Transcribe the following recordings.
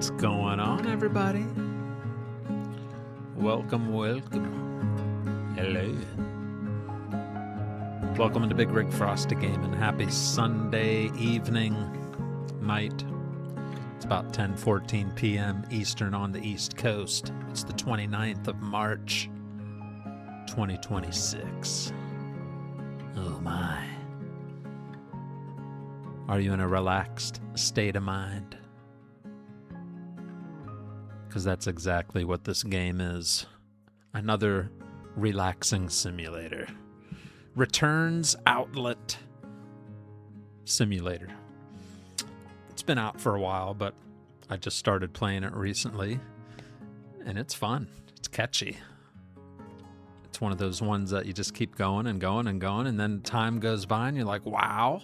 What's going on, everybody? Welcome. Hello. Welcome to Bigrigfrosty Gaming. Happy Sunday evening, night. It's about 10:14 p.m. Eastern on the East Coast. It's the 29th of March, 2026. Oh my. Are you in a relaxed state of mind? Because that's exactly what this game is. Another relaxing simulator. Returns Outlet Simulator. It's been out for a while, but I just started playing it recently. And it's fun. It's catchy. It's one of those ones that you just keep going and going and going, and then time goes by and you're like, wow.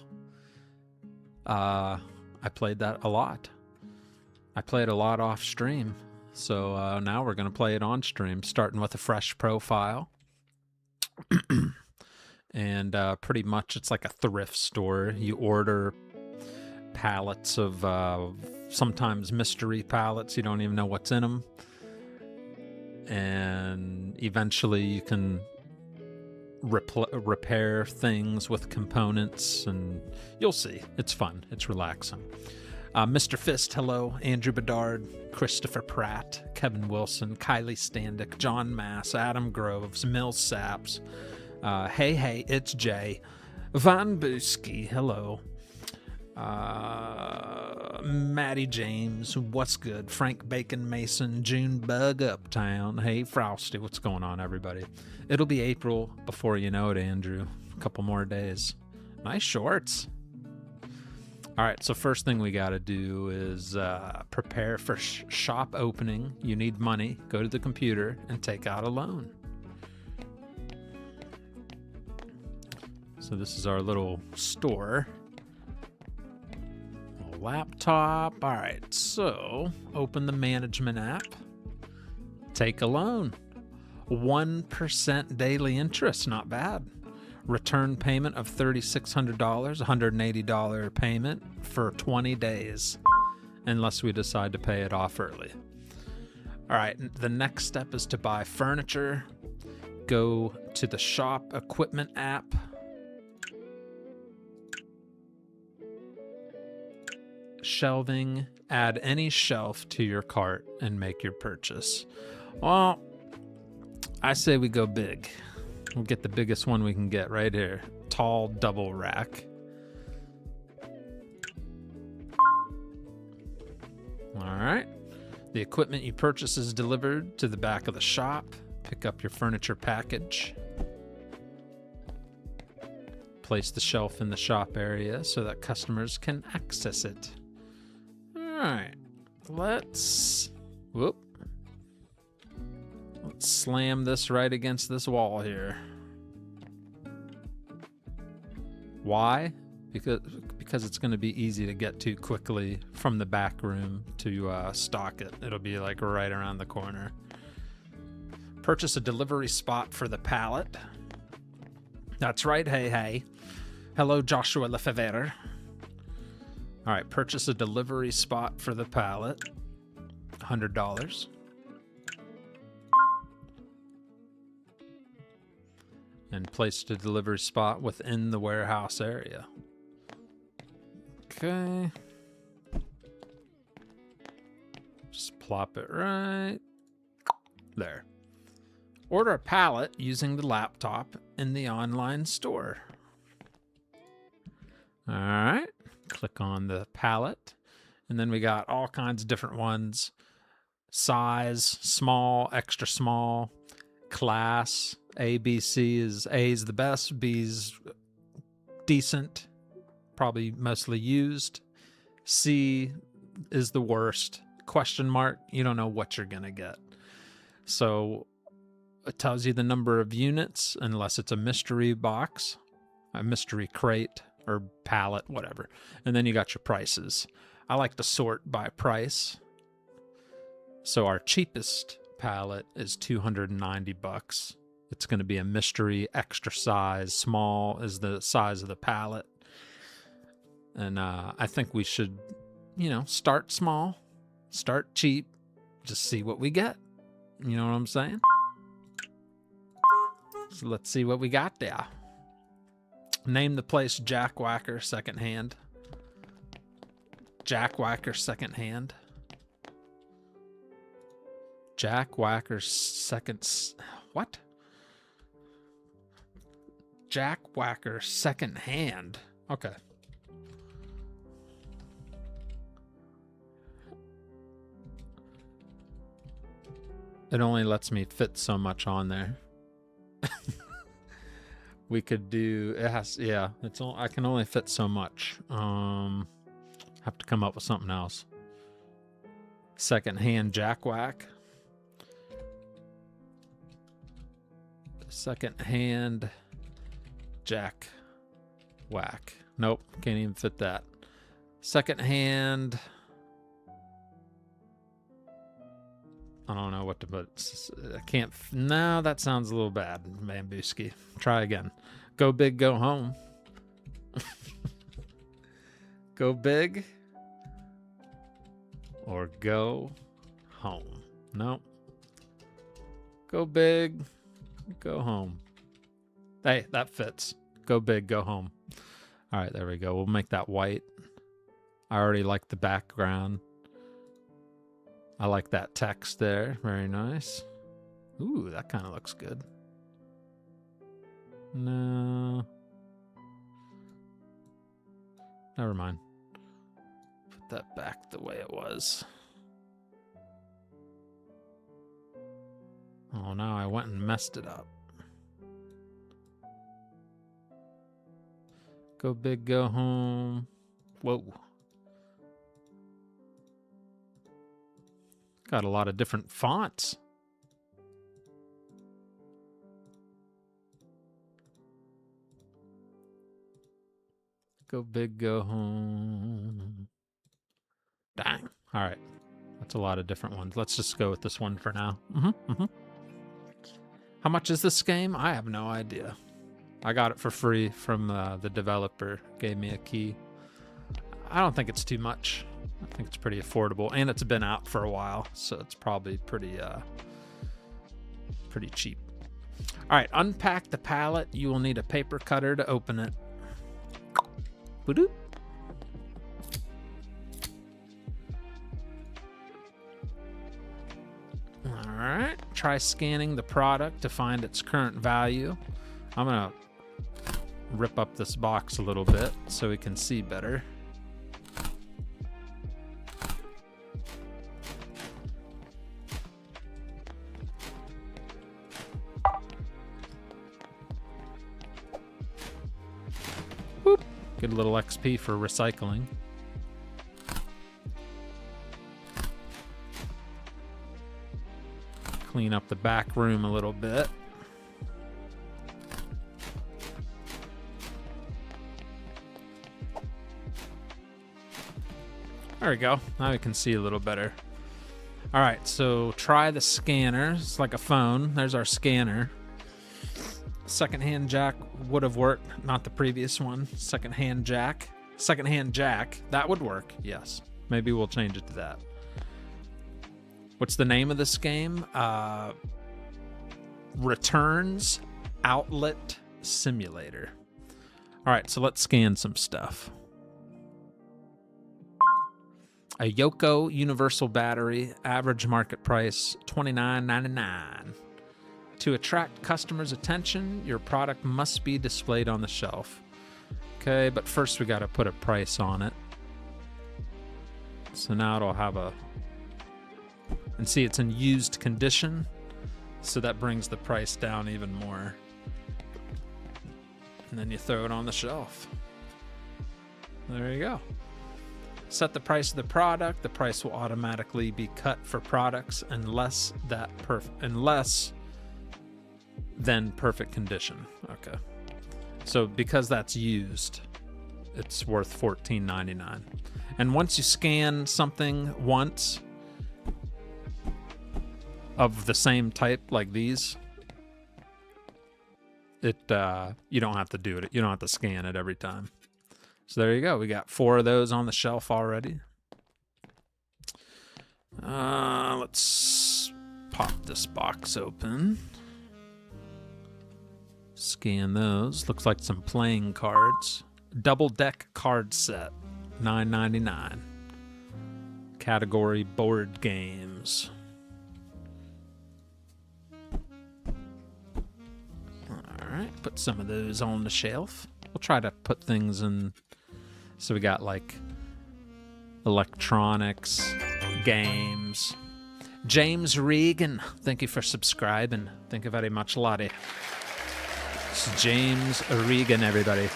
I played that a lot. I played a lot off stream. So now we're going to play it on stream, starting with a fresh profile. And pretty much it's like a thrift store. You order pallets of sometimes mystery pallets. You don't even know what's in them. And eventually you can repair things with components, and you'll see. It's fun. It's relaxing. Mr. Fist, hello. Andrew Bedard, Christopher Pratt, Kevin Wilson, Kylie Standick, John Mass, Adam Groves, Mill Saps. Hey, it's Jay. Von Buski, hello. Maddie James, what's good? Frank Bacon Mason, Junebug Uptown. Hey, Frosty, what's going on, everybody? It'll be April before you know it, Andrew. A couple more days. Nice shorts. All right, so first thing we got to do is prepare for shop opening. You need money. Go to the computer and take out a loan. So this is our little store. A laptop. All right, so open the management app. Take a loan. 1% daily interest, not bad. Return payment of $3,600, $180 payment for 20 days, unless we decide to pay it off early. All right, the next step is to buy furniture. Go to the shop equipment app. Shelving, add any shelf to your cart and make your purchase. Well, I say we go big. We'll get the biggest one we can get right here. Tall double rack. All right. The equipment you purchase is delivered to the back of the shop. Pick up your furniture package. Place the shelf in the shop area so that customers can access it. All right. Let's slam this right against this wall here. Why? Because it's going to be easy to get to quickly from the back room to stock it. It'll be like right around the corner. Purchase a delivery spot for the pallet. That's right. Hey. Hello, Joshua Lefevre. All right, purchase a delivery spot for the pallet. $100. And place the delivery spot within the warehouse area. Okay. Just plop it right there. Order a pallet using the laptop in the online store. All right. Click on the pallet. And then we got all kinds of different ones. Size, small, extra small, class. A, B, C is A is the best, B's decent, probably mostly used. C is the worst. Question mark, you don't know what you're going to get. So it tells you the number of units, unless it's a mystery box, a mystery crate, or pallet, whatever. And then you got your prices. I like to sort by price. So our cheapest pallet is $290. It's going to be a mystery extra size. Small is the size of the pallet. And I think we should, start small Start cheap. Just see what we get. You know what I'm saying? So let's see what we got there. Name the place Jack Whacker Secondhand. Jack Whacker Secondhand. Jack Whacker What? Jack Whacker Secondhand. Okay. It only lets me fit so much on there. We could do, it has, yeah, I can only fit so much. Have to come up with something else. Secondhand Jack Whack. Secondhand Jack Whack. Nope, can't even fit that. Secondhand. I don't know what to put. I can't. No, that sounds a little bad, Bambooski. Try again. Go big, go home. Go big or go home. Nope. Go big, go home. Hey, that fits. Go big, go home. All right, there we go. We'll make that white. I already like the background. I like that text there. Very nice. Ooh, that kind of looks good. No. Never mind. Put that back the way it was. Oh, no, I went and messed it up. Go big, go home. Whoa. Got a lot of different fonts. Go big, go home. Dang. All right. That's a lot of different ones. Let's just go with this one for now. How much is this game? I have no idea. I got it for free from the developer. Gave me a key. I don't think it's too much. I think it's pretty affordable, and it's been out for a while, so it's probably pretty cheap. All right, unpack the pallet. You will need a paper cutter to open it. Ba-doop. All right, try scanning the product to find its current value. I'm gonna rip up this box a little bit so we can see better. Get a little XP for recycling. Clean up the back room a little bit. There we go. Now we can see a little better. All right, so try the scanner. It's like a phone. There's our scanner. Secondhand jack would have worked, not the previous one. Secondhand jack. That would work, yes. Maybe we'll change it to that. What's the name of this game? Returns Outlet Simulator. All right, so let's scan some stuff. A Yoko universal battery, average market price $29.99. To attract customers' attention, your product must be displayed on the shelf. Okay, but first we got to put a price on it. So now it'll have a... And see, it's in used condition, so that brings the price down even more. And then you throw it on the shelf. There you go. Set the price of the product. The price will automatically be cut for products unless than perfect condition. Okay. So because that's used, it's worth $14.99. And once you scan something once of the same type like these, you don't have to do it. You don't have to scan it every time. So there you go. We got 4 of those on the shelf already. Let's pop this box open. Scan those. Looks like some playing cards. Double deck card set, $9.99. Category board games. Alright, put some of those on the shelf. We'll try to put things in. So we got like electronics, games. James Regan, thank you for subscribing. Thank you very much, laddie. It's James Regan, everybody.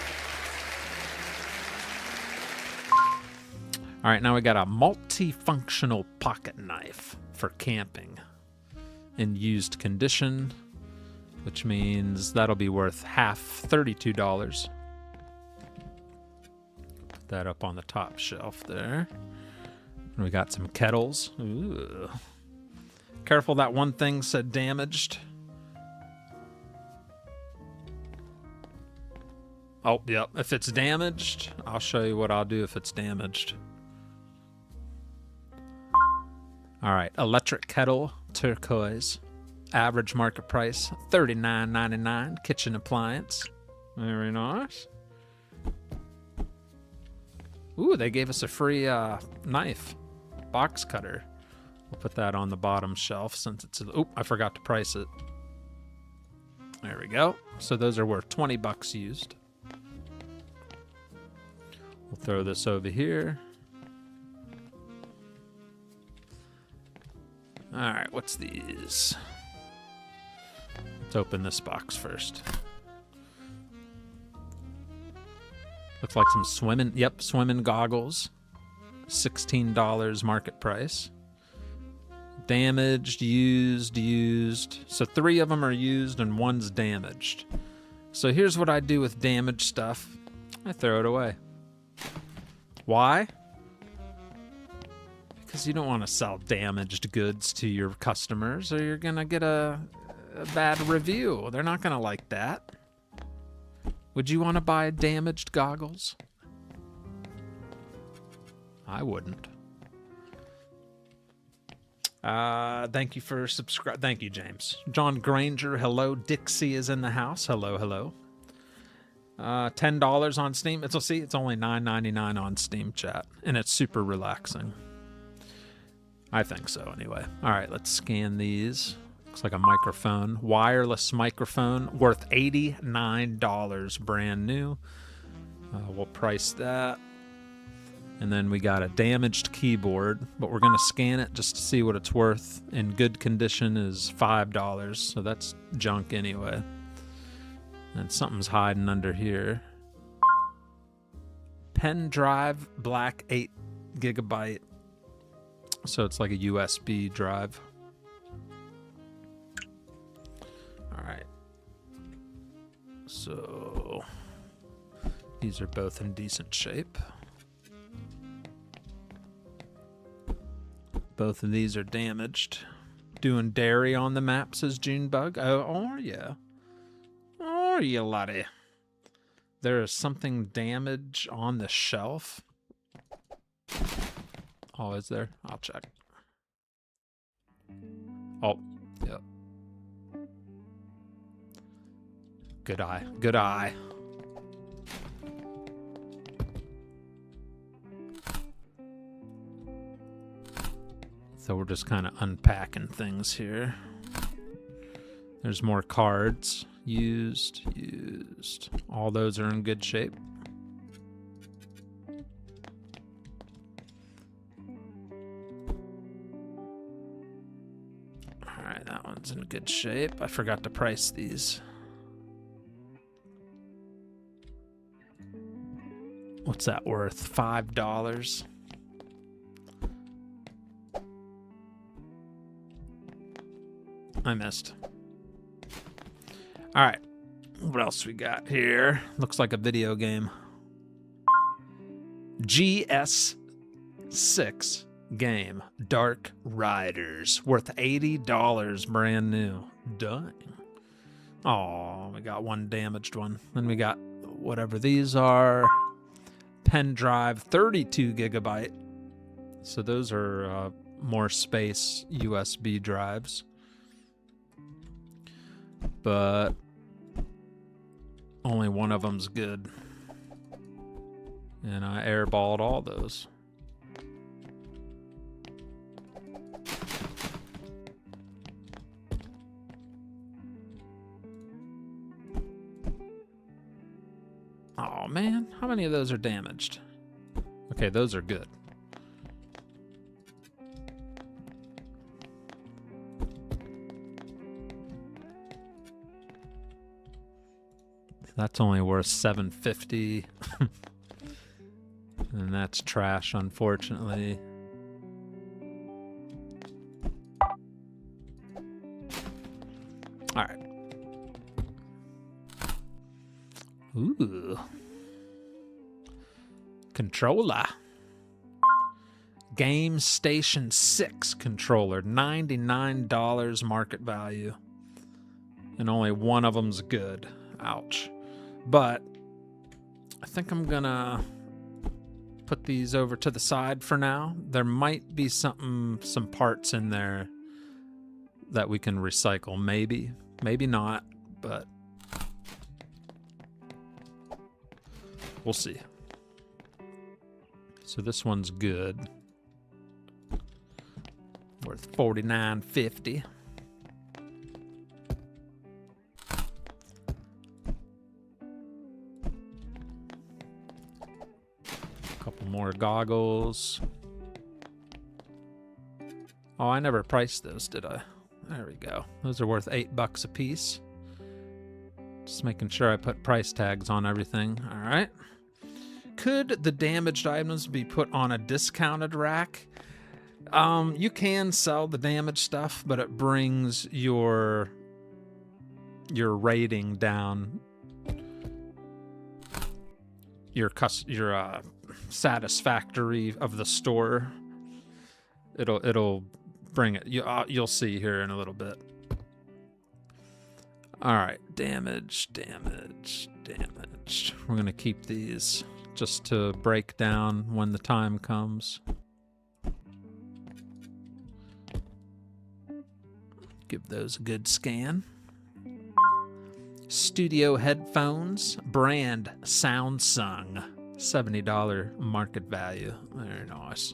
All right, now we got a multifunctional pocket knife for camping in used condition, which means that'll be worth half, $32. Put that up on the top shelf there. And we got some kettles. Ooh. Careful, that one thing said damaged. Oh, yep. If it's damaged, I'll show you what I'll do if it's damaged. All right, electric kettle, turquoise. Average market price, $39.99. Kitchen appliance. Very nice. Ooh, they gave us a free knife. Box cutter. We'll put that on the bottom shelf since it's... Oh, I forgot to price it. There we go. So those are worth 20 bucks used. We'll throw this over here. All right, what's these? Let's open this box first. Looks like some swimming, yep, swimming goggles. $16 market price. Damaged, used. So 3 of them are used and 1's damaged. So here's what I do with damaged stuff. I throw it away. Why? Because you don't want to sell damaged goods to your customers or you're going to get a bad review. They're not going to like that. Would you want to buy damaged goggles? I wouldn't. Thank you for subscribing. Thank you, James. John Granger, hello. Dixie is in the house. Hello, hello. $10 on Steam. It's only $9.99 on Steam, chat. And it's super relaxing. I think so, anyway. All right, let's scan these. Looks like a microphone. Wireless microphone worth $89, brand new. We'll price that. And then we got a damaged keyboard, but we're going to scan it just to see what it's worth. In good condition is $5, so that's junk anyway. And something's hiding under here. Pen drive, black 8 gigabyte. So it's like a USB drive. All right. So these are both in decent shape. Both of these are damaged. Doing dairy on the map, says Junebug. Oh, are ya? Are ya, laddie? There is something damaged on the shelf. Oh, is there? I'll check. Oh, yep. Good eye. Good eye. So we're just kind of unpacking things here. There's more cards. Used. All those are in good shape. Alright, that one's in good shape. I forgot to price these. What's that worth? $5. I missed. All right. What else we got here? Looks like a video game. GS6 game. Dark Riders. Worth $80, brand new. Dang. Oh, we got one damaged one. Then we got whatever these are. Pen drive, 32 gigabyte. So those are more space USB drives. But only one of them's good. And I airballed all those. Oh man, how many of those are damaged? Okay, those are good. That's only worth $750. And that's trash, unfortunately. All right. Ooh. Controller. Game Station 6 controller. $99 market value. And only one of them's good. Ouch. But I think I'm gonna put these over to the side for now. There might be some parts in there that we can recycle. Maybe not, but we'll see. So this one's good. Worth $49.50. Couple more goggles. Oh, I never priced those, did I? There we go. Those are worth $8 a piece. Just making sure I put price tags on everything. All right. Could the damaged items be put on a discounted rack? You can sell the damaged stuff, but it brings your rating down. Your satisfactory of the store. It'll bring it. You'll see here in a little bit. All right, damage. We're gonna keep these just to break down when the time comes. Give those a good scan. Studio headphones, brand Samsung, $70 market value. Very nice.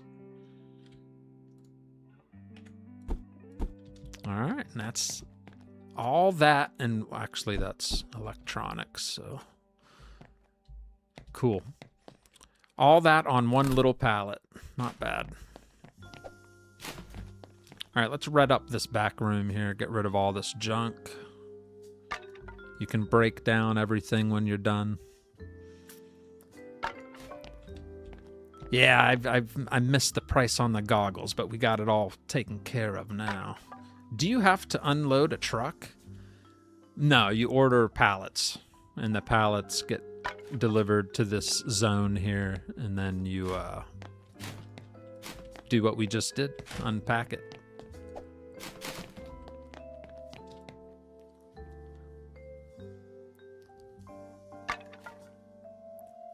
All right, and that's all that, and actually that's electronics, so cool. All that on one little pallet. Not bad. All right, let's red up this back room here, get rid of all this junk. You can break down everything when you're done. Yeah, I missed the price on the goggles, but we got it all taken care of now. Do you have to unload a truck? No, you order pallets, and the pallets get delivered to this zone here, and then you do what we just did, unpack it.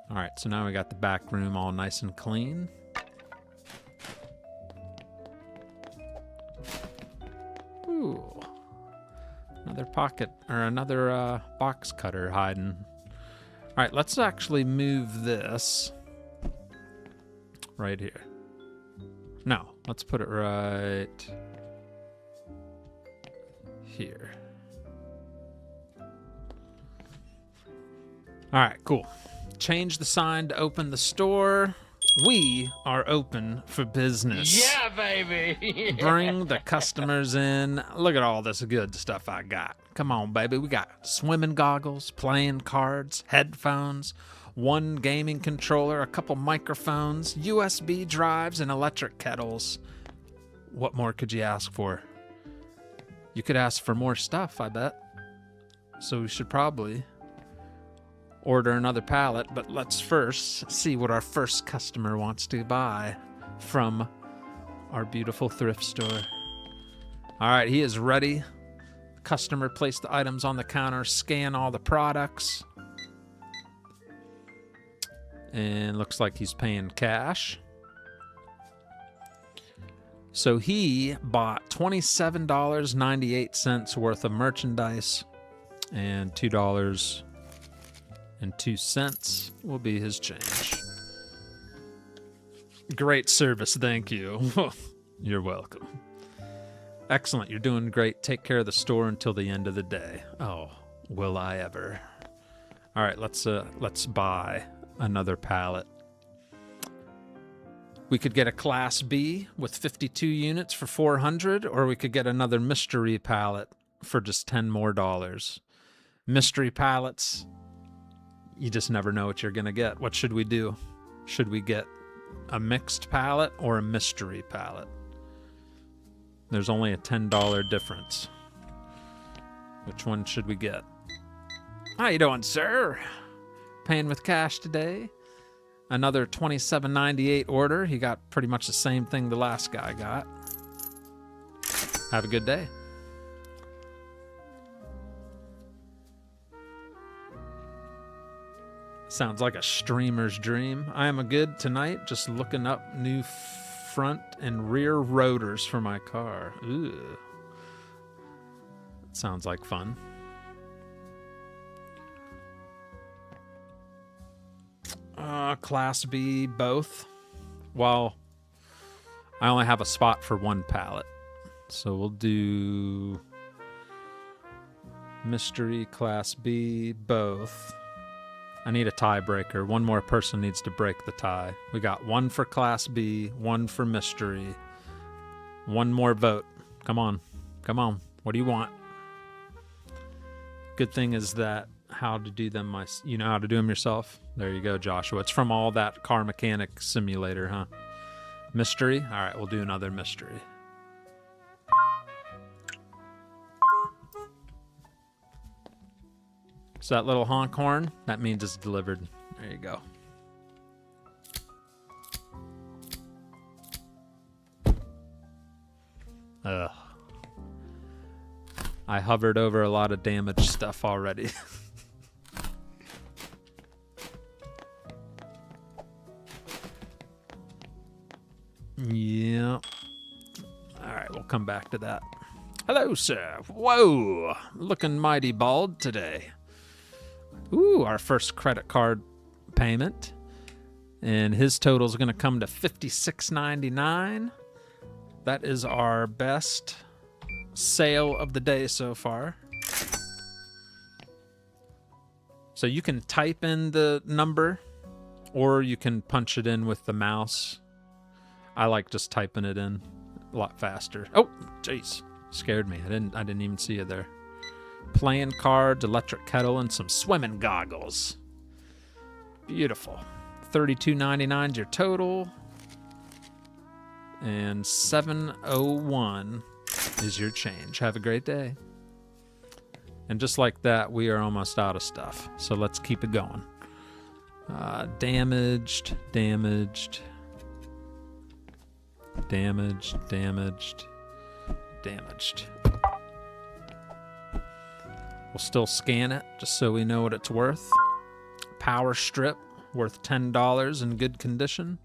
All right, so now we got the back room all nice and clean. Ooh, another pocket, or another box cutter hiding. All right, let's actually move this right here. No, let's put it right here. All right, cool. Change the sign to open the store. We are open for business. Yeah, baby. Bring the customers in. Look at all this good stuff I got. Come on, baby. We got swimming goggles, playing cards, headphones, one gaming controller, a couple microphones, USB drives, and electric kettles. What more could you ask for? You could ask for more stuff, I bet. So we should probably order another pallet, but let's first see what our first customer wants to buy from our beautiful thrift store. All right, he is ready. Customer placed the items on the counter, scan all the products, and looks like he's paying cash. So he bought $27.98 worth of merchandise, and $2.02 will be his change. Great service, thank you. You're welcome. Excellent, you're doing great. Take care of the store until the end of the day. Oh, will I ever. All right, let's buy another pallet. We could get a Class B with 52 units for $400, or we could get another mystery pallet for just $10 more. Mystery pallets, you just never know what you're gonna get. What should we do? Should we get a mixed pallet or a mystery pallet? There's only a $10 difference. Which one should we get? How you doing, sir? Paying with cash today. Another $27.98 order. He got pretty much the same thing the last guy got. Have a good day. Sounds like a streamer's dream. I am a good tonight, just looking up new front and rear rotors for my car. Ooh. Sounds like fun. Class B, both. Well, I only have a spot for one pallet. So we'll do mystery, Class B, both. I need a tiebreaker. One more person needs to break the tie. We got one for Class B, one for mystery. One more vote. Come on. Come on. What do you want? Good thing is that how to do them, you know how to do them yourself? There you go, Joshua. It's from all that car mechanic simulator, huh? Mystery? All right, we'll do another mystery. So that little honk horn, that means it's delivered. There you go. Ugh. I hovered over a lot of damaged stuff already. Yeah. All right, we'll come back to that. Hello, sir. Whoa, looking mighty bald today. Ooh, our first credit card payment. And his total is going to come to $56.99. That is our best sale of the day so far. So you can type in the number, or you can punch it in with the mouse. I like just typing it in a lot faster. Oh, jeez, scared me. I didn't even see it there. Playing cards, electric kettle, and some swimming goggles. Beautiful. $32.99 is your total, and $7.01 is your change. Have a great day. And just like that, we are almost out of stuff. So let's keep it going. Damaged. We'll still scan it just so we know what it's worth. Power strip worth $10 in good condition.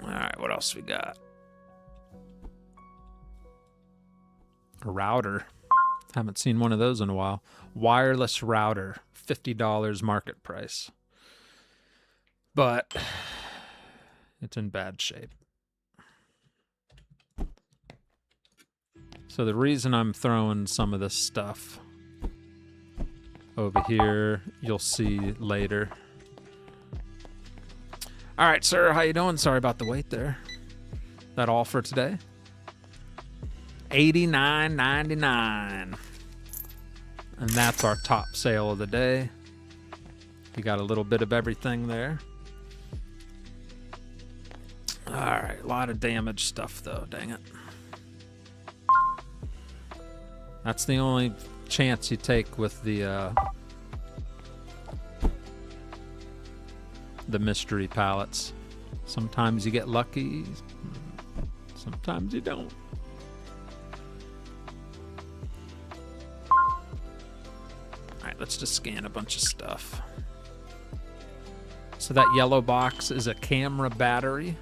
All right, what else we got? A router. Haven't seen one of those in a while. Wireless router, $50 market price. But it's in bad shape. So the reason I'm throwing some of this stuff over here, you'll see later. All right, sir, how you doing? Sorry about the wait there. That all for today? $89.99. And that's our top sale of the day. You got a little bit of everything there. All right, a lot of damaged stuff though, dang it. That's the only chance you take with the mystery pallets. Sometimes you get lucky, sometimes you don't. All right, let's just scan a bunch of stuff. So that yellow box is a camera battery.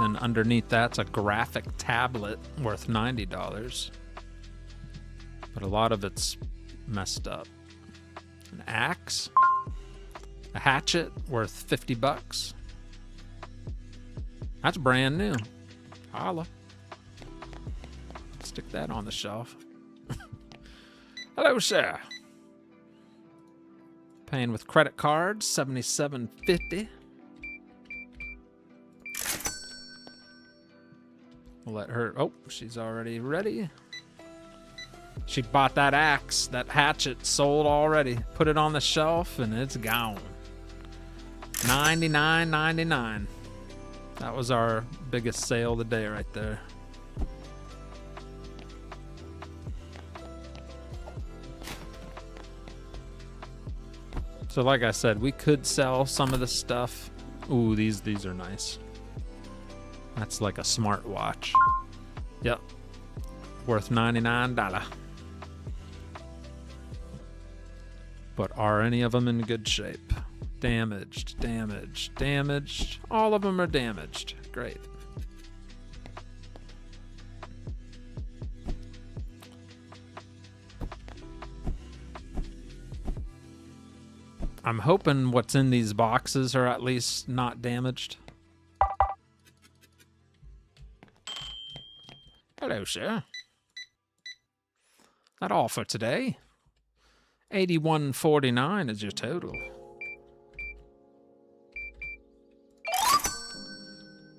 Then underneath that's a graphic tablet worth $90. But a lot of it's messed up. An axe. A hatchet worth 50 bucks. That's brand new. Holla. Stick that on the shelf. Hello, sir. Paying with credit cards, $77.50. We'll let her. Oh, she's already ready. She bought that axe, that hatchet, sold already. Put it on the shelf, and it's gone. $99.99. That was our biggest sale of the day right there. So like I said, we could sell some of the stuff. Ooh, these are nice. That's like a smartwatch. Yep. Worth $99. But are any of them in good shape? Damaged, damaged, damaged. All of them are damaged. Great. I'm hoping what's in these boxes are at least not damaged. Hello, sir. That all for today. $81.49 is your total.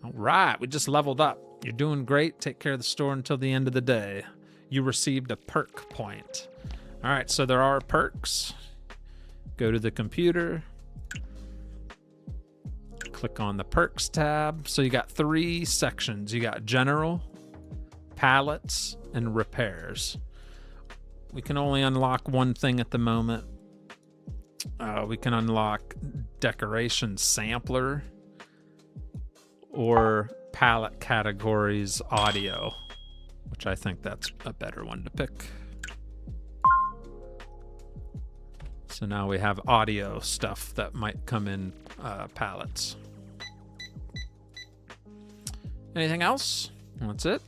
All right, we just leveled up. You're doing great. Take care of the store until the end of the day. You received a perk point. All right, so there are perks. Go to the computer. Click on the perks tab. So you got 3 sections. You got general, pallets, and repairs. We can only unlock one thing at the moment. We can unlock decoration sampler or pallet categories audio, which I think that's a better one to pick. So now we have audio stuff that might come in pallets. Anything else? That's it.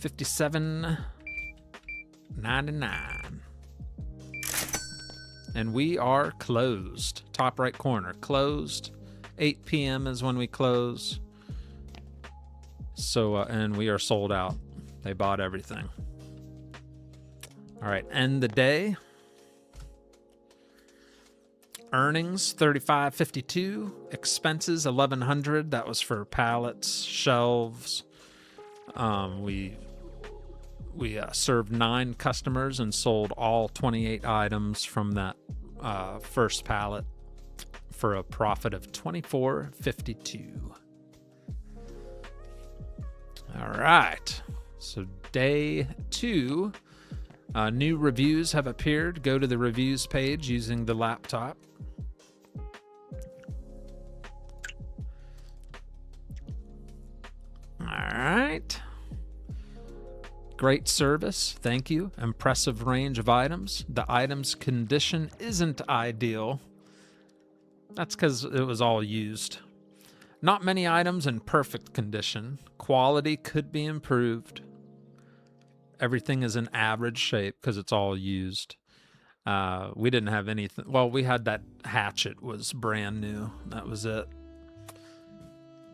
$57.99. And we are closed. Top right corner, closed. 8 p.m. is when we close. So, and we are sold out. They bought everything. All right, end the day. Earnings $35.52, expenses $1,100. That was for pallets, shelves. We served 9 customers and sold all 28 items from that first pallet for a profit of $24.52. All right, so day 2. New reviews have appeared. Go to the reviews page using the laptop. All right. Great service. Thank you. Impressive range of items. The item's condition isn't ideal. That's because it was all used. Not many items in perfect condition. Quality could be improved. Everything is in average shape because it's all used. We didn't have anything. Well, we had that hatchet was brand new. That was it.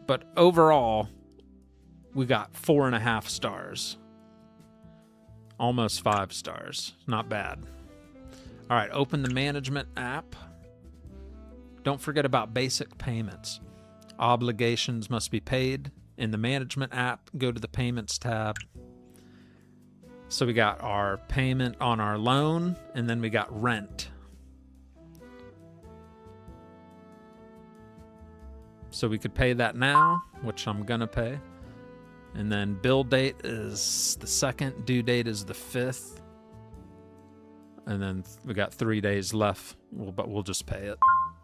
But overall, we got 4.5 stars. Almost 5 stars. Not bad. All right, open the management app. Don't forget about basic payments. Obligations must be paid. In the management app, go to the payments tab. So we got our payment on our loan, and then we got rent. So we could pay that now, which I'm gonna pay. And then bill date is the 2nd, due date is the 5th. And then we got 3 days left, but we'll just pay it.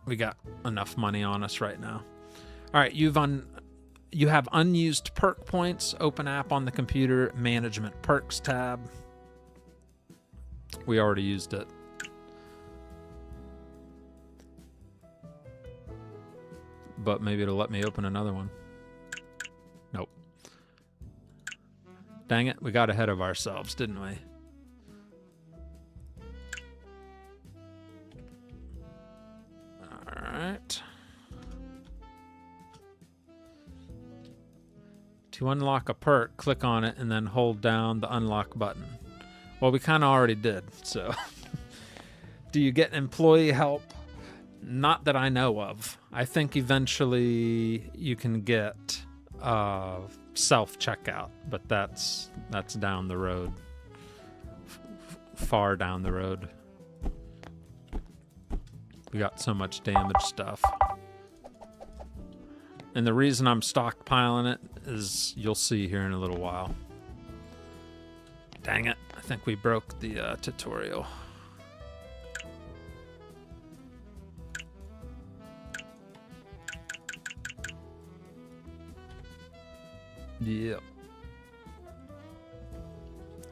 We got enough money on us right now. All right, you have unused perk points. Open app on the computer, management perks tab. We already used it. But maybe it'll let me open another one. Dang it, we got ahead of ourselves, didn't we? All right. To unlock a perk, click on it and then hold down the unlock button. Well, we kind of already did, so. Do you get employee help? Not that I know of. I think eventually you can get self-checkout, but that's down the road. Far down the road. We got so much damaged stuff. And the reason I'm stockpiling it is you'll see here in a little while. Dang it, I think we broke the tutorial. Yep.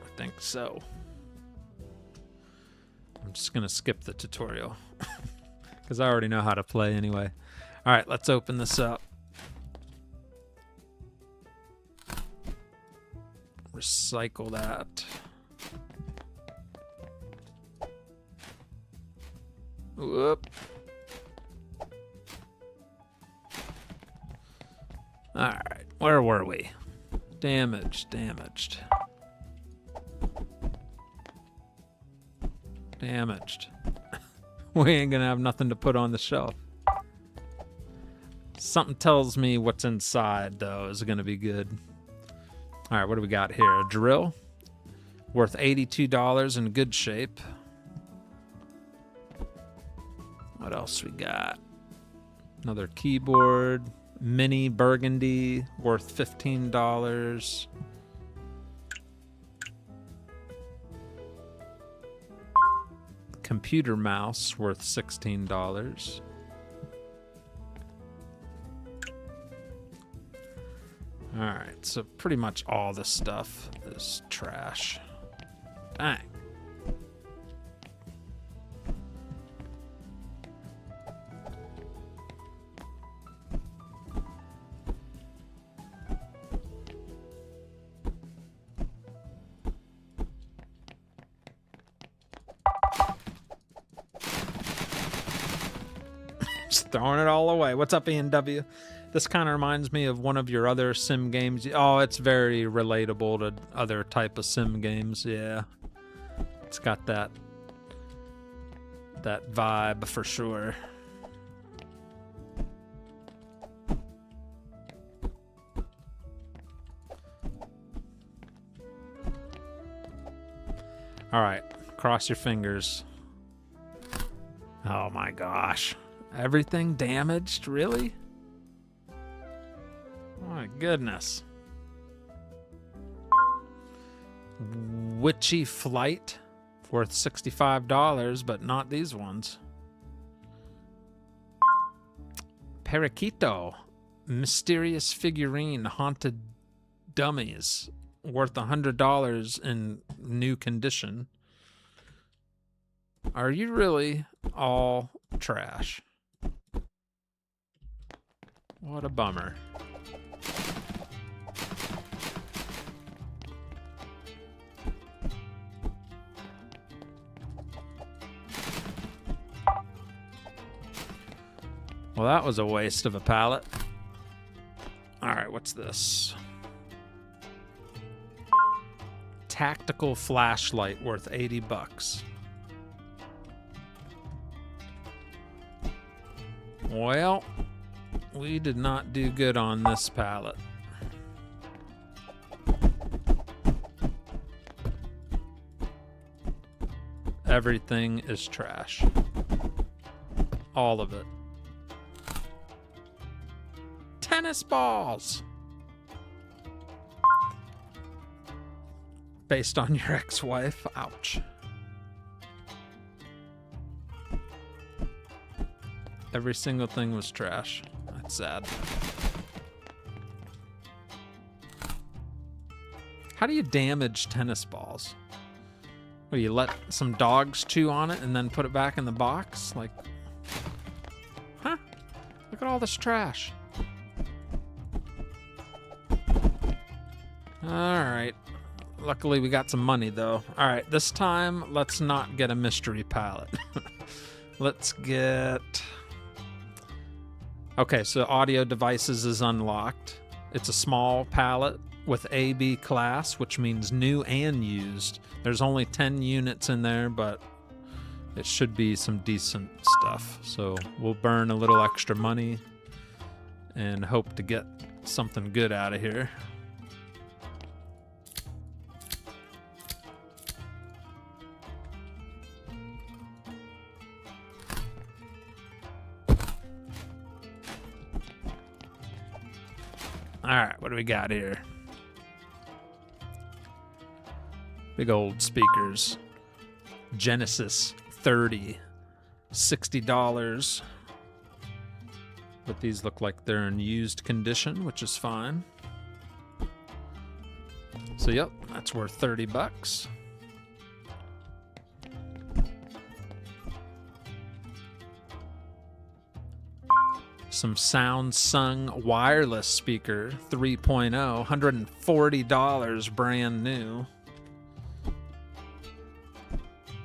I think so. I'm just gonna skip the tutorial because I already know how to play anyway. All right, let's open this up. Recycle that. Whoop. All right, where were we? Damaged. We ain't gonna have nothing to put on the shelf. Something tells me what's inside, though, is gonna be good. All right, what do we got here? A drill, worth $82, in good shape. What else we got? Another keyboard, mini burgundy, worth $15. Computer mouse, worth $16. All right, so pretty much all this stuff is trash. Dang. Just throwing it all away. What's up, E&W? This kind of reminds me of one of your other sim games. Oh, it's very relatable to other type of sim games. Yeah, it's got that vibe for sure. All right, cross your fingers. Oh my gosh, everything damaged, really? Oh my goodness. Witchy Flight, worth $65, but not these ones. Periquito, mysterious figurine, haunted dummies, worth $100 in new condition. Are you really all trash? What a bummer. Well, that was a waste of a pallet. All right, what's this? Tactical flashlight, worth $80. Well, we did not do good on this pallet. Everything is trash. All of it. Tennis balls! Based on your ex-wife. Ouch. Every single thing was trash. That's sad. How do you damage tennis balls? What, you let some dogs chew on it and then put it back in the box? Like, huh? Look at all this trash. All right. Luckily, we got some money, though. All right, this time, let's not get a mystery pallet. Let's get... Okay, so audio devices is unlocked. It's a small pallet with AB class, which means new and used. There's only 10 units in there, but it should be some decent stuff. So we'll burn a little extra money and hope to get something good out of here. All right, what do we got here? Big old speakers. Genesis 30, $60. But these look like they're in used condition, which is fine. So yep, that's worth 30 bucks. Some Samsung wireless speaker 3.0, $140 brand new.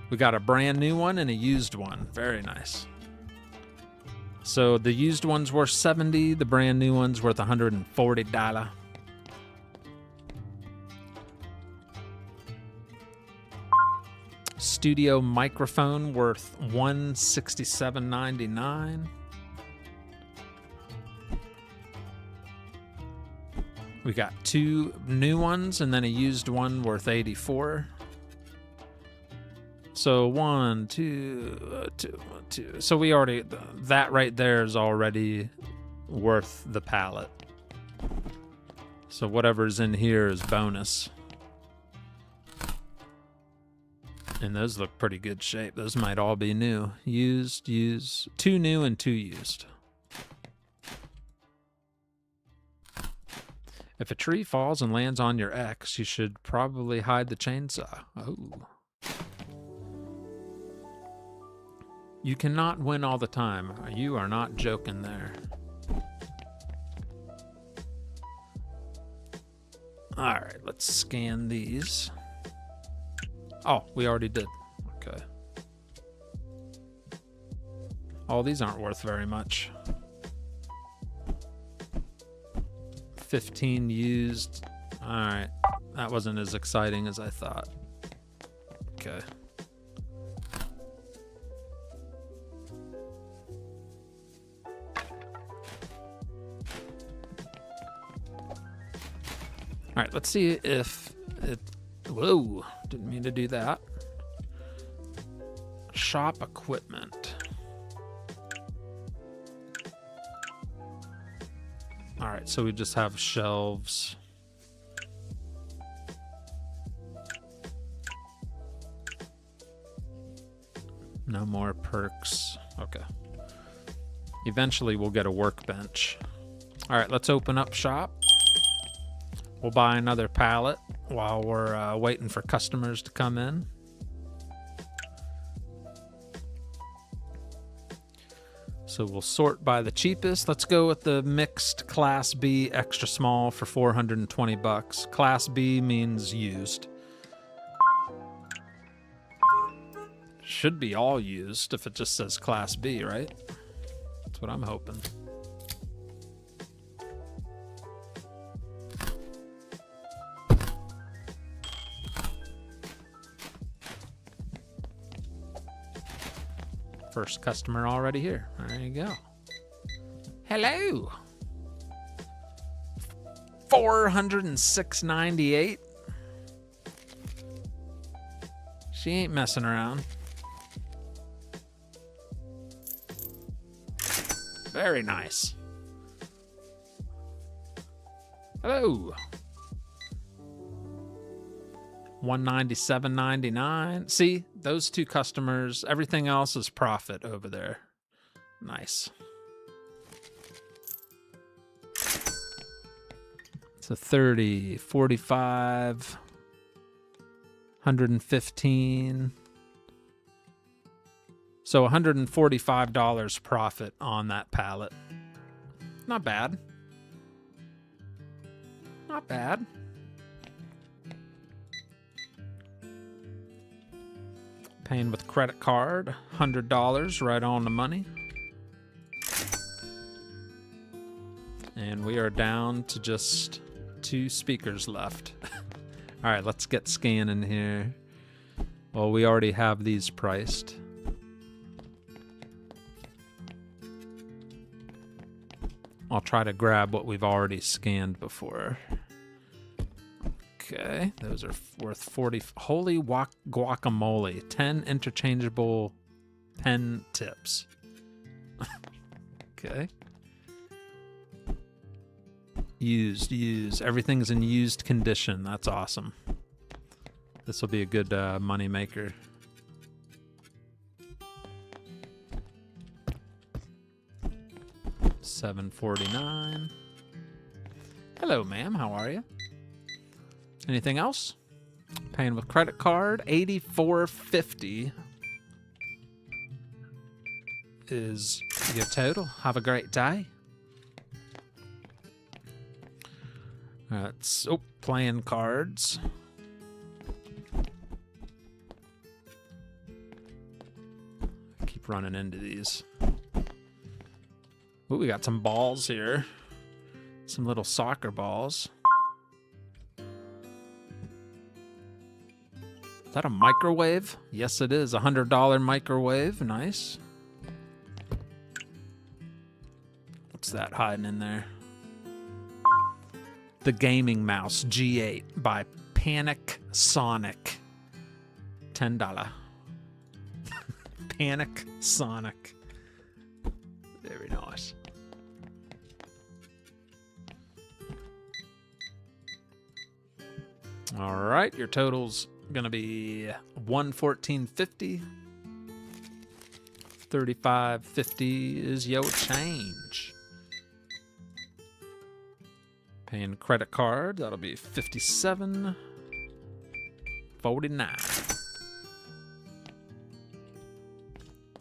We got a brand new one and a used one. Very nice. So the used one's worth $70, the brand new one's worth $140. Studio microphone worth $167.99. We got 2 new ones and then a used one worth $84. So 1, 2, 2, 2. So we already, that right there is already worth the pallet. So whatever's in here is bonus. And those look pretty good shape. Those might all be new. Used. 2 new and 2 used. If a tree falls and lands on your ex, you should probably hide the chainsaw. Oh. You cannot win all the time. You are not joking there. All right, let's scan these. Oh, we already did. Okay. Oh, these aren't worth very much. 15 used. All right, that wasn't as exciting as I thought. Okay. All right, let's see if it... Whoa, didn't mean to do that. Shop equipment. All right, so we just have shelves. No more perks. Okay. Eventually we'll get a workbench. All right, let's open up shop. We'll buy another pallet while we're waiting for customers to come in. So we'll sort by the cheapest. Let's go with the mixed Class B extra small for 420 bucks. Class B means used. Should be all used if it just says Class B, right? That's what I'm hoping. First customer already here. There you go. Hello. $406.98. She ain't messing around. Very nice. Hello. $197.99. See, those 2 customers, everything else is profit over there. Nice. So 30, 45, 115. So $145 profit on that pallet. Not bad. Not bad. Paying with credit card, $100, right on the money. And we are down to just 2 speakers left. All right, let's get scanning here. Well, we already have these priced. I'll try to grab what we've already scanned before. Okay, those are worth 40. Holy guacamole, 10 interchangeable pen tips. Okay. Used. Everything's in used condition. That's awesome. This will be a good money maker. $7.49. Hello, ma'am. How are you? Anything else? Paying with credit card. $84.50 is your total. Have a great day. That's playing cards. I keep running into these. Ooh, we got some balls here. Some little soccer balls. Is that a microwave? Yes, it is. $100 microwave. Nice. What's that hiding in there? The Gaming Mouse G8 by Panic Sonic. $10. Panic Sonic. Very nice. All right, your total's gonna be $114.50. $35.50 is your change. Paying credit card, that'll be $57.49.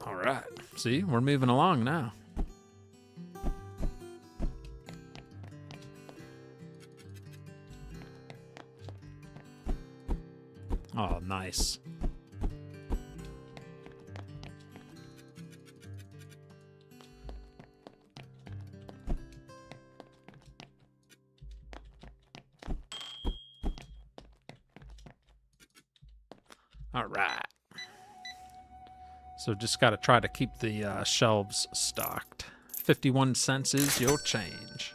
All right, see, we're moving along now. Oh, nice. All right. So just got to try to keep the shelves stocked. 51 cents is your change.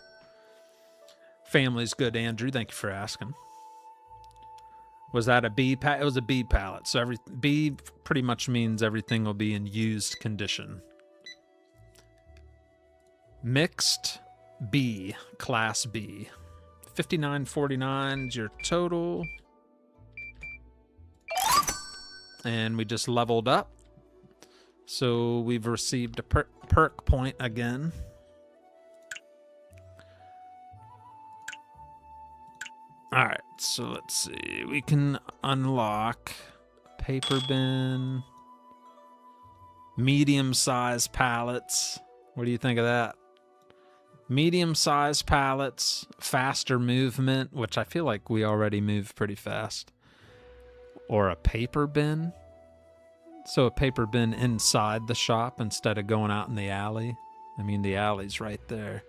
Family's good, Andrew. Thank you for asking. Was that a B pallet? It was a B pallet. So B pretty much means everything will be in used condition. Mixed B, class B. $59.49 is your total. And we just leveled up. So we've received a perk point again. All right, so let's see. We can unlock paper bin, medium-sized pallets. What do you think of that? Medium-sized pallets, faster movement, which I feel like we already move pretty fast. Or a paper bin. So a paper bin inside the shop instead of going out in the alley. I mean, the alley's right there.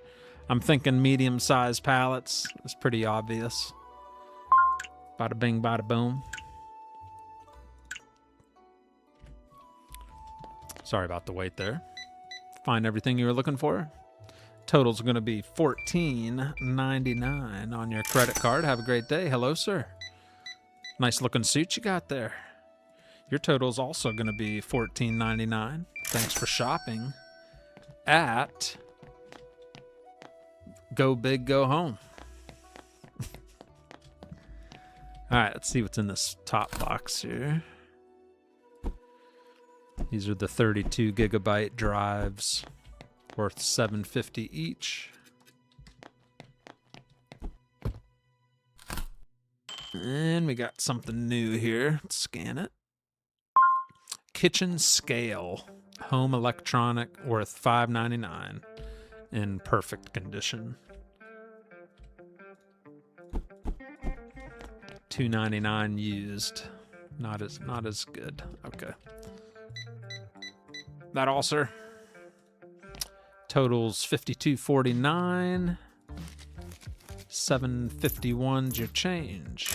I'm thinking medium-sized pallets. It's pretty obvious. Bada bing, bada boom. Sorry about the wait there. Find everything you were looking for. Total's going to be $14.99 on your credit card. Have a great day. Hello, sir. Nice looking suit you got there. Your total's also going to be $14.99. Thanks for shopping at Go Big, Go Home. All right, let's see what's in this top box here. These are the 32 gigabyte drives, worth $7.50 each. And we got something new here. Let's scan it. Kitchen scale, home electronic, worth $5.99 in perfect condition. $2.99 used. Not as good. Okay. That all, sir. Totals $52.49. $7.51's your change.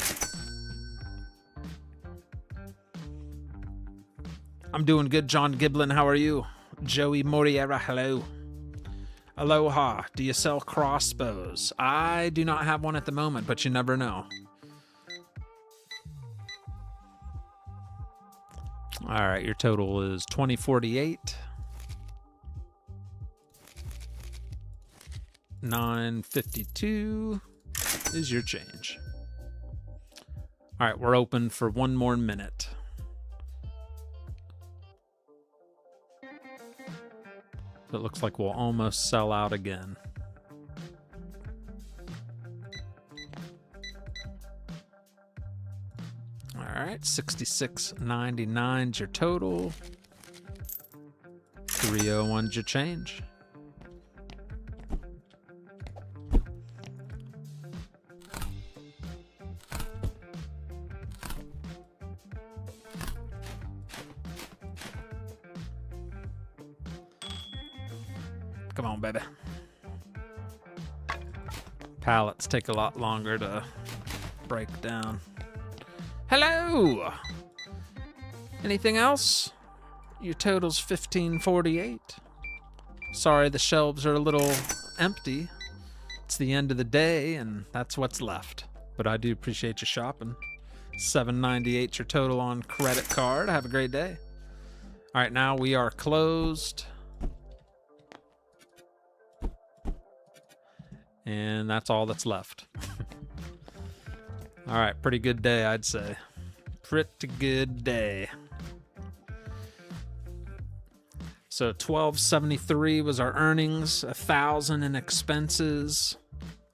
I'm doing good, John Giblin. How are you? Joey Moriera, hello. Aloha. Do you sell crossbows? I do not have one at the moment, but you never know. All right, your total is $20.48. $9.52 is your change. All right, we're open for one more minute. It looks like we'll almost sell out again. All right, $66.99's your total. $301's your change. Come on, baby. Pallets take a lot longer to break down. Hello! Anything else? Your total's $15.48. Sorry, the shelves are a little empty. It's the end of the day, and that's what's left. But I do appreciate you shopping. $7.98 your total on credit card. Have a great day. All right, now we are closed. And that's all that's left. All right, pretty good day, I'd say. Pretty good day. So $12.73 was our earnings, $1,000 in expenses,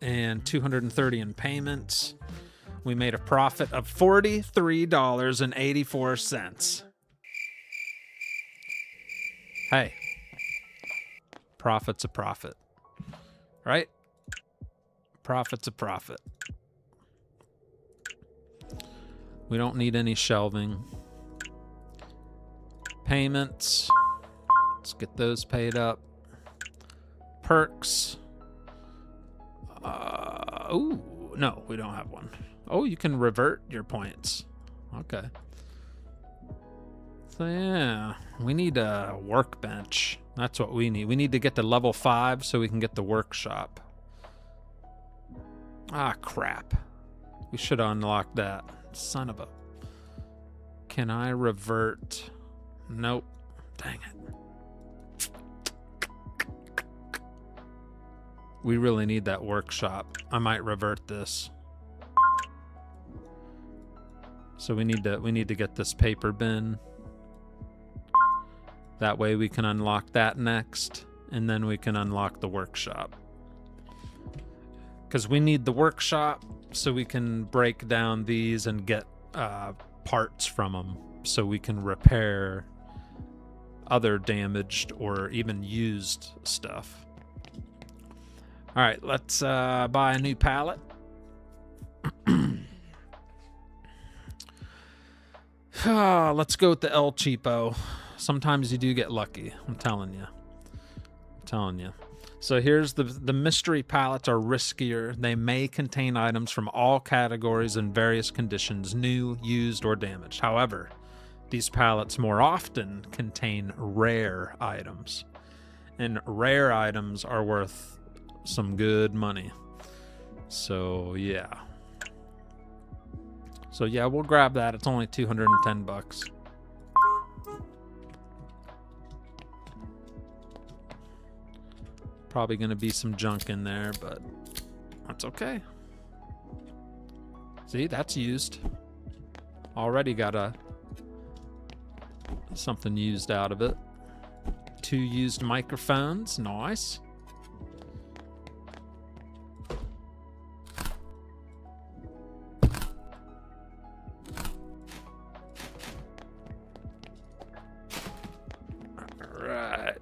and $230 in payments. We made a profit of $43.84. Hey, profit's a profit, right? Profit's a profit. We don't need any shelving. Payments. Let's get those paid up. Perks. Oh, no, we don't have one. Oh, you can revert your points. Okay. So yeah, we need a workbench. That's what we need. We need to get to level 5 so we can get the workshop. Ah, crap. We should have unlocked that. Son of a... Can I revert? Nope. Dang it. We really need that workshop. I might revert this. So we need to get this paper bin. That way we can unlock that next, and then we can unlock the workshop. Because we need the workshop so we can break down these and get parts from them so we can repair other damaged or even used stuff. All right, let's buy a new pallet. Let's go with the El Cheapo. Sometimes you do get lucky, I'm telling you. So here's the mystery pallets are riskier. They may contain items from all categories and various conditions, new, used, or damaged. However, these pallets more often contain rare items. And rare items are worth some good money. So yeah. We'll grab that. It's only $210. Probably going to be some junk in there, but that's okay. See, that's used. Already got something used out of it. 2 used microphones. Nice.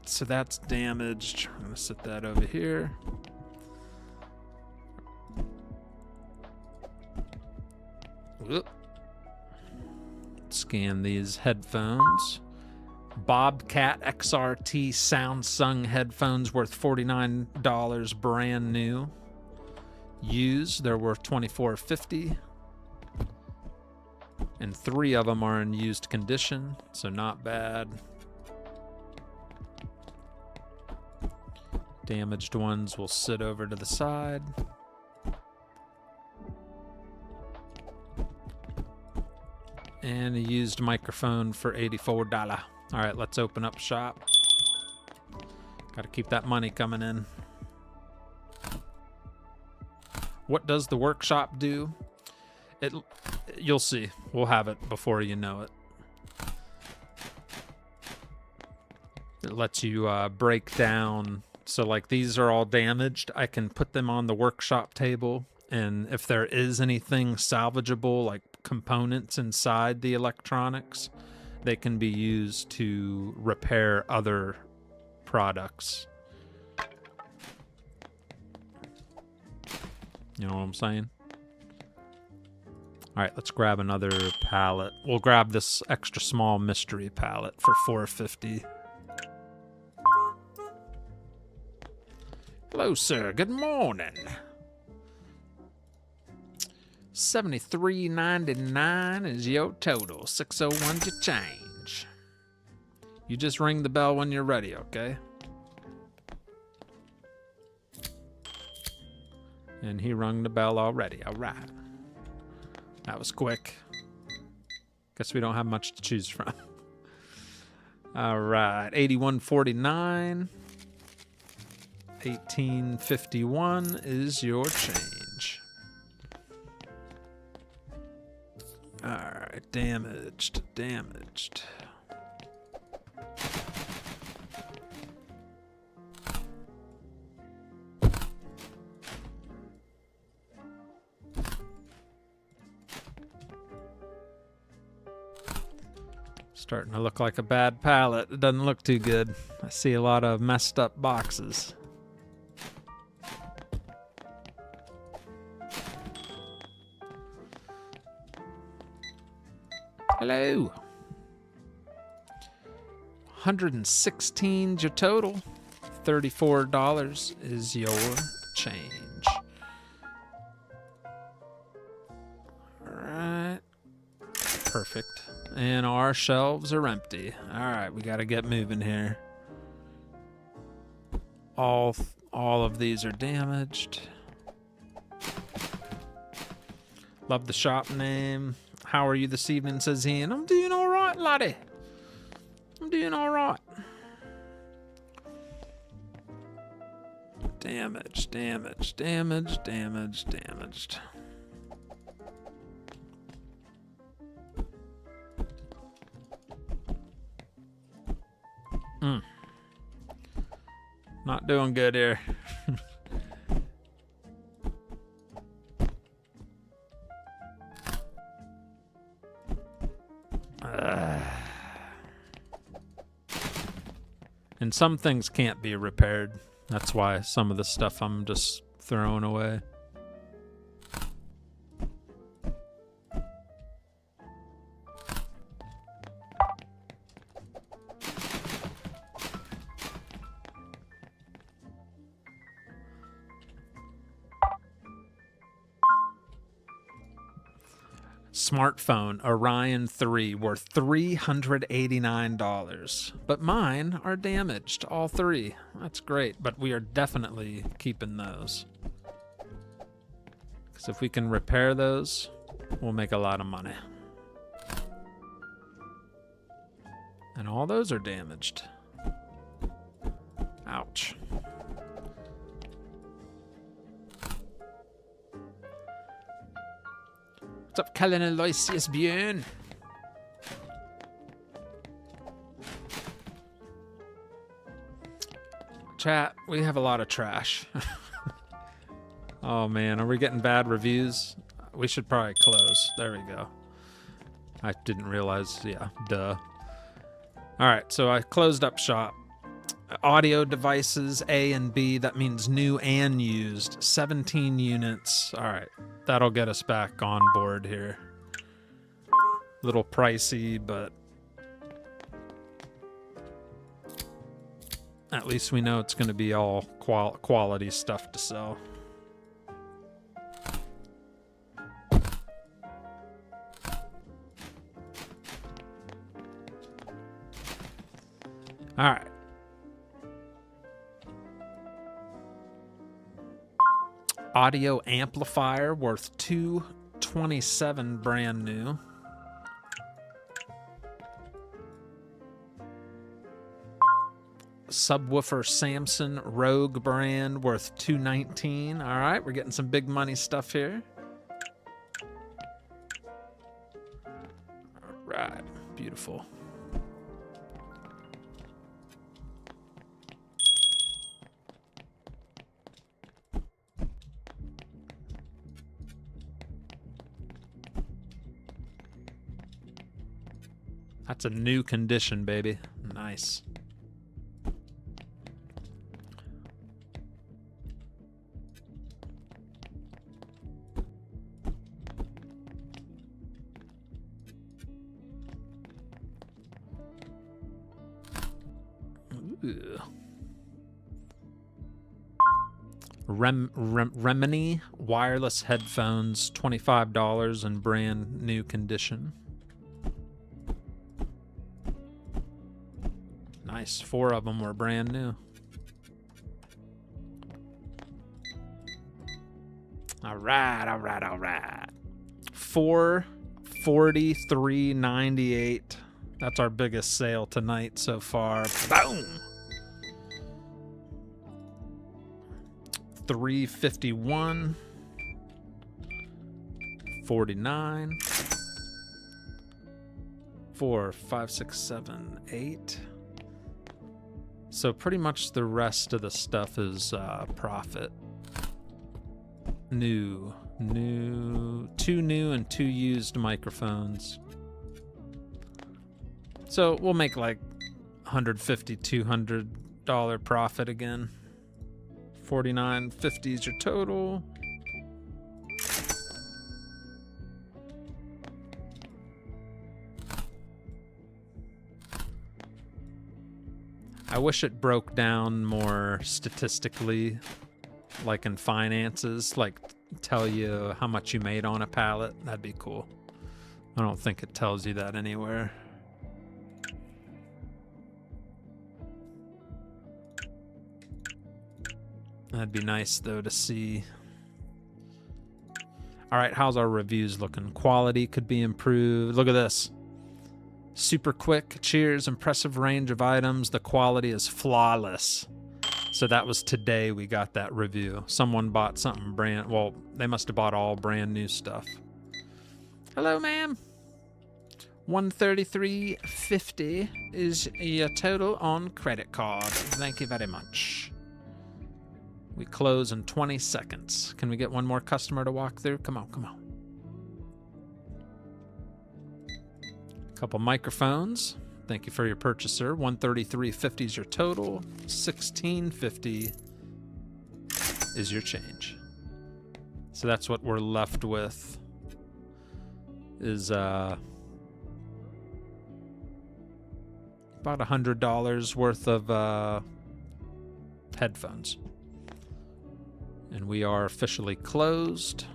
So that's damaged. I'm gonna set that over here. Whoop. Let's scan these headphones. Bobcat XRT Samsung headphones worth $49, brand new. Used, they're worth $24.50. And 3 of them are in used condition, so not bad. Damaged ones will sit over to the side. And a used microphone for $84. All right, let's open up shop. Got to keep that money coming in. What does the workshop do? You'll see. We'll have it before you know it. It lets you break down. So like these are all damaged. I can put them on the workshop table. And if there is anything salvageable, like components inside the electronics, they can be used to repair other products. You know what I'm saying? All right, let's grab another pallet. We'll grab this extra small mystery pallet for $4.50. Hello, sir. Good morning. $73.99 is your total. $601 your change. You just ring the bell when you're ready, okay? And he rung the bell already. All right. That was quick. Guess we don't have much to choose from. All right. $81.49. $18.51 is your change. All right. Damaged. Starting to look like a bad pallet. It doesn't look too good. I see a lot of messed up boxes. Hello. 116 your total. $34 is your change. All right. Perfect. And our shelves are empty. All right, we got to get moving here. All of these are damaged. Love the shop name. How are you this evening, says Ian. I'm doing all right, laddie. I'm doing all right. Damaged. Not doing good here. And some things can't be repaired. That's why some of the stuff I'm just throwing away. Smartphone Orion 3 worth $389, but mine are damaged, all 3. That's great, but we are definitely keeping those, because if we can repair those, we'll make a lot of money. And all those are damaged. Ouch. What's up, Cullen Aloysius Björn? Chat, we have a lot of trash. Oh man, are we getting bad reviews? We should probably close. There we go. I didn't realize, yeah, duh. All right, so I closed up shop. Audio devices A and B, that means new and used, 17 units. All right, that'll get us back on board here. little pricey, but at least we know it's going to be all quality stuff to sell. All right. Audio amplifier worth $227 brand new. Subwoofer Samson Rogue brand worth $219. All right, we're getting some big money stuff here. All right, beautiful. That's a new condition, baby. Nice. Ooh. Remini wireless headphones, $25 in brand new condition. Nice. 4 of them were brand new. All right, all right, all right. $443.98. That's our biggest sale tonight so far. Boom. $351. $49. 4, 5, 6, 7, 8. So pretty much the rest of the stuff is profit. New, 2 new and 2 used microphones. So we'll make like $150, $200 profit again. $49.50 is your total. I wish it broke down more statistically, like in finances, like tell you how much you made on a pallet. That'd be cool. I don't think it tells you that anywhere. That'd be nice though to see. All right, how's our reviews looking? Quality could be improved. Look at this. Super quick, cheers, impressive range of items. The quality is flawless. So that was today we got that review. Someone bought something brand, well, they must have bought all brand new stuff. Hello, ma'am. $133.50 is your total on credit card. Thank you very much. We close in 20 seconds. Can we get one more customer to walk through? Come on, come on. Couple microphones. Thank you for your purchase, sir. $133.50 is your total. $16.50 is your change. So that's what we're left with. Is about $100 worth of headphones. And we are officially closed.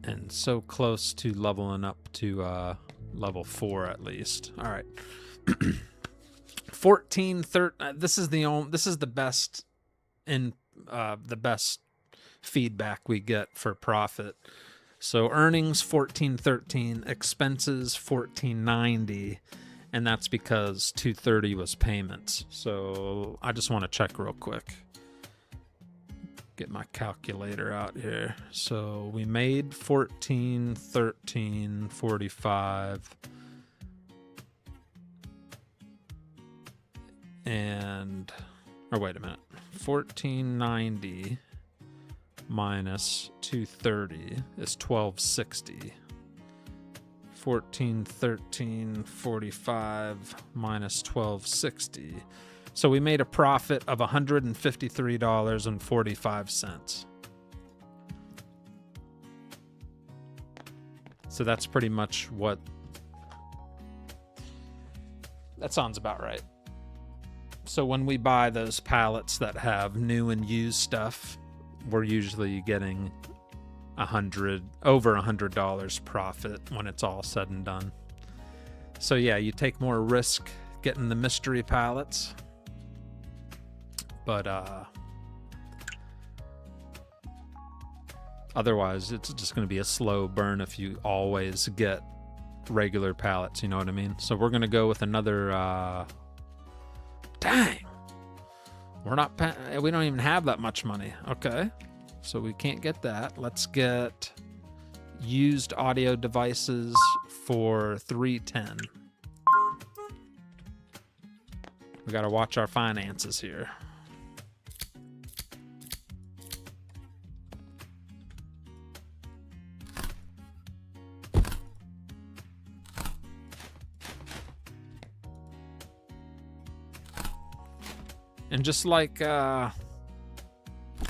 And so close to leveling up to level 4 at least. All right. 14, 13. This is the best in the best feedback we get for profit. So earnings $14.13, expenses $14.90, and that's because $230 was payments. So I just want to check real quick. Get my calculator out here. So we made $14.13.45, and wait a minute, $14.90 minus $230 is $12.60. $14.13.45 minus $12.60 So we made a profit of $153.45. So that's pretty much what... That sounds about right. So when we buy those pallets that have new and used stuff, we're usually getting over $100 profit when it's all said and done. So yeah, you take more risk getting the mystery pallets, but otherwise it's just going to be a slow burn if you always get regular pallets, you know what I mean? So we're going to go with another dang, we don't even have that much money. Okay, so we can't get that. Let's get used audio devices for $310. We got to watch our finances here. And just like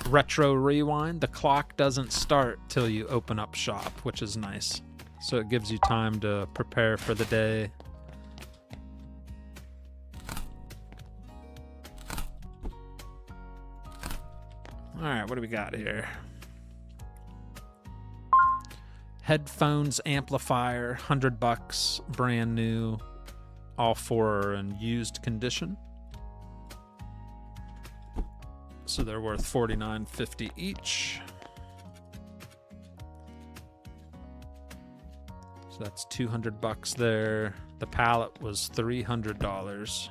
Retro Rewind, the clock doesn't start till you open up shop, which is nice. So it gives you time to prepare for the day. All right, what do we got here? Headphones, amplifier, $100, brand new. All four are in used condition. So they're worth $49.50 each. So that's $200 there. The pallet was $300.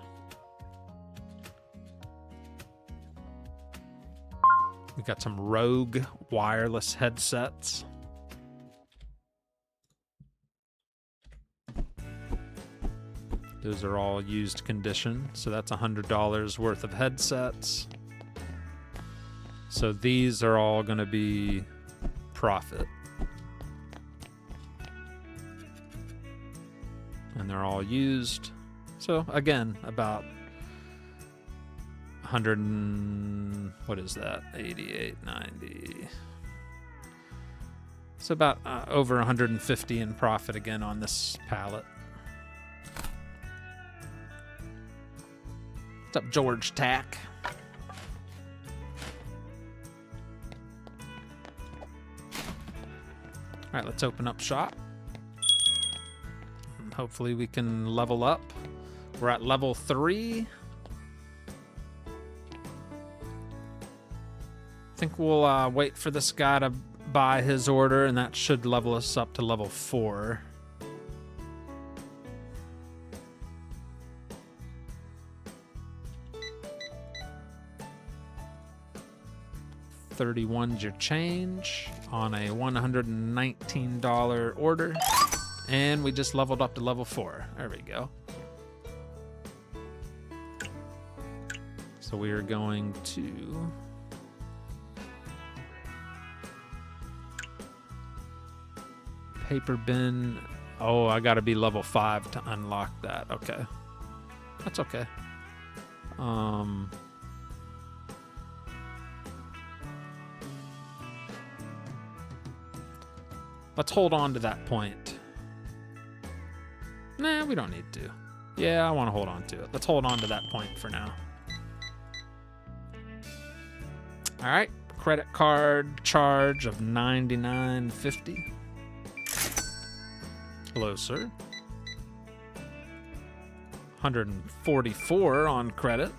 We got some Rogue wireless headsets. Those are all used condition. So that's $100 worth of headsets. So these are all going to be profit. And they're all used. So again, about 100 and, what is that? 88, 90. So about over 150 in profit again on this pallet. What's up, George Tack? All right, let's open up shop. And hopefully we can level up. We're at level 3. I think we'll wait for this guy to buy his order, and that should level us up to level 4. $31's your change on a $119 order, and we just leveled up to level 4. There we go. So we are going to paper bin. Oh, I gotta be level 5 to unlock that. Okay, that's okay. Let's hold on to that point. Nah, we don't need to. Yeah, I want to hold on to it. Let's hold on to that point for now. All right, credit card charge of $99.50. Hello, sir. $144 on credit.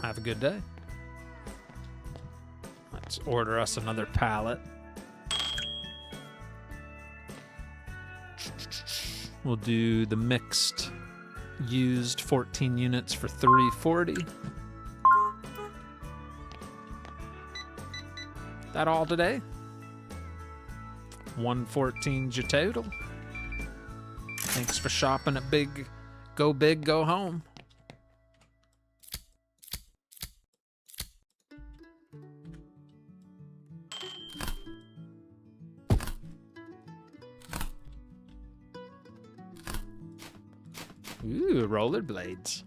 Have a good day. Let's order us another pallet. We'll do the mixed used 14 units for $340. That all today? 114's your total. Thanks for shopping at Big Go Home. Ooh, rollerblades.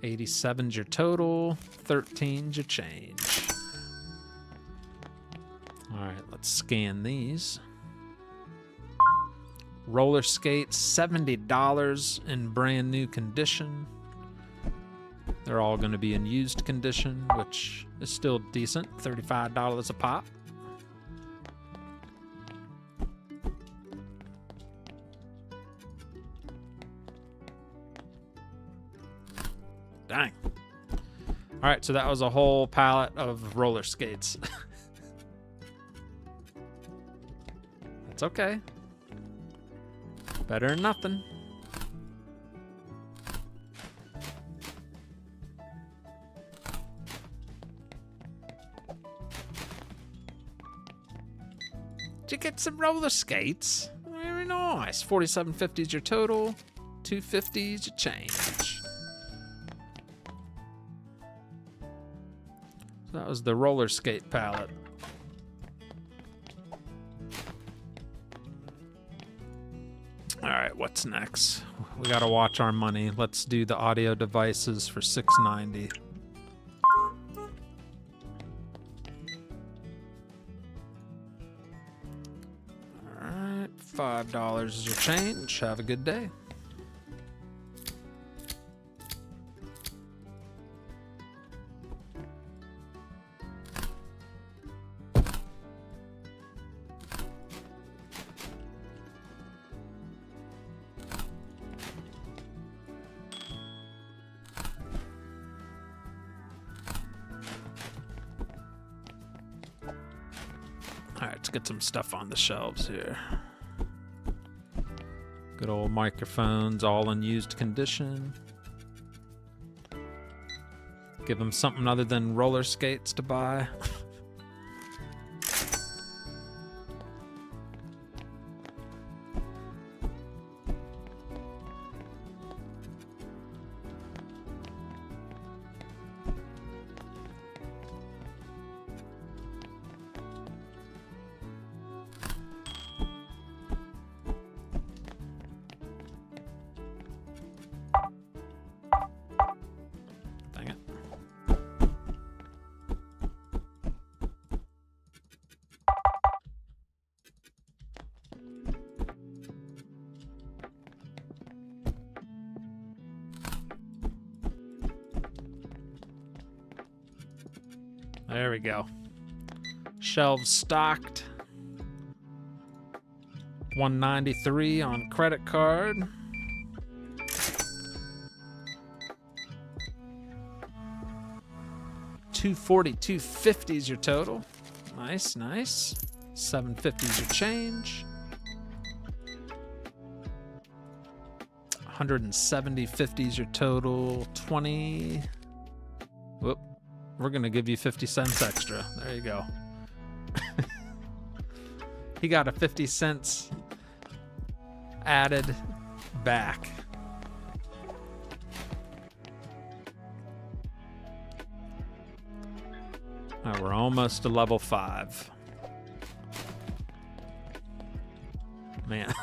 87's your total, 13's your change. All right, let's scan these. Roller skates, $70 in brand new condition. They're all going to be in used condition, which is still decent, $35 a pop. Dang. All right, so that was a whole pallet of roller skates. That's okay. Better than nothing. Did you get some roller skates? Very nice. $47.50 is your total. $2.50 is your change. So that was the roller skate pallet. All right, what's next? We gotta watch our money. Let's do the audio devices for $6.90. All right, $5 is your change. Have a good day. All right, let's get some stuff on the shelves here. Good old microphones, all in used condition. Give them something other than roller skates to buy. There we go. Shelves stocked. $193 on credit card. $240.50 is your total. Nice, nice. $7.50 is your change. $170.50 is your total. 20. Whoop. We're gonna give you 50 cents extra. There you go. He got a 50 cents added back. All right, we're almost to level 5. Man.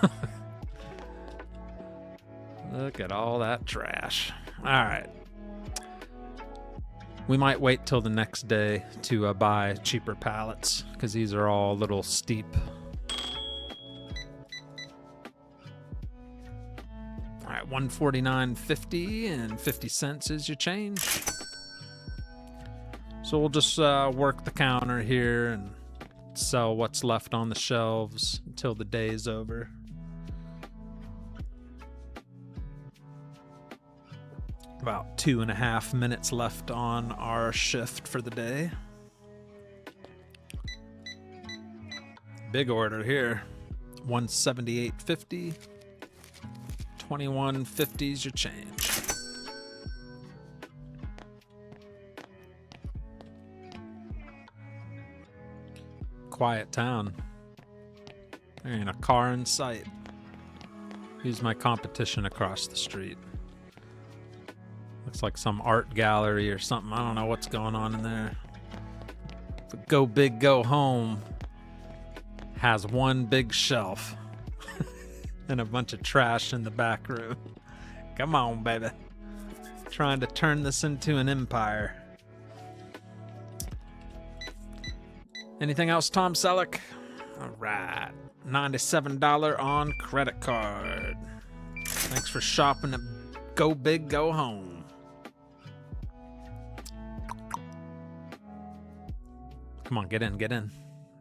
Look at all that trash. All right. We might wait till the next day to buy cheaper pallets because these are all a little steep. All right, $149.50 and 50 cents is your change. So we'll just work the counter here and sell what's left on the shelves until the day is over. About 2.5 minutes left on our shift for the day. Big order here. $178.50. $21.50 is your change. Quiet town. There ain't a car in sight. Who's my competition across the street? Looks like some art gallery or something. I don't know what's going on in there. But Go Big Go Home has one big shelf and a bunch of trash in the back room. Come on, baby. Trying to turn this into an empire. Anything else, Tom Selleck? All right, $97 on credit card. Thanks for shopping at Go Big, Go Home. Come on, get in, get in.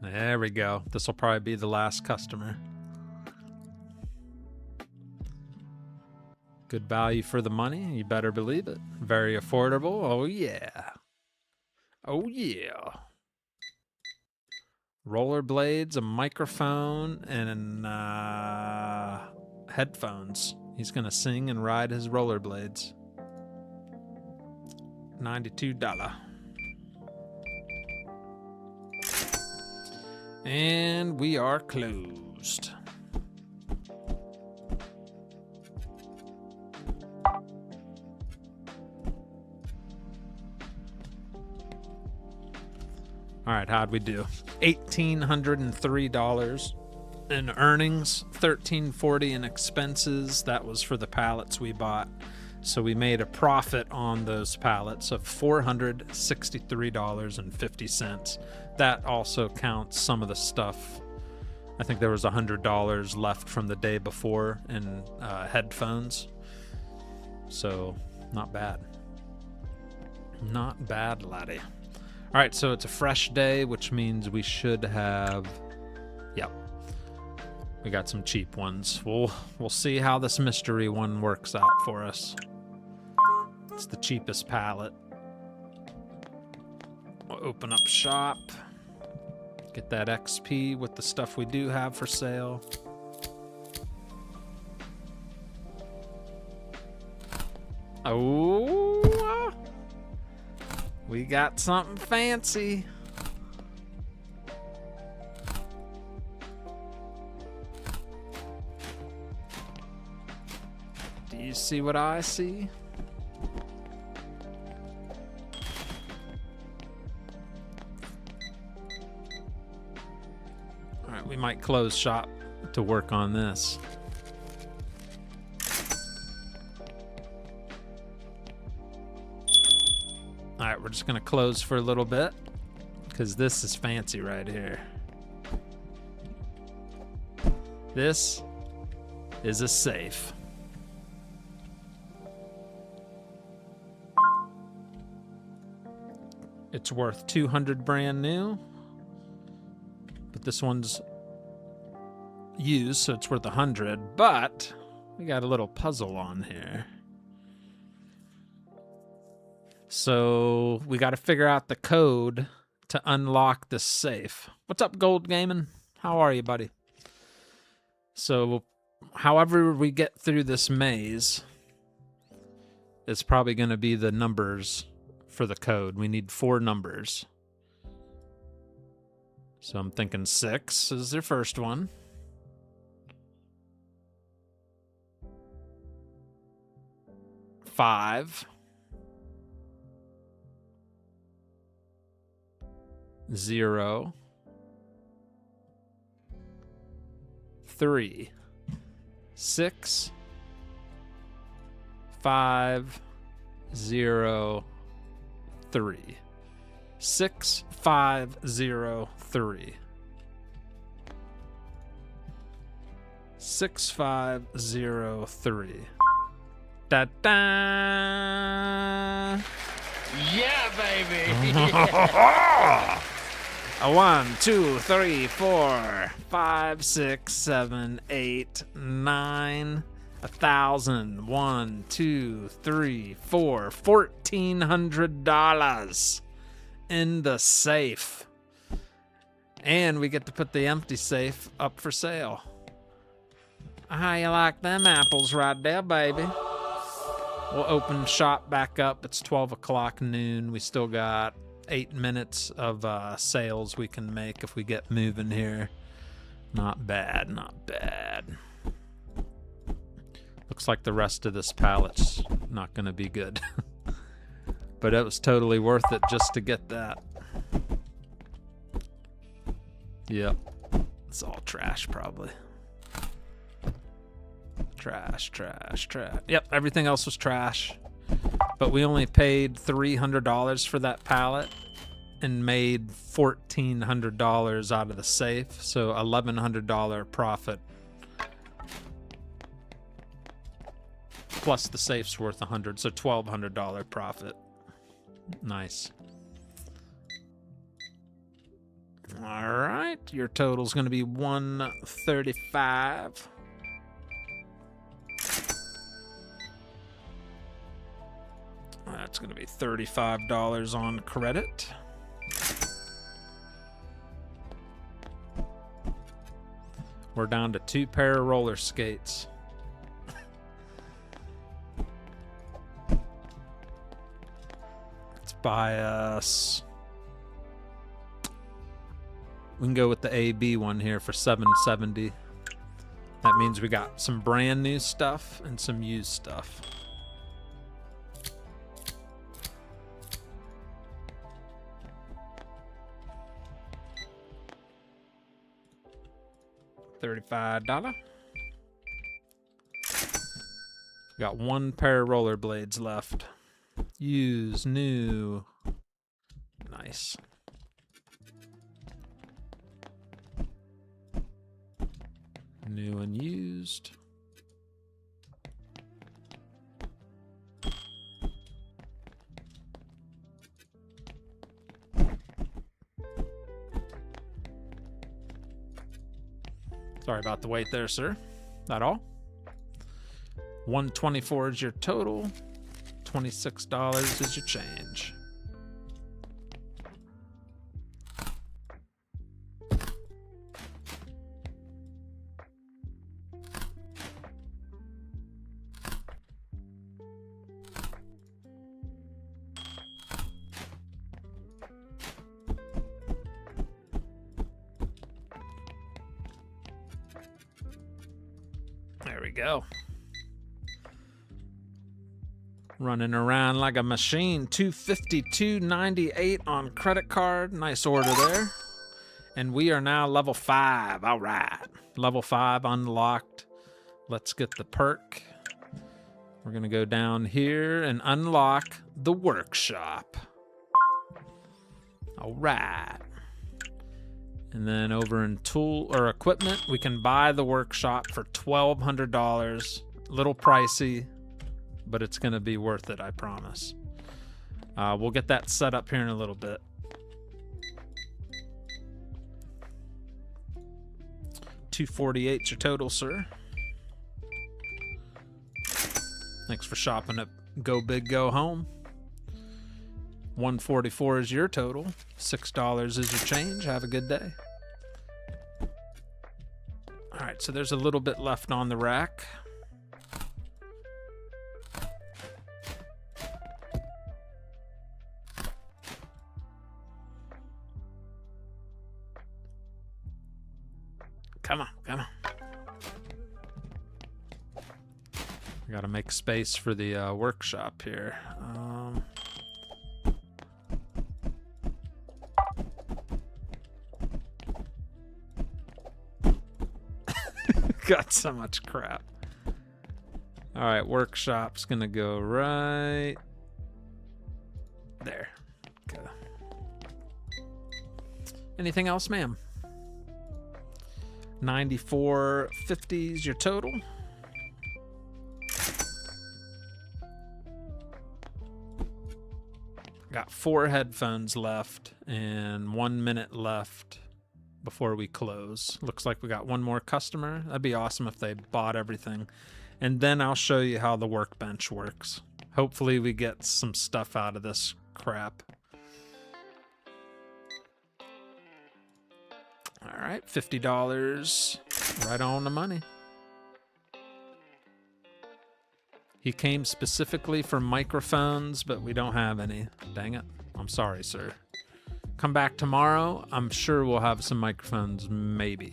There we go. This will probably be the last customer. Good value for the money, you better believe it. Very affordable, oh yeah. Oh yeah. Rollerblades, a microphone, and headphones. He's gonna sing and ride his rollerblades. $92. And we are closed. All right, how'd we do? $1,803 in earnings, $1,340 in expenses. That was for the pallets we bought. So we made a profit on those pallets of $463.50. That also counts some of the stuff. I think there was $100 left from the day before in headphones. So not bad. Not bad, laddie. All right, so it's a fresh day, which means we should have, yep, we got some cheap ones. We'll see how this mystery one works out for us. It's the cheapest pallet. We'll open up shop, get that XP with the stuff we do have for sale. Oh, we got something fancy. Do you see what I see? All right, we might close shop to work on this. All right, we're just gonna close for a little bit because this is fancy right here. This is a safe. It's worth $200 brand new, but this one's used, so it's worth $100. But we got a little puzzle on here. So we got to figure out the code to unlock this safe. What's up, Gold Gaming? How are you, buddy? So however we get through this maze, it's probably going to be the numbers for the code. We need 4 numbers. So I'm thinking 6 is their first one. 5. 0. 3. 6. 5. 0. 3. 6 5 0 3. 6 5 0 3. Da da. Yeah, baby. A 1 2 3 4 5 6 7 8 9. 1,000. 1 2 3 4. $1,400 in the safe, and we get to put the empty safe up for sale. How you like them apples right there, baby? We'll open shop back up. It's 12 o'clock noon. We still got 8 minutes of sales we can make if we get moving here. Not bad, not bad. Looks like the rest of this pallet's not going to be good. But it was totally worth it just to get that. Yep. It's all trash, probably. Trash, trash, trash. Yep, everything else was trash. but we only paid $300 for that pallet and made $1,400 out of the safe, so $1,100 profit. Plus the safe's worth $100, so $1,200 profit. Nice. All right, your total's going to be $135. That's going to be $35 on credit. We're down to 2 pair of roller skates. Let's buy us. We can go with the AB one here for $770. That means we got some brand new stuff and some used stuff. $35. Got 1 pair of rollerblades left. Use, new. Nice. New and used. Sorry about the wait there, sir. That all? $124 is your total. $26 is your change. There we go. Running around like a machine. $252.98 on credit card. Nice order there. And we are now level 5. All right. Level 5 unlocked. Let's get the perk. We're going to go down here and unlock the workshop. All right. And then over in tool or equipment, we can buy the workshop for $1,200. A little pricey, but it's going to be worth it, I promise. We'll get that set up here in a little bit. $248 your total, sir. Thanks for shopping at Go Big Go Home. $144 is your total. $6 is your change. Have a good day. All right, so there's a little bit left on the rack. Come on, come on. I gotta make space for the workshop here. Got so much crap. All right, workshop's gonna go right there. Okay. Anything else, ma'am? $94.50 is your total. Got 4 headphones left and 1 minute left before we close. Looks like we got one more customer. That'd be awesome if they bought everything. And then I'll show you how the workbench works. Hopefully we get some stuff out of this crap. All right, $50, right on the money. He came specifically for microphones, but we don't have any. Dang it. I'm sorry, sir. Come back tomorrow. I'm sure we'll have some microphones, maybe.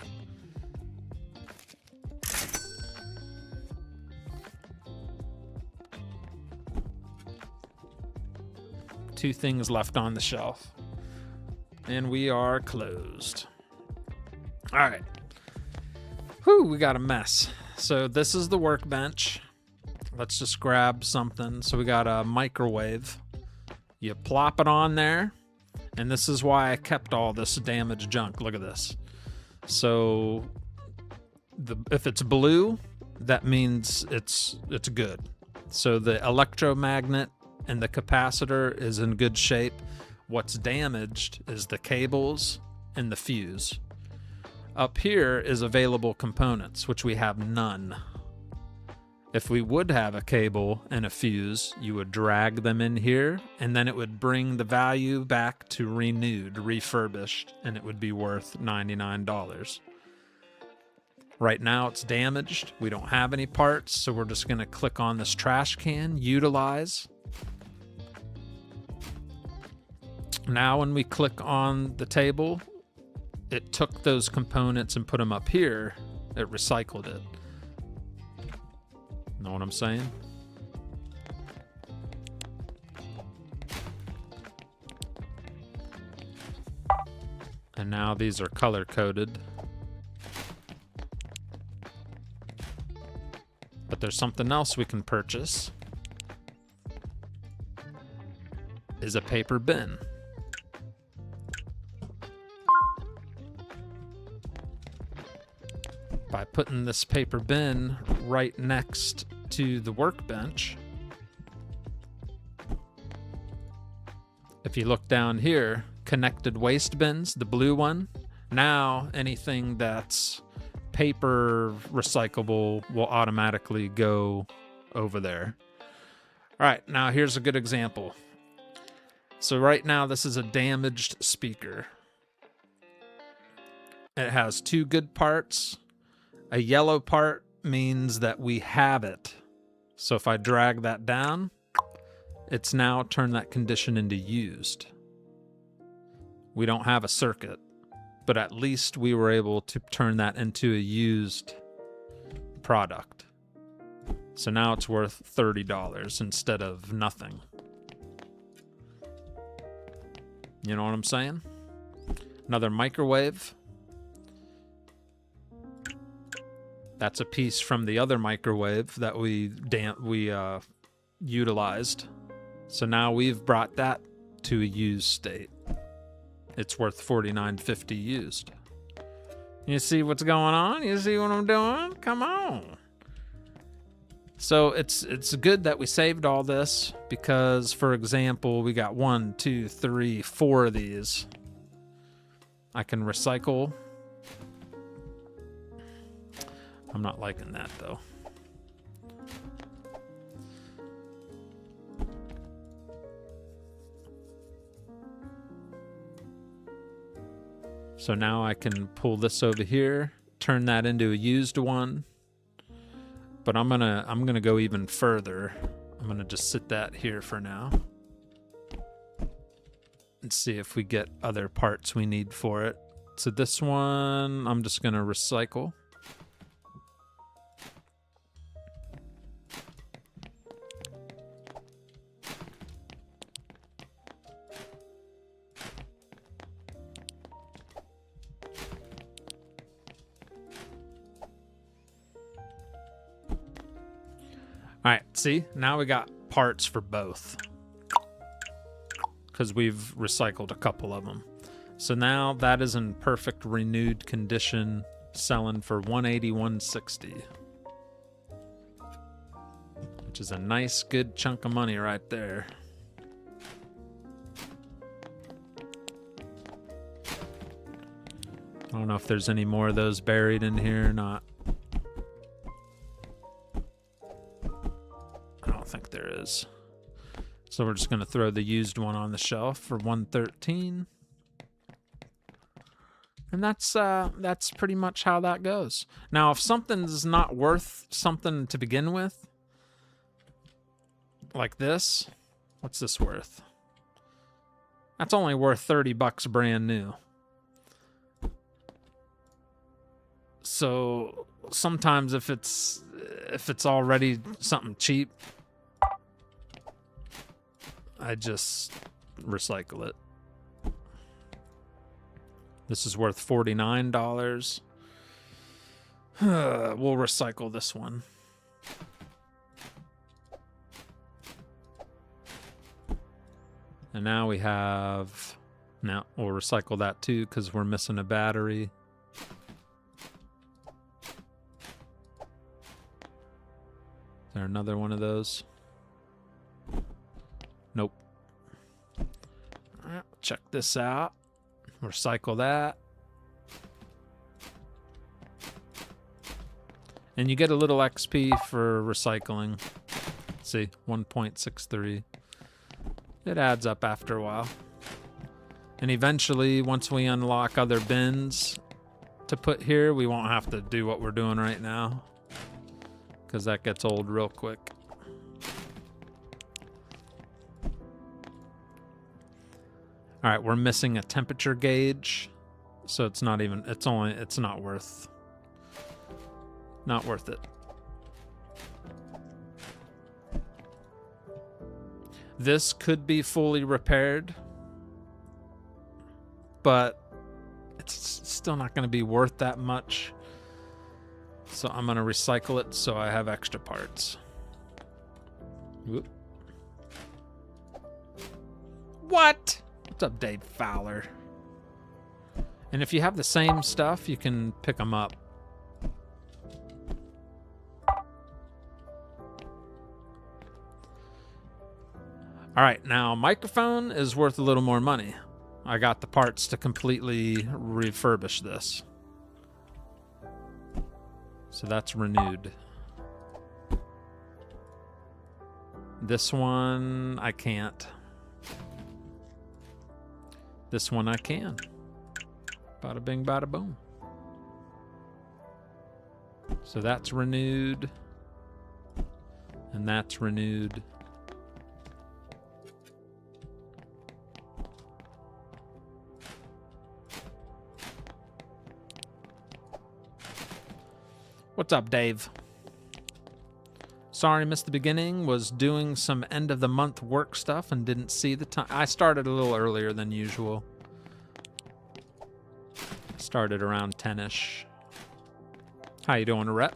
Two things left on the shelf. And we are closed. All right. Whew, we got a mess. So this is the workbench. let's just grab something. So we got a microwave. You plop it on there, and this is why I kept all this damaged junk. Look at this. So if it's blue, that means it's good. So the electromagnet and the capacitor is in good shape. What's damaged is the cables and the fuse. Up here is available components, which we have none. If we would have a cable and a fuse, you would drag them in here, and then it would bring the value back to renewed, refurbished, and it would be worth $99. Right now it's damaged. We don't have any parts, so we're just going to click on this trash can, utilize. Now when we click on the table, it took those components and put them up here. It recycled it. Know what I'm saying? And now these are color coded. But there's something else we can purchase. Is a paper bin. By putting this paper bin right next to the workbench, if you look down here, connected waste bins, the blue one, now anything that's paper recyclable will automatically go over there. All right, now here's a good example. So right now this is a damaged speaker. It has two good parts. A yellow part means that we have it. So if I drag that down, it's now turned that condition into used. We don't have a circuit, but at least we were able to turn that into a used product. So now it's worth $30 instead of nothing. You know what I'm saying? Another microwave. That's a piece from the other microwave that we utilized. So now we've brought that to a used state. It's worth $49.50 used. You see what's going on? You see what I'm doing? Come on. So it's good that we saved all this because, for example, we got 1, 2, 3, 4 of these. I can recycle. I'm not liking that though. So now I can pull this over here, turn that into a used one. But I'm gonna go even further. I'm gonna just sit that here for now and see if we get other parts we need for it. So this one I'm just gonna recycle. All right, see, now we got parts for both because we've recycled a couple of them. So now that is in perfect renewed condition, selling for $180-160, which is a nice, good chunk of money right there. I don't know if there's any more of those buried in here or not. Think there is. So we're just going to throw the used one on the shelf for $113. And that's pretty much how that goes. Now, if something's not worth something to begin with, like this, what's this worth? That's only worth $30 brand new. So sometimes if it's already something cheap, I just recycle it. This is worth $49. We'll recycle this one. And now we have... Now, we'll recycle that too because we're missing a battery. Is there another one of those? Nope. All right, check this out. Recycle that. And you get a little XP for recycling. Let's see, 1.63. It adds up after a while. And eventually, once we unlock other bins to put here, we won't have to do what we're doing right now, because that gets old real quick. All right, we're missing a temperature gauge, so it's not even, it's not worth it. This could be fully repaired, but it's still not going to be worth that much. So I'm going to recycle it so I have extra parts. Whoop. What? What's up, Dave Fowler? And if you have the same stuff, you can pick them up. All right, now microphone is worth a little more money. I got the parts to completely refurbish this. So that's renewed. This one, I can't. This one I can. Bada bing, bada boom. So that's renewed. And that's renewed. What's up, Dave? Sorry, missed the beginning. Was doing some end of the month work stuff and didn't see the time. I started a little earlier than usual. Started around 10ish. How you doing, Rep?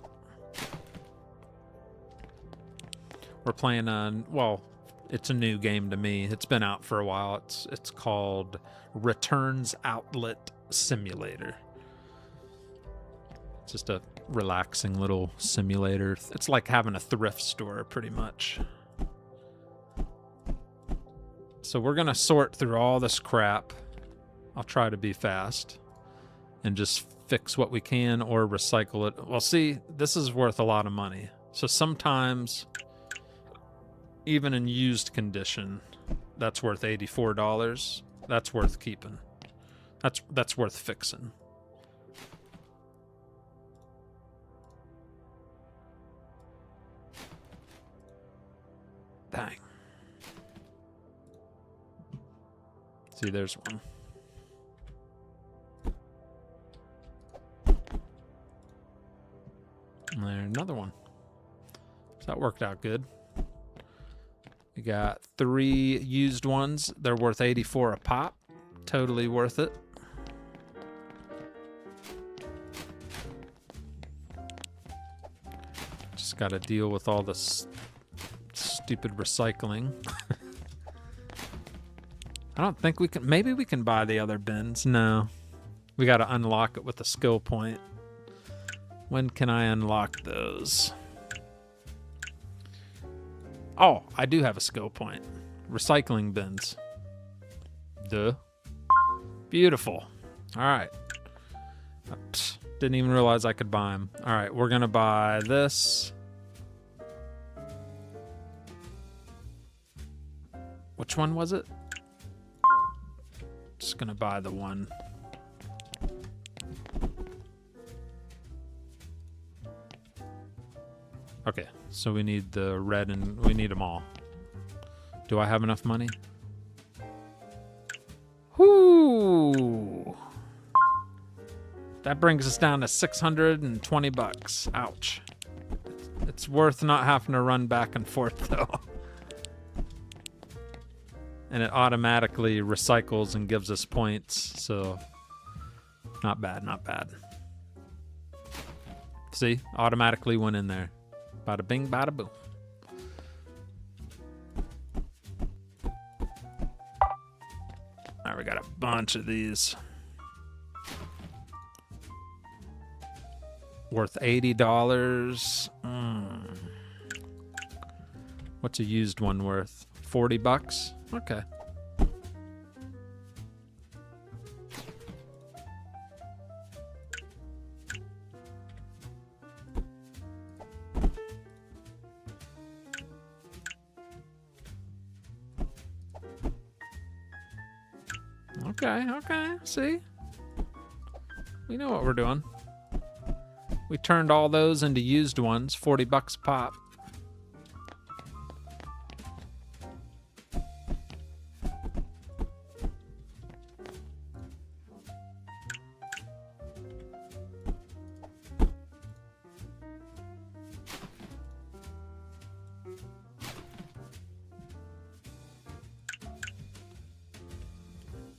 We're playing on, well, it's a new game to me. It's been out for a while. It's called Returns Outlet Simulator. It's just a relaxing little simulator. It's like having a thrift store, pretty much. So we're gonna sort through all this crap. I'll try to be fast and just fix what we can or recycle it. Well, see, this is worth a lot of money. So sometimes, even in used condition, that's worth $84. That's worth keeping. That's worth fixing. Dang. See, there's one. And there's another one. So that worked out good. We got 3 used ones. They're worth $84 a pop. Totally worth it. Just got to deal with all this stupid recycling. I don't think we can. Maybe we can buy the other bins. No. We got to unlock it with a skill point. When can I unlock those? Oh, I do have a skill point. Recycling bins. Duh. Beautiful. All right. Didn't even realize I could buy them. All right, we're going to buy this. Which one was it? Just going to buy the one. Okay, so we need the red and we need them all. Do I have enough money? Whoo! That brings us down to 620 bucks. Ouch. It's worth not having to run back and forth though. And it automatically recycles and gives us points, so not bad, not bad. See, automatically went in there. Bada bing, bada boom. we got a bunch of these. Worth $80. What's a used one worth? 40 bucks? Okay. Okay, see? We know what we're doing. We turned all those into used ones, 40 bucks a pop.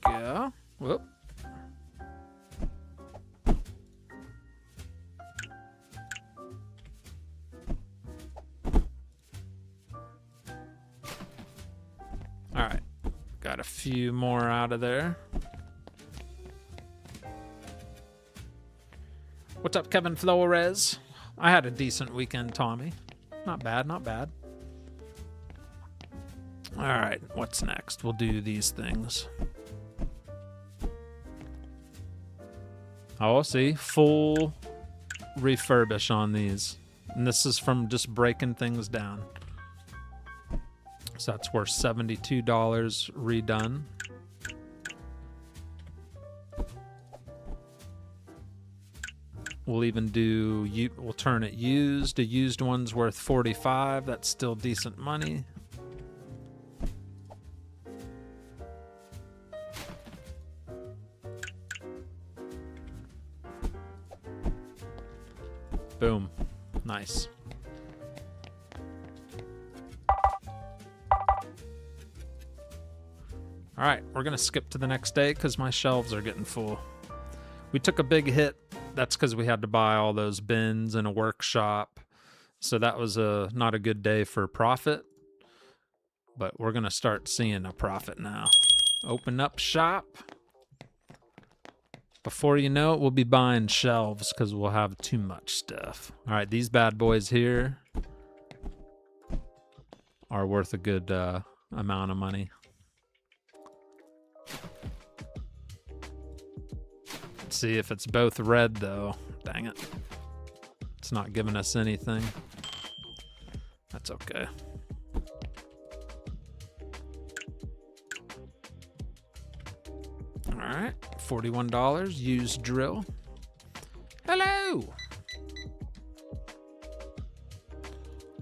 Yeah. Whoop. All right. Got a few more out of there. What's up, Kevin Flores? I had a decent weekend, Tommy. Not bad, not bad. All right, what's next? We'll do these things. Oh, see, full refurbish on these. And this is from just breaking things down. So that's worth $72 redone. We'll even do, we'll turn it used. A used one's worth $45. That's still decent money. Boom. Nice. All right, we're going to skip to the next day because my shelves are getting full. We took a big hit. That's because we had to buy all those bins in a workshop. So that was not a good day for profit. But we're going to start seeing a profit now. Open up shop. Before you know it, we'll be buying shelves because we'll have too much stuff. All right, these bad boys here are worth a good amount of money. Let's see if it's both red, though. Dang it. It's not giving us anything. That's okay. All right, $41, used drill. Hello.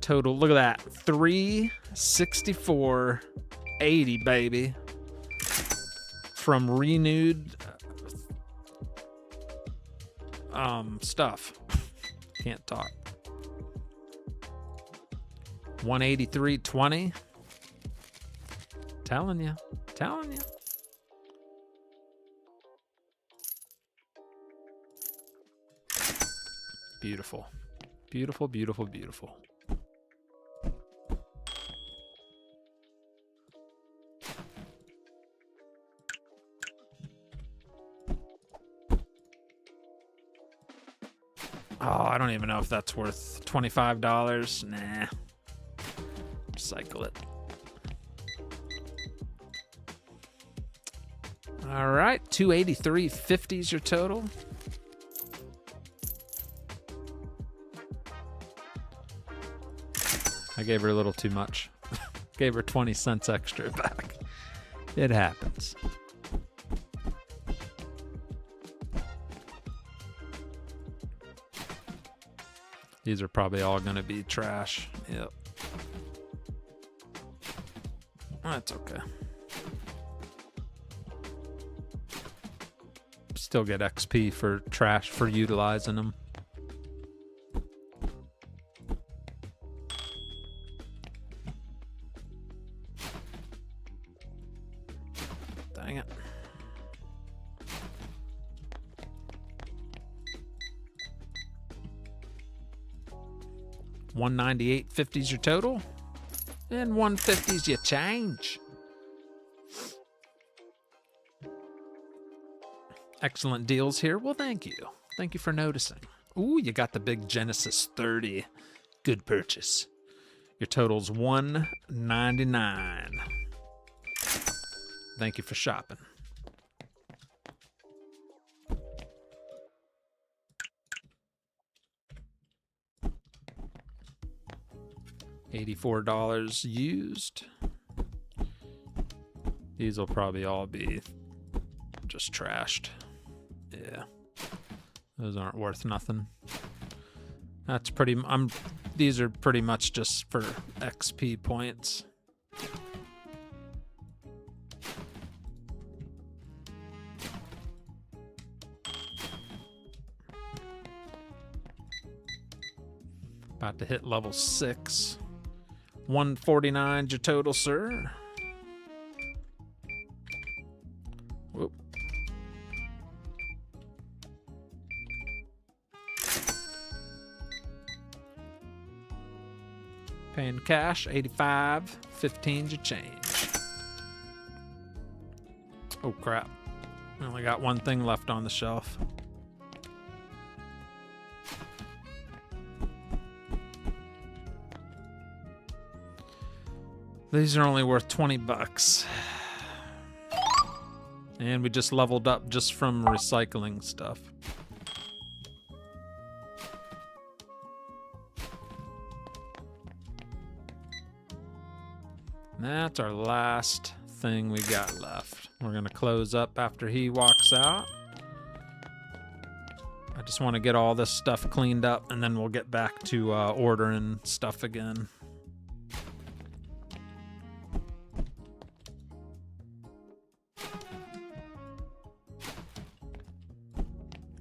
Total, look at that, $364.80, baby. From renewed stuff. Can't talk. $183.20. Telling you. Beautiful. Beautiful, beautiful, beautiful. Oh, I don't even know if that's worth $25. Nah. Cycle it. All right, $283.50 is your total. I gave her a little too much. Gave her 20 cents extra back. It happens. These are probably all going to be trash. Yep. That's okay. Still get XP for trash for utilizing them. Dang it. $198.50 is your total, and $150 is your change. Excellent deals here. Well, thank you. Thank you for noticing. Ooh, you got the big Genesis 30. Good purchase. Your total's $199. Thank you for shopping. $84 used. These will probably all be just trashed. Yeah. Those aren't worth nothing. That's pretty these are pretty much just for XP points. About to hit level 6. 149 is your total, sir. Whoop. Paying cash, 85. 15's your change. Oh crap. I only got one thing left on the shelf. These are only worth 20 bucks. And we just leveled up just from recycling stuff. And that's our last thing we got left. We're gonna close up after he walks out. I just want to get all this stuff cleaned up and then we'll get back to ordering stuff again.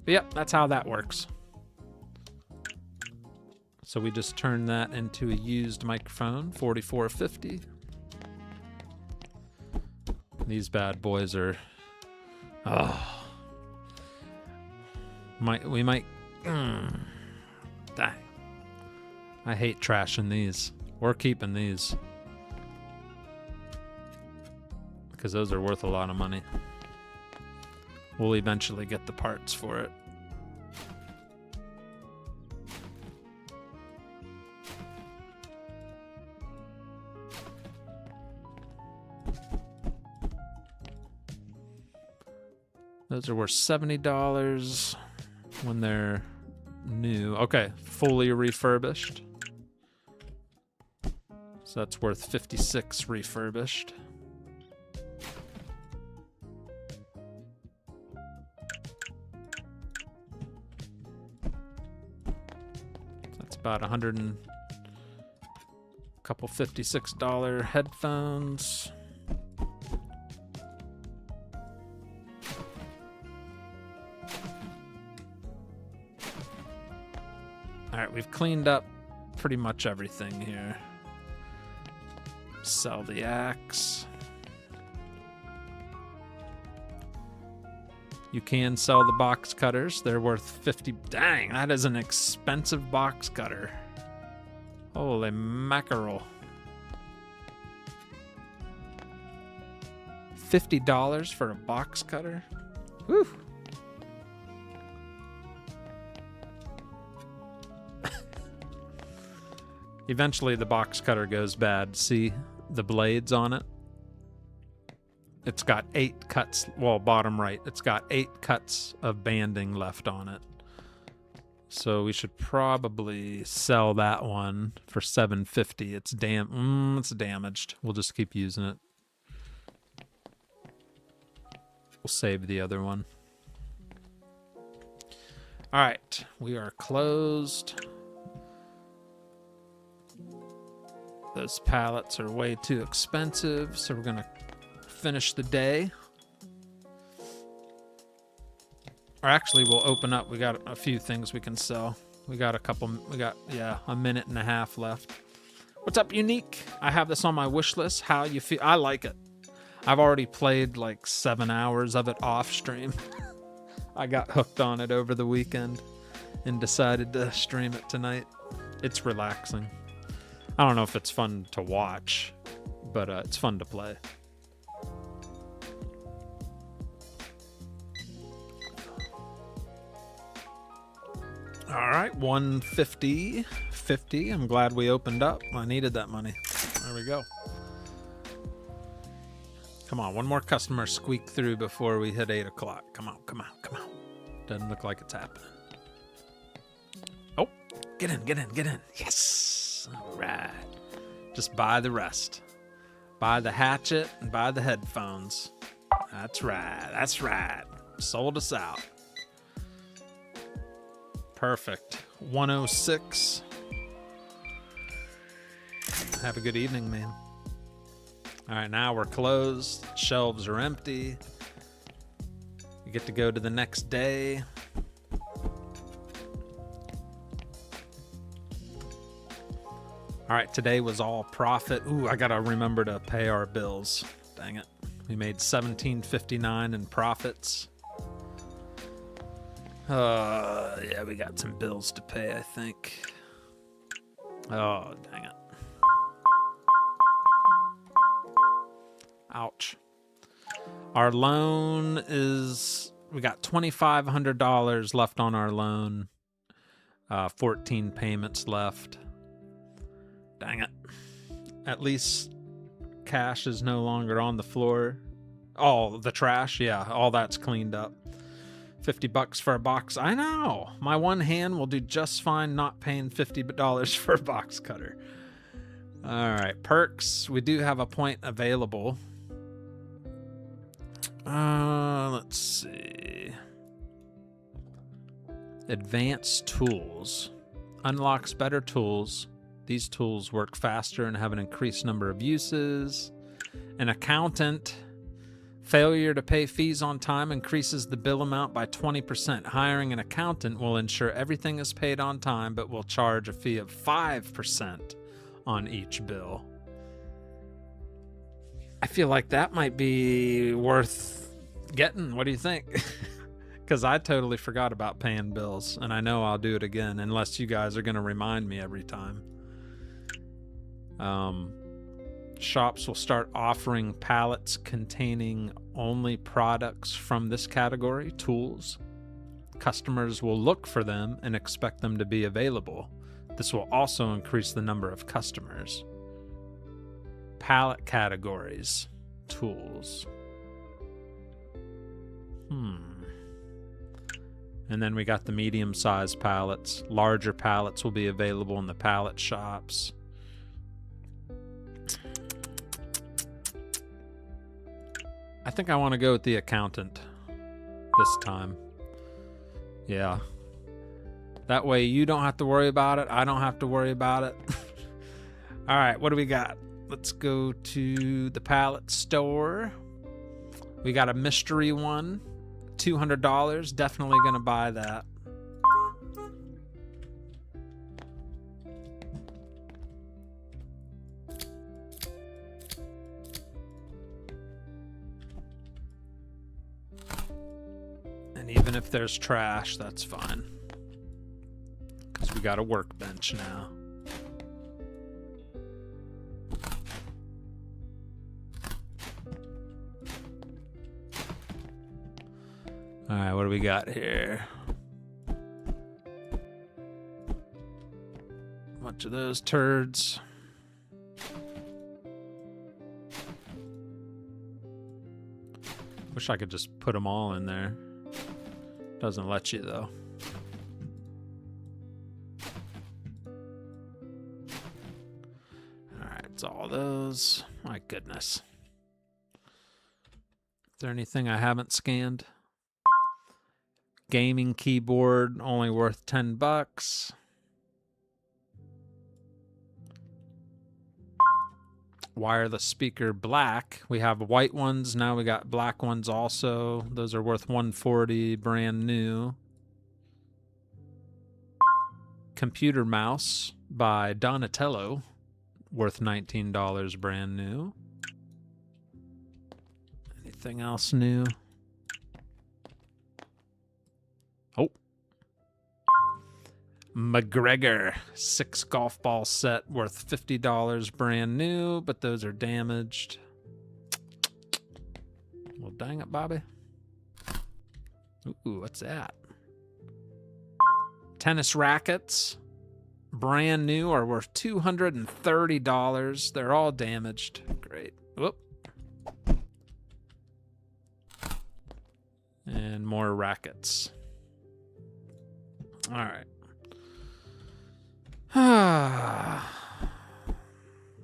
But yep, that's how that works. So we just turned that into a used microphone, 4450. These bad boys are, oh, we might, dang. I hate trashing these. We're keeping these because those are worth a lot of money. We'll eventually get the parts for it. Those are worth $70 when they're new. Okay, fully refurbished. So that's worth 56 refurbished. That's about couple $56 headphones. All right, we've cleaned up pretty much everything here. Sell the axe. You can sell the box cutters. They're worth 50. Dang, that is an expensive box cutter. Holy mackerel. $50 for a box cutter? Whew. Eventually the box cutter goes bad. See the blades on it? It's got 8 cuts, well, bottom right. It's got 8 cuts of banding left on it. So we should probably sell that one for $750. It's it's damaged. We'll just keep using it. We'll save the other one. All right, we are closed. Those pallets are way too expensive, so we're gonna finish the day. Or actually, we'll open up. We got a few things we can sell. We got a minute and a half left. What's up, Unique? I have this on my wish list. How you feel? I like it. I've already played like 7 hours of it off stream. I got hooked on it over the weekend and decided to stream it tonight. It's relaxing. I don't know if it's fun to watch, but it's fun to play. right, 150. I'm glad we opened up. I needed that money. There we go. Come on, one more customer squeak through before we hit 8 o'clock. Come on, come on, come on. Doesn't look like it's happening. Oh, get in, get in, get in. Yes. All right. Just buy the rest. Buy the hatchet and buy the headphones. That's right. That's right. Sold us out. Perfect. 106. Have a good evening, man. All right, now we're closed. Shelves are empty. You get to go to the next day. All right, today was all profit. Ooh, I gotta remember to pay our bills. Dang it. We made $17.59 in profits. Yeah, we got some bills to pay, I think. Oh, dang it. Ouch. Our loan is, we got $2,500 left on our loan. 14 payments left. Dang it. At least cash is no longer on the floor. Oh, the trash, yeah, all that's cleaned up. $50 for a box. I know. My one hand will do just fine not paying $50 for a box cutter. All right, perks. We do have a point available. Let's see. Advanced tools. Unlocks better tools. These tools work faster and have an increased number of uses. An accountant. Failure to pay fees on time increases the bill amount by 20%. Hiring an accountant will ensure everything is paid on time, but will charge a fee of 5% on each bill. I feel like that might be worth getting. What do you think? Because I totally forgot about paying bills, and I know I'll do it again unless you guys are going to remind me every time. Shops will start offering pallets containing only products from this category, tools. Customers will look for them and expect them to be available. This will also increase the number of customers. Pallet categories, tools. And then we got the medium-sized pallets. Larger pallets will be available in the pallet shops. I think I want to go with the accountant this time. Yeah. That way you don't have to worry about it. I don't have to worry about it. All right, what do we got? Let's go to the pallet store. We got a mystery one. $200. Definitely going to buy that. And even if there's trash, that's fine. Because we got a workbench now. All right, what do we got here? Bunch of those turds. Wish I could just put them all in there. Doesn't let you though. All right, it's all those. My goodness. Is there anything I haven't scanned? Gaming keyboard, only worth $10. Wireless speaker, black. We have white ones. Now we got black ones also. Those are worth $140, brand new. Computer mouse by Donatello, worth $19, brand new. Anything else new? Oh. McGregor 6 golf ball set worth $50, brand new, but those are damaged. Well, dang it, Bobby. Ooh, what's that? tennis rackets, brand new, are worth $230. They're all damaged. Great. Whoop. And more rackets. All right.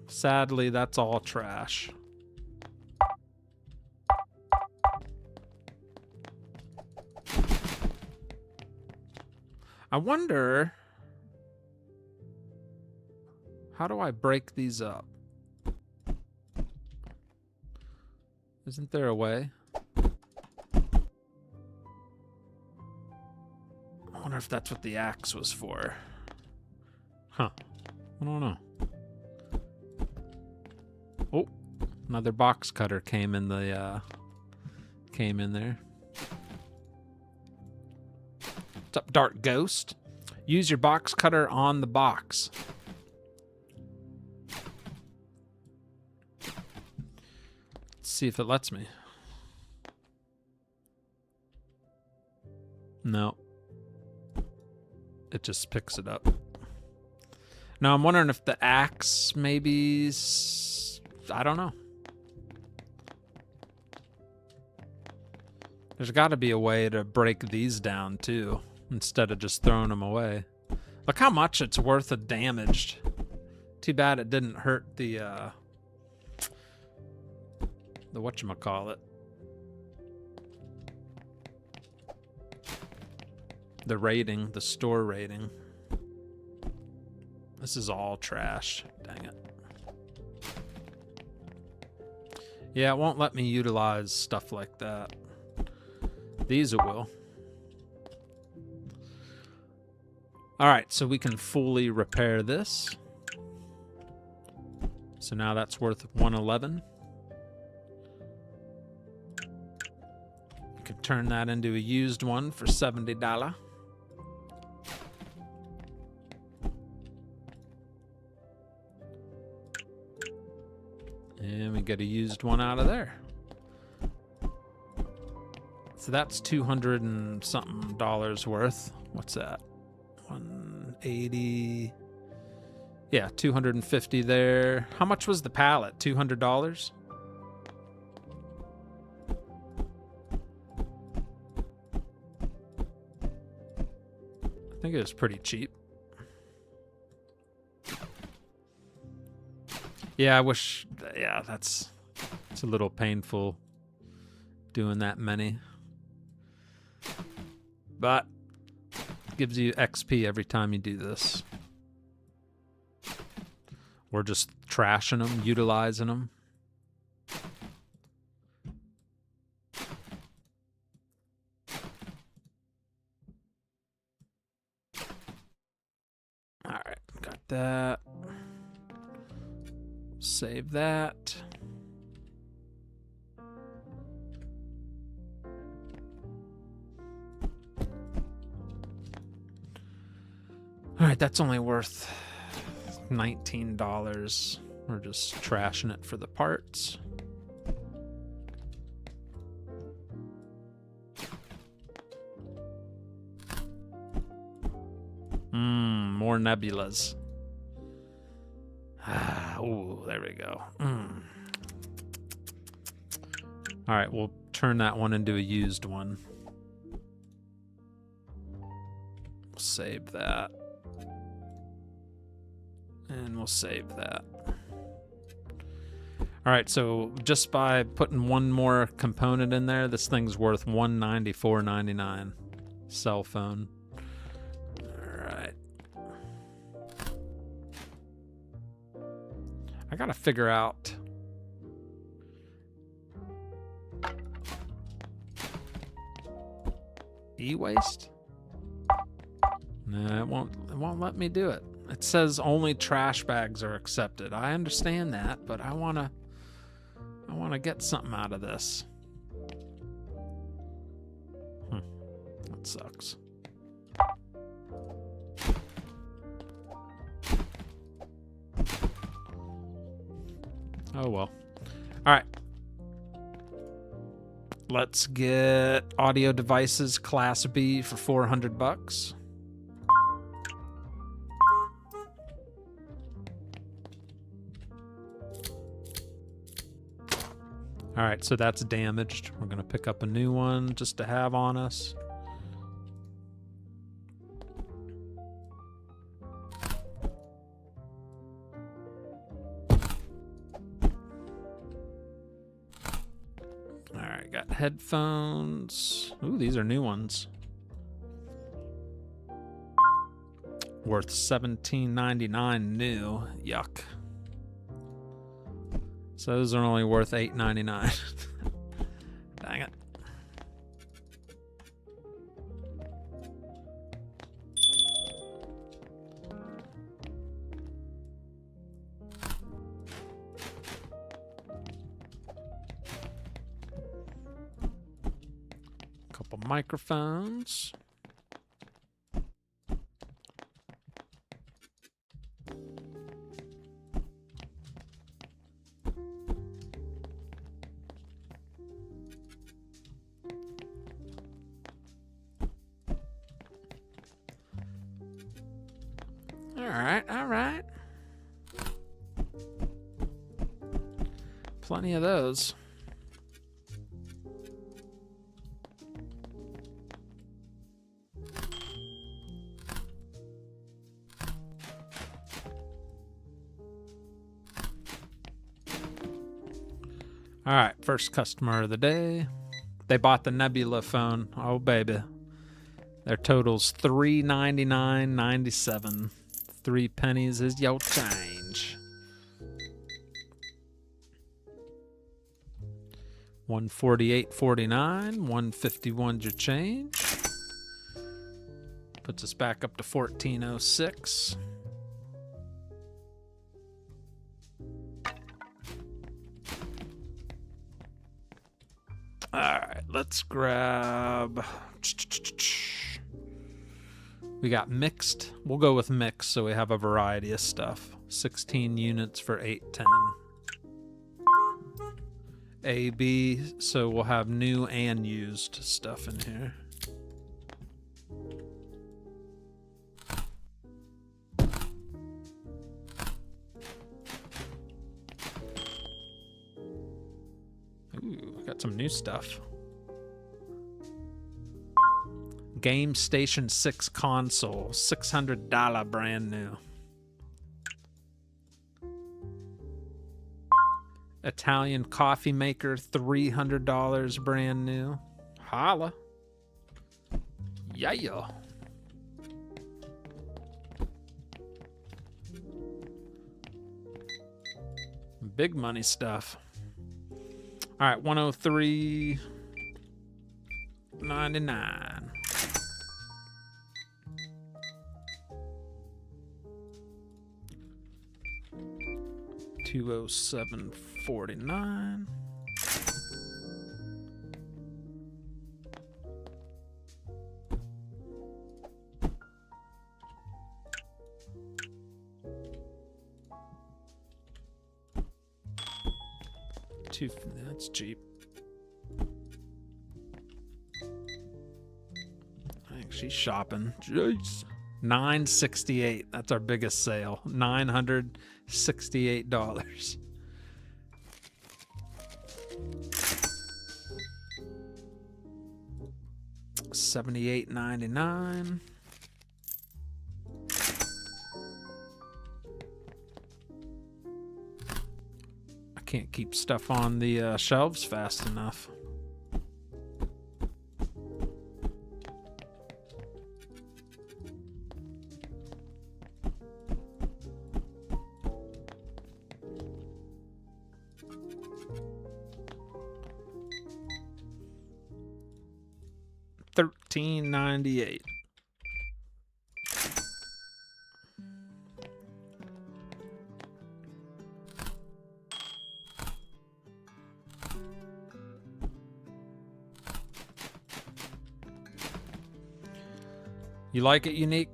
Sadly, that's all trash. I wonder, how do I break these up? Isn't there a way? I wonder if that's what the axe was for. Huh. I don't know. Oh, another box cutter came in there. What's up, Dark Ghost? Use your box cutter on the box. Let's see if it lets me. No. It just picks it up. Now I'm wondering if the axe maybe... I don't know. There's got to be a way to break these down too, instead of just throwing them away. Look how much it's worth of damaged. Too bad it didn't hurt the whatchamacallit. The rating, the store rating. This is all trash. Dang it. Yeah, it won't let me utilize stuff like that. These it will. Alright, so we can fully repair this. So now that's worth $111. We could turn that into a used one for $70. And we get a used one out of there. So that's $200 and something worth. What's that? 180. Yeah, 250 there. How much was the pallet? $200? I think it was pretty cheap. Yeah, I wish... Yeah, it's a little painful doing that many. But it gives you XP every time you do this. We're just trashing them, utilizing them. All right, got that. Save that. All right, that's only worth $19. We're just trashing it for the parts. More nebulas. Oh, there we go. All right, we'll turn that one into a used one. We'll save that. And we'll save that. All right, so just by putting one more component in there, this thing's worth $194.99. Cell phone. All right. I gotta figure out. E-waste? No, it won't let me do it. It says only trash bags are accepted. I understand that, but I wanna get something out of this. That sucks. Oh well. All right. Let's get audio devices class B for $400. All right, so that's damaged. We're gonna pick up a new one just to have on us. All right, got headphones. Ooh, these are new ones. Worth $17.99 new. Yuck. So those are only worth $8.99. Dang it. Couple microphones. All right. Plenty of those. All right, first customer of the day. They bought the Nebula phone. Oh, baby. Their total's $399.97. 3 pennies is your change. $148.49. $151 your change. Puts us back up to $14.06. All right, let's grab. We got mixed. We'll go with mixed so we have a variety of stuff. 16 units for $8.10. AB, so we'll have new and used stuff in here. Ooh, got some new stuff. Game Station 6 console, $600 brand new. Italian coffee maker, $300 brand new. Holla. Yeah. Big money stuff. All right, $103.99. $207.49. That's cheap. I think she's shopping. Jeez. $968. That's our biggest sale. $968. $78.99. I can't keep stuff on the shelves fast enough. $13.98. You like it, Unique?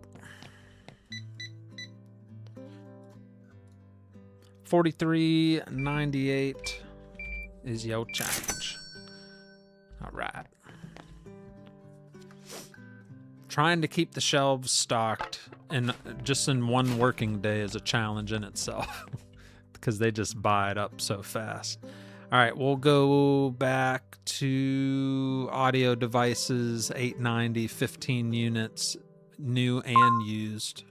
$43.98 is your change. All right. Trying to keep the shelves stocked and just in one working day is a challenge in itself because they just buy it up so fast. All right, we'll go back to audio devices, 890, 15 units, new and used.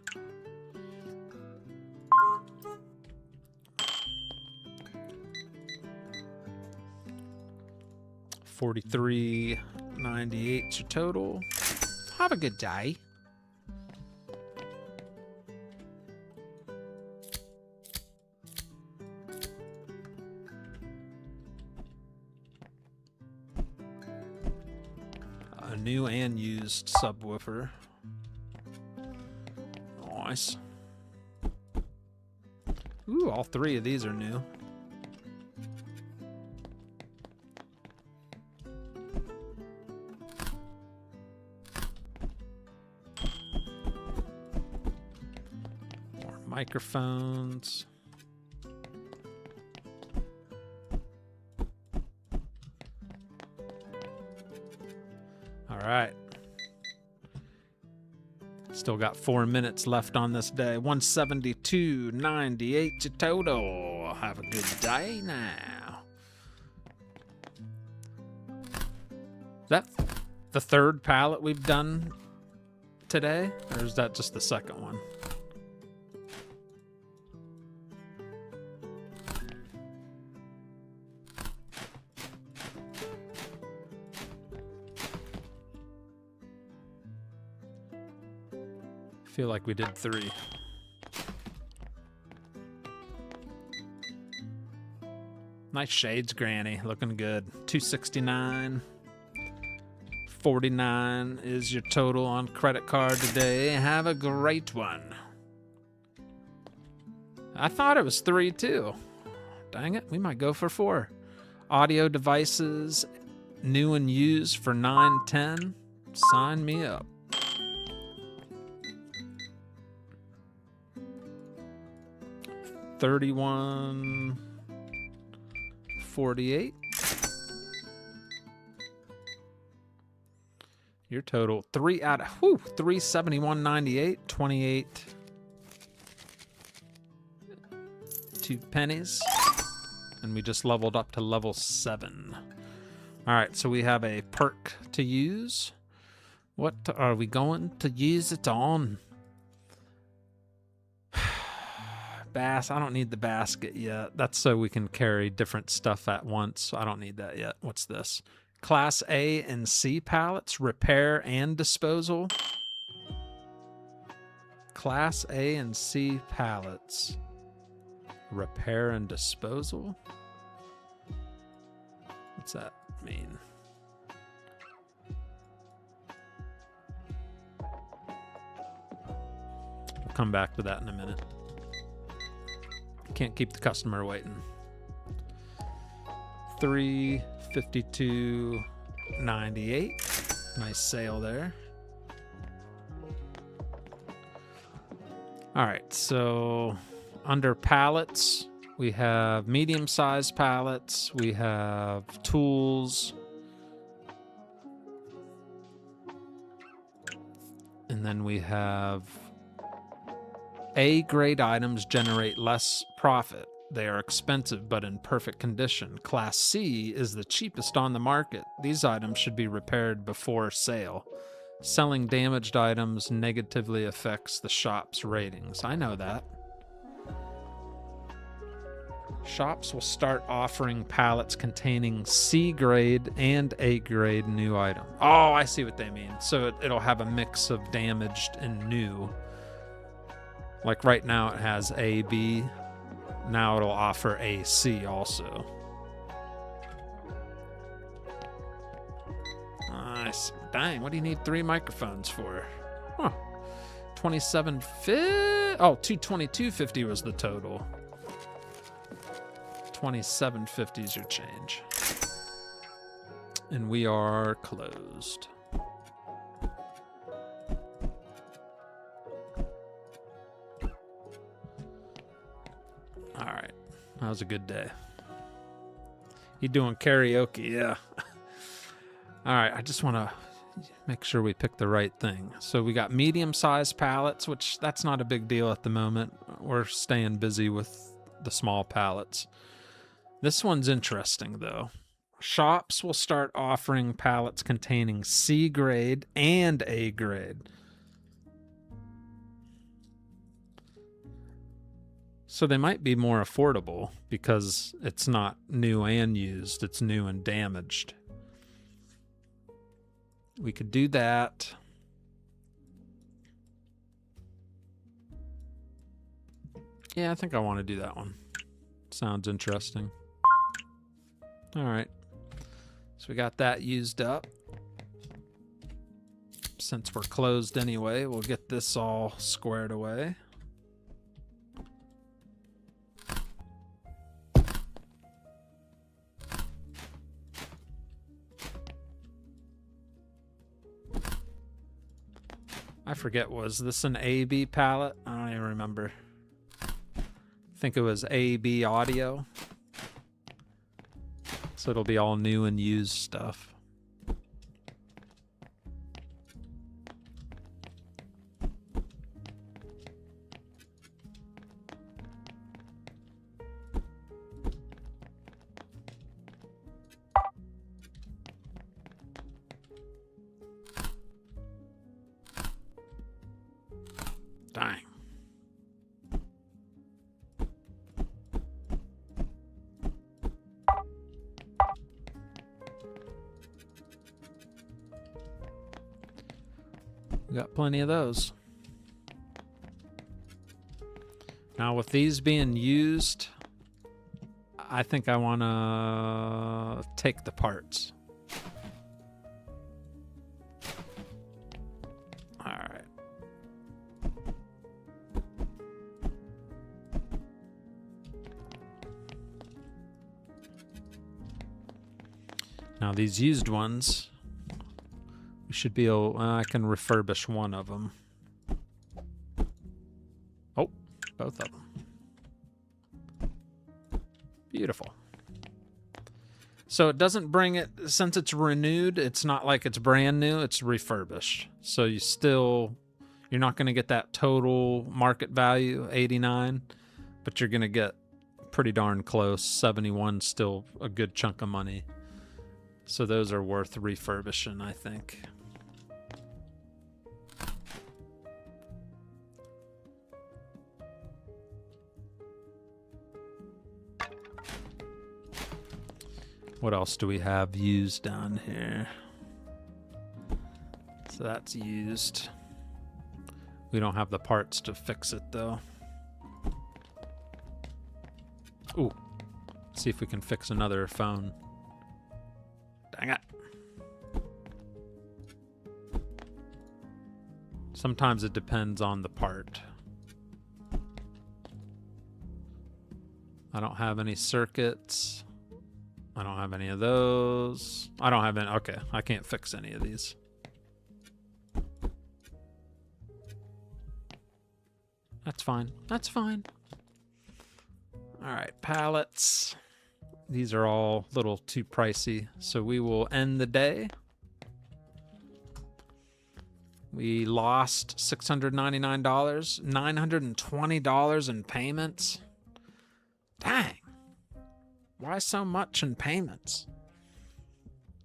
$43.98 your total. Have a good day. A new and used subwoofer. Nice. Ooh, all three of these are new. More microphones. All right. Still got 4 minutes left on this day. 172.98 to total. Have a good day now. Is that the third pallet we've done today? Or is that just the second one? Feel like we did 3. Nice shades, Granny. Looking good. 269. 49 is your total on credit card today. Have a great one. I thought it was 3 too. Dang it, we might go for 4. Audio devices, new and used for $9.10. Sign me up. $31.48. Your total 371.98. 28. 2 pennies. And we just leveled up to level 7. All right, so we have a perk to use. What are we going to use it on? I don't need the basket yet. That's so we can carry different stuff at once. I don't need that yet. What's this? Class A and C pallets, repair and disposal. Class A and C pallets, repair and disposal. What's that mean? We'll come back to that in a minute. Can't keep the customer waiting. $352.98. Nice sale there. All right, so under pallets, we have medium-sized pallets. We have tools. And then we have A-grade items generate less profit. They are expensive but in perfect condition. Class C is the cheapest on the market. These items should be repaired before sale. Selling damaged items negatively affects the shop's ratings. I know that. Shops will start offering pallets containing C-grade and A-grade new items. Oh, I see what they mean. So it'll have a mix of damaged and new. Like right now it has A, B. Now it'll offer A, C also. Nice. Dang, what do you need 3 microphones for? Huh. 27.50. Oh, 222.50 was the total. 27.50 is your change. And we are closed. All right. That was a good day. You doing karaoke? Yeah. All right. I just want to make sure we pick the right thing. So we got medium-sized pallets, which that's not a big deal at the moment. We're staying busy with the small pallets. This one's interesting, though. Shops will start offering pallets containing C grade and A grade. So they might be more affordable because it's not new and used, it's new and damaged. We could do that. Yeah, I think I want to do that one. Sounds interesting. All right. So we got that used up. Since we're closed anyway, we'll get this all squared away. I forget, was this an AB pallet? I don't even remember. I think it was AB audio. So it'll be all new and used stuff. Dang. We got plenty of those. Now with these being used, I think I want to take the parts. All right. Now these used ones, we should be able, I can refurbish one of them. Oh, both of them. Beautiful. So it doesn't bring it, since it's renewed, it's not like it's brand new, it's refurbished. So you're not going to get that total market value, 89, but you're going to get pretty darn close. 71 still a good chunk of money. So those are worth refurbishing, I think. What else do we have used down here? So that's used. We don't have the parts to fix it though. Ooh, let's see if we can fix another phone. Dang it. Sometimes it depends on the part. I don't have any circuits. I don't have any of those. I don't have any. Okay, I can't fix any of these. That's fine. That's fine. All right, pallets. These are all a little too pricey, so we will end the day. We lost $699, $920 in payments. Dang. Why so much in payments?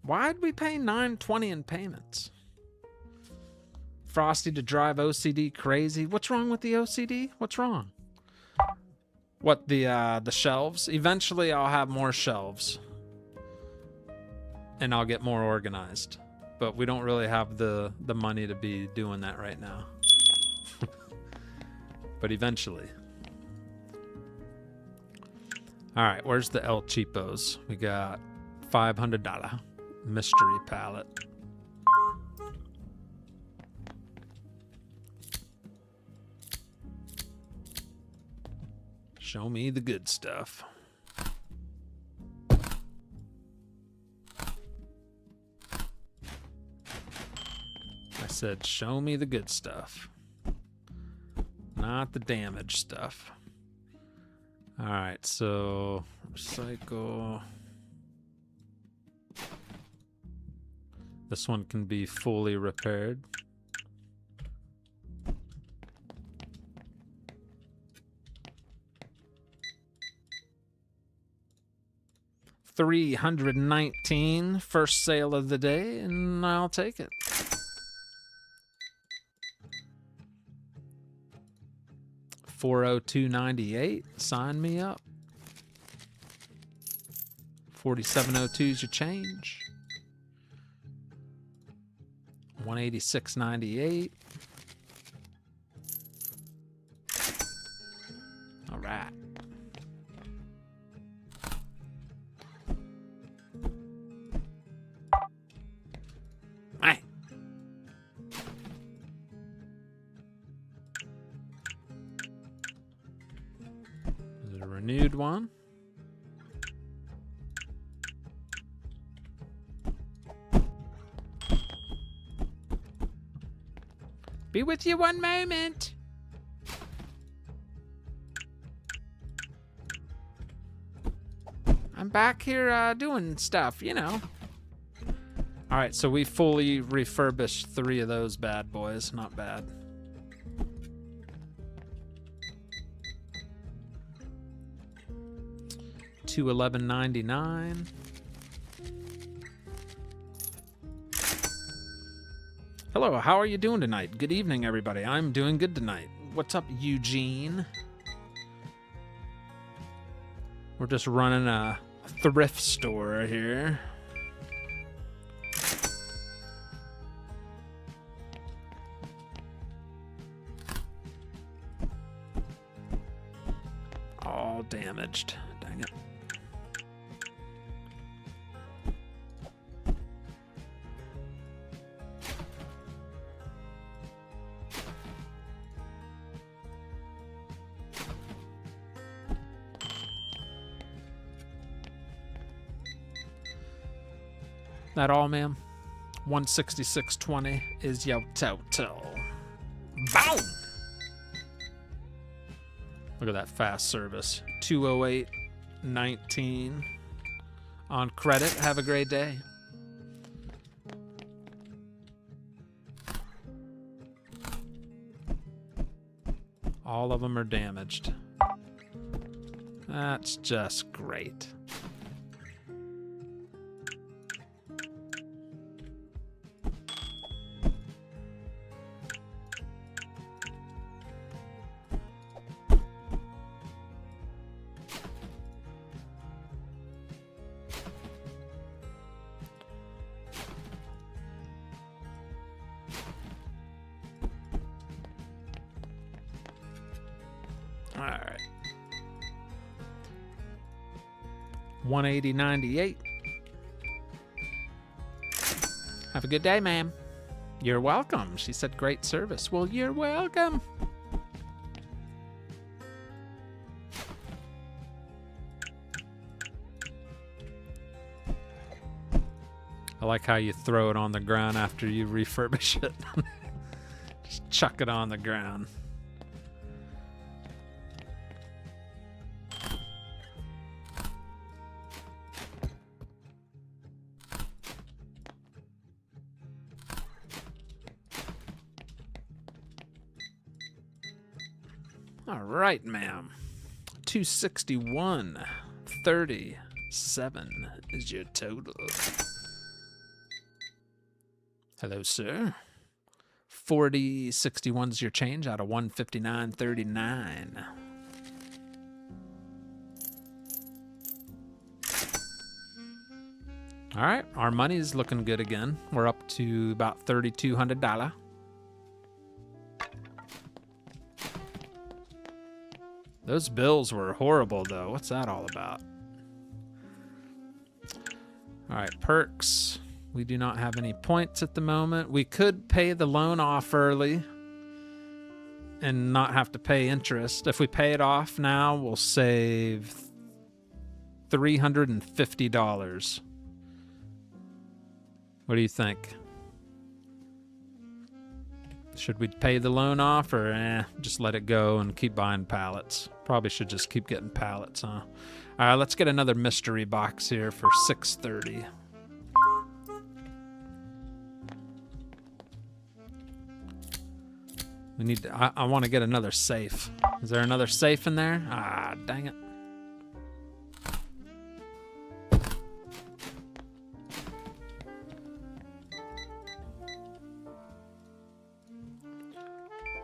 Why'd we pay $920 in payments? Frosty to drive OCD crazy. What's wrong with the OCD? What's wrong? What, the shelves? Eventually I'll have more shelves. And I'll get more organized. But we don't really have the money to be doing that right now. But eventually. All right, where's the El Cheapos? We got $500 mystery pallet. Show me the good stuff. I said, show me the good stuff. Not the damaged stuff. All right, so recycle. This one can be fully repaired. $319, first sale of the day, and I'll take it. $402.98, sign me up. $47.02 is your change. $186.98. All right. Hey. Is it a renewed one? Be with you one moment. I'm back here doing stuff, you know. All right, so we fully refurbished 3 of those bad boys. Not bad. $211.99. Hello, how are you doing tonight? Good evening, everybody. I'm doing good tonight. What's up, Eugene? We're just running a thrift store here. All damaged. Dang it. That all, ma'am? 166.20 is your total. Boom! Look at that fast service. 208.19 on credit. Have a great day. All of them are damaged. That's just great. All right. 180.98. Have a good day, ma'am. You're welcome. She said great service. Well, you're welcome. I like how you throw it on the ground after you refurbish it. Just chuck it on the ground. All right, ma'am. 261.37 is your total. Hello, sir. 40.61 is your change out of 159.39. All right, our money's looking good again. We're up to about $3,200. Those bills were horrible, though. What's that all about? All right, perks. We do not have any points at the moment. We could pay the loan off early and not have to pay interest. If we pay it off now, we'll save $350. What do you think? Should we pay the loan off or just let it go and keep buying pallets? Probably should just keep getting pallets, huh? All right, let's get another mystery box here for $630. We need to, I want to get another safe. Is there another safe in there? Ah, dang it.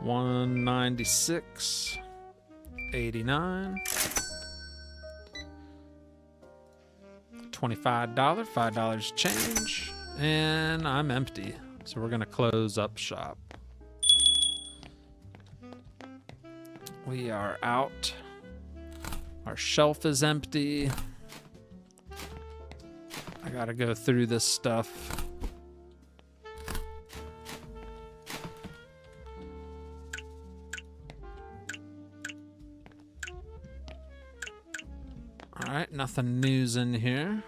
$196.89. $25, $5 change, and I'm empty. So we're gonna close up shop. We are out. Our shelf is empty. I gotta go through this stuff. All right, nothing news in here.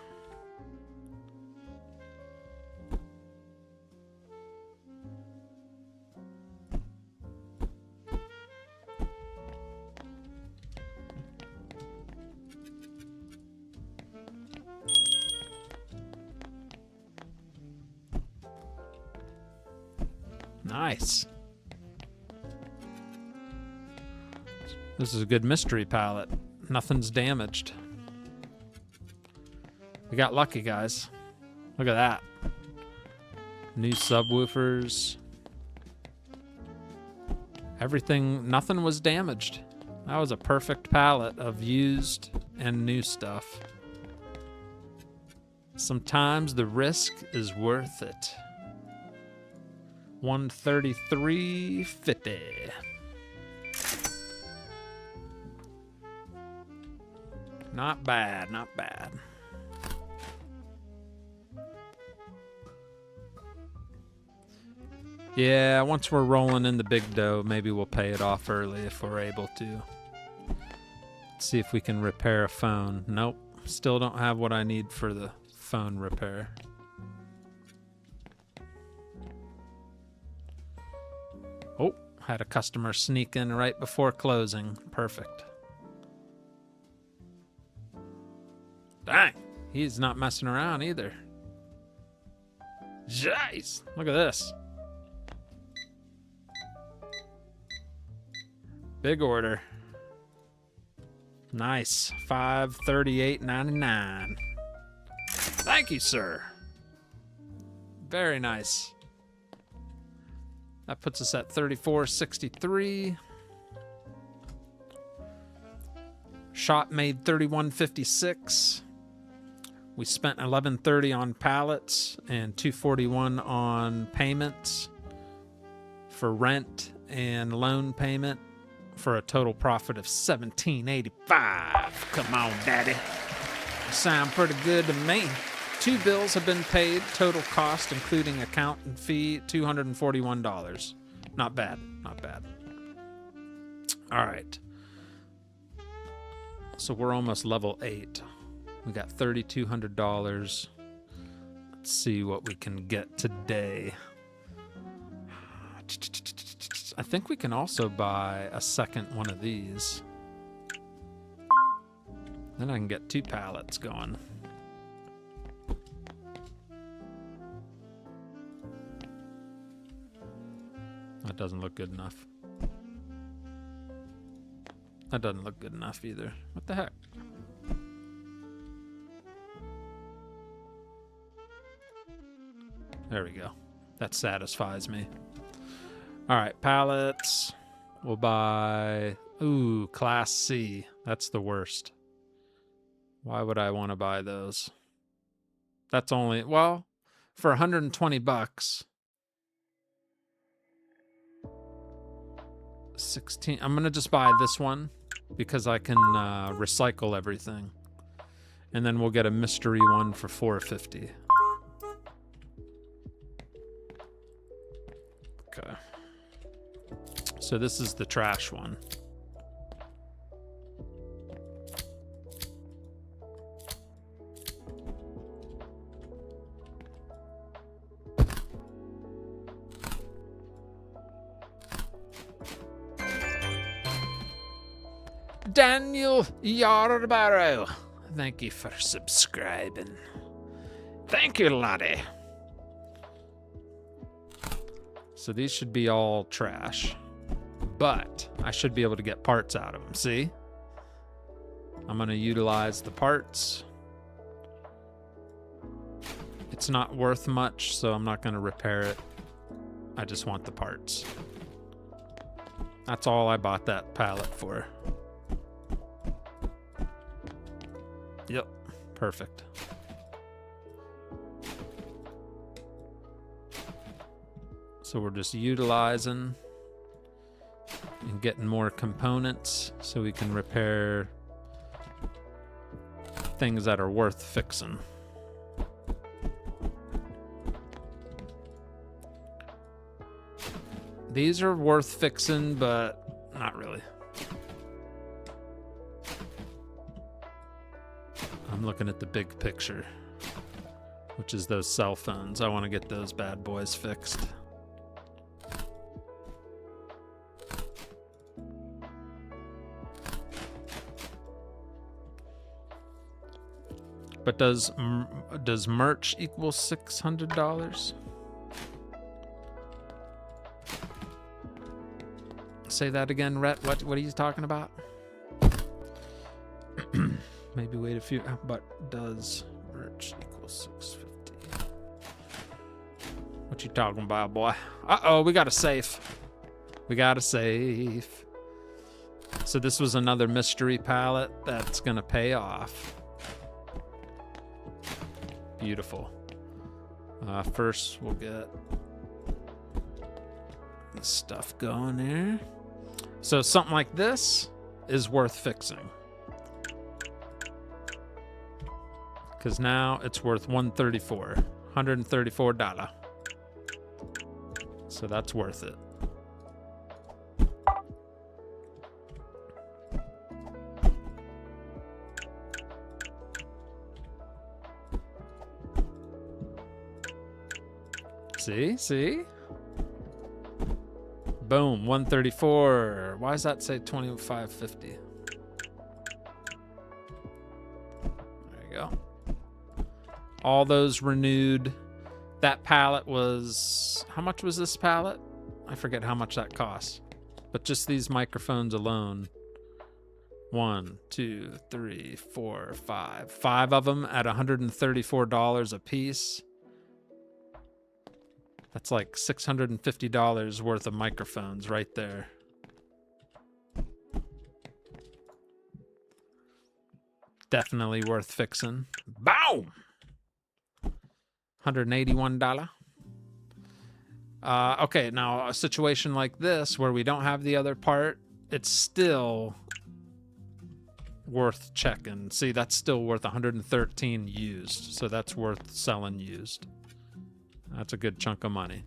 Nice. This is a good mystery pallet. Nothing's damaged. We got lucky, guys. Look at that. New subwoofers. Everything, nothing was damaged. That was a perfect pallet of used and new stuff. Sometimes the risk is worth it. $133.50. Not bad, not bad. Yeah, once we're rolling in the big dough, maybe we'll pay it off early if we're able to. Let's see if we can repair a phone. Nope, still don't have what I need for the phone repair. Oh, had a customer sneak in right before closing. Perfect. Dang, he's not messing around either. Jeez, look at this. Big order. Nice. $538.99. Thank you, sir. Very nice. That puts us at $34.63. Shop made $31.56. We spent $11.30 on pallets and $241 on payments for rent and loan payment, for a total profit of $17.85. Come on, daddy. Sound pretty good to me. 2 bills have been paid. Total cost, including accountant fee, $241. Not bad. Not bad. All right. So we're almost level 8. We got $3,200. Let's see what we can get today. I think we can also buy a second one of these. Then I can get 2 pallets going. That doesn't look good enough. That doesn't look good enough either. What the heck? There we go. That satisfies me. All right, pallets. We'll buy, ooh, Class C. That's the worst. Why would I want to buy those? That's only, well, for 120 bucks. 16. I'm going to just buy this one because I can recycle everything. And then we'll get a mystery one for $4.50. Okay. So this is the trash one. Daniel Yarborough, thank you for subscribing. Thank you, laddie. So these should be all trash, but I should be able to get parts out of them. See? I'm going to utilize the parts. It's not worth much, so I'm not going to repair it. I just want the parts. That's all I bought that pallet for. Yep, perfect. So we're just utilizing and getting more components so we can repair things that are worth fixing. These are worth fixing, but not really. I'm looking at the big picture, which is those cell phones. I want to get those bad boys fixed. But does merch equal $600? Say that again, Rhett. What are you talking about? Maybe wait a few. But does merch equal $650? What you talking about, boy? Uh-oh, we got a safe. We got a safe. So this was another mystery pallet that's gonna pay off. Beautiful. First, we'll get this stuff going there. So something like this is worth fixing, because now it's worth $134. So that's worth it. See? Boom, 134. Why does that say 25.50? There you go. All those renewed. That pallet was, how much was this pallet? I forget how much that cost. But just these microphones alone. 1, 2, 3, 4, 5. 5 of them at $134 a piece. That's like $650 worth of microphones right there. Definitely worth fixing. Boom! $181. Okay, now a situation like this where we don't have the other part, it's still worth checking. See, that's still worth $113 used, so that's worth selling used. That's a good chunk of money.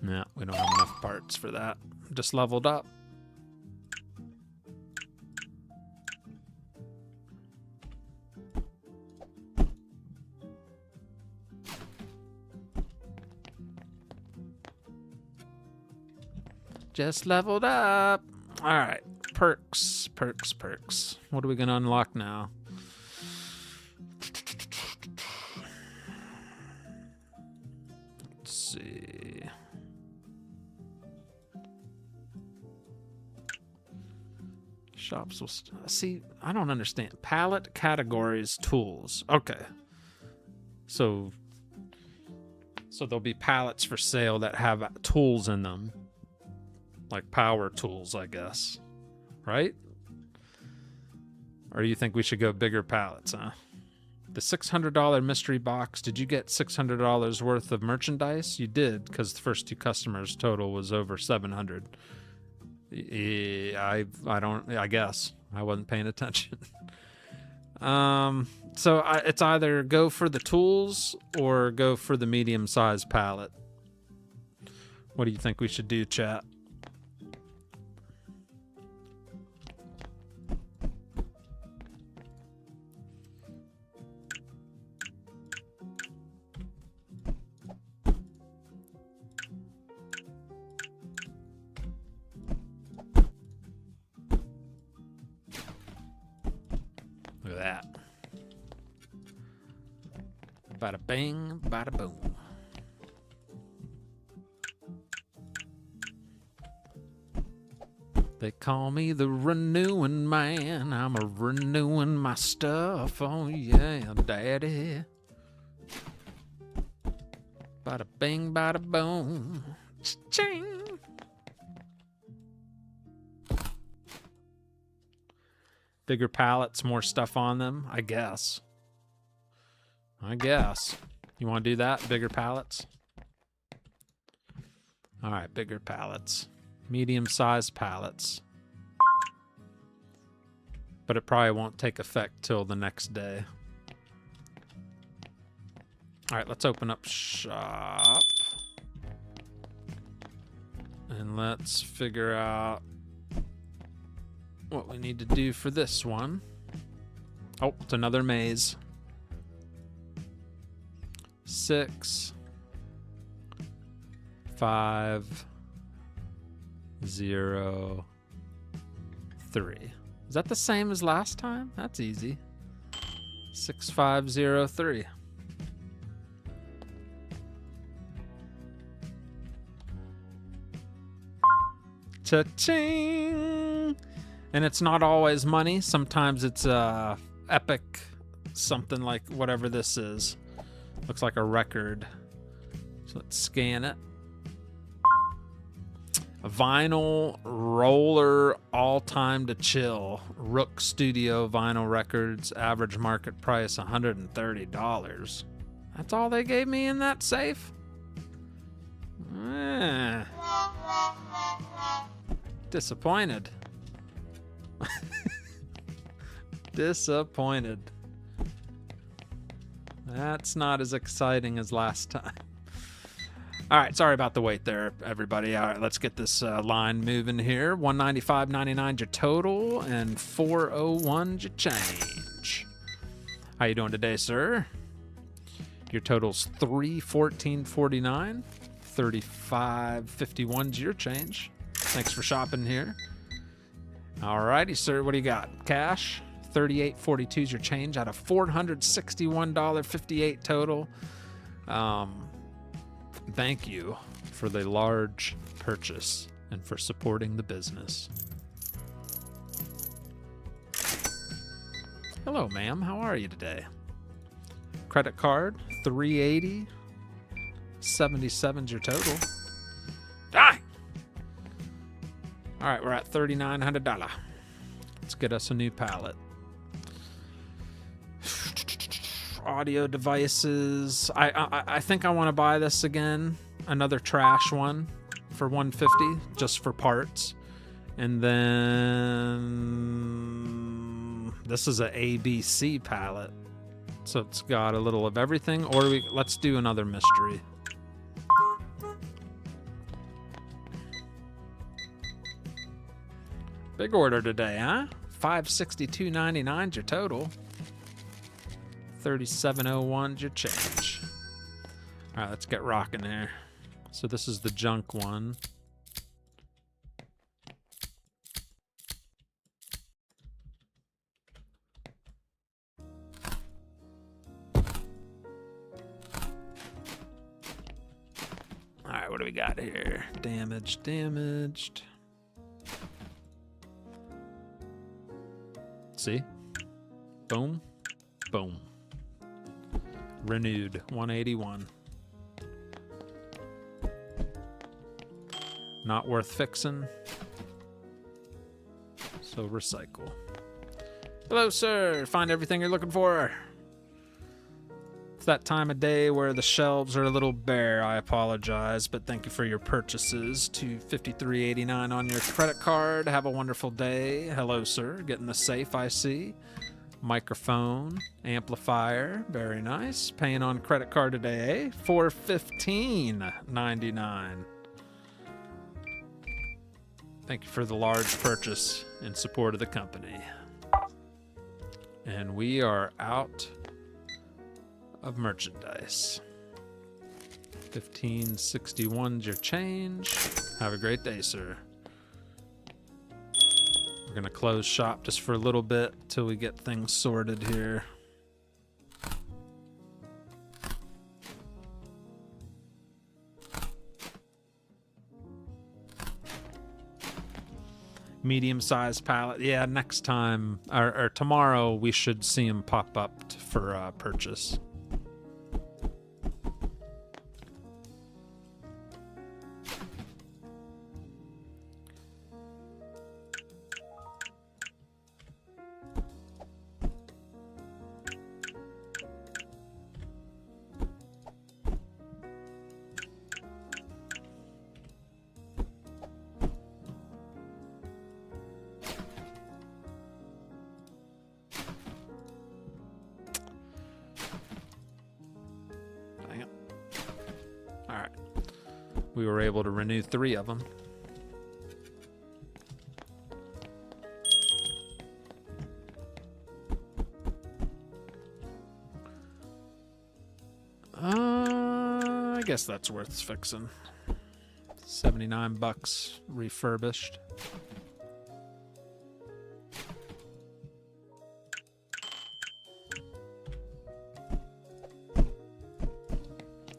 Yeah, we don't have enough parts for that. Just leveled up. Just leveled up. All right. Perks. What are we going to unlock now? Let's see. Shops will... See, I don't understand. Palette, categories, tools. Okay. So there'll be pallets for sale that have tools in them. Like power tools, I guess. Right? Or you think we should go bigger pallets, huh? The $600 mystery box, did you get $600 worth of merchandise? You did, because the first two customers total was over $700. I guess. I wasn't paying attention. So it's either go for the tools or go for the medium-sized pallet. What do you think we should do, chat? Look at that. Bada bang, bada boom. They call me the renewing man. I'm a renewing my stuff. Oh yeah, daddy. Bada bing, bada boom. Ching. Bigger pallets, more stuff on them, I guess. You want to do that? Bigger pallets? All right, bigger pallets. Medium-sized pallets. But it probably won't take effect till the next day. All right, let's open up shop. And let's figure out what we need to do for this one. Oh, it's another maze. 6, 5, 0, 3. Is that the same as last time? That's easy. 6, 5, 0, 3. Cha-ching! And it's not always money. Sometimes it's epic, something like whatever this is. Looks like a record. So let's scan it. A vinyl roller, all time to chill. Rook Studio vinyl records. Average market price $130. That's all they gave me in that safe? Disappointed. Disappointed. That's not as exciting as last time. All right, sorry about the wait there, everybody. All right, let's get this line moving here. $195.99 your total and $401 your change. How you doing today, sir? Your total's $314.49. $35.51's your change. Thanks for shopping here. All righty, sir. What do you got? Cash? $38.42 is your change out of $461.58 total. Thank you for the large purchase and for supporting the business. Hello, ma'am. How are you today? Credit card, $380. $77's your total. Die! All right, we're at $3,900. Let's get us a new pallet. Audio devices. I think I want to buy this again. Another trash one for $150 just for parts. And then this is a ABC pallet. So it's got a little of everything. Or let's do another mystery. Big order today, huh? $562.99 your total. $37.01 your change. All right, let's get rocking there. So this is the junk one. All right, what do we got here? Damaged. See? Boom. Renewed, 181. Not worth fixing. So recycle. Hello, sir. Find everything you're looking for. It's that time of day where the shelves are a little bare. I apologize, but thank you for your purchases. $253.89 on your credit card. Have a wonderful day. Hello, sir. Getting the safe, I see. Microphone, amplifier, very nice. Paying on credit card today, $415.99. Thank you for the large purchase in support of the company. And we are out of merchandise. $15.61's your change. Have a great day, sir. We're gonna close shop just for a little bit till we get things sorted here. medium-sized pallet. Yeah, next time or tomorrow we should see them pop up for purchase. Alright. We were able to renew 3 of them. I guess that's worth fixing. $79 refurbished.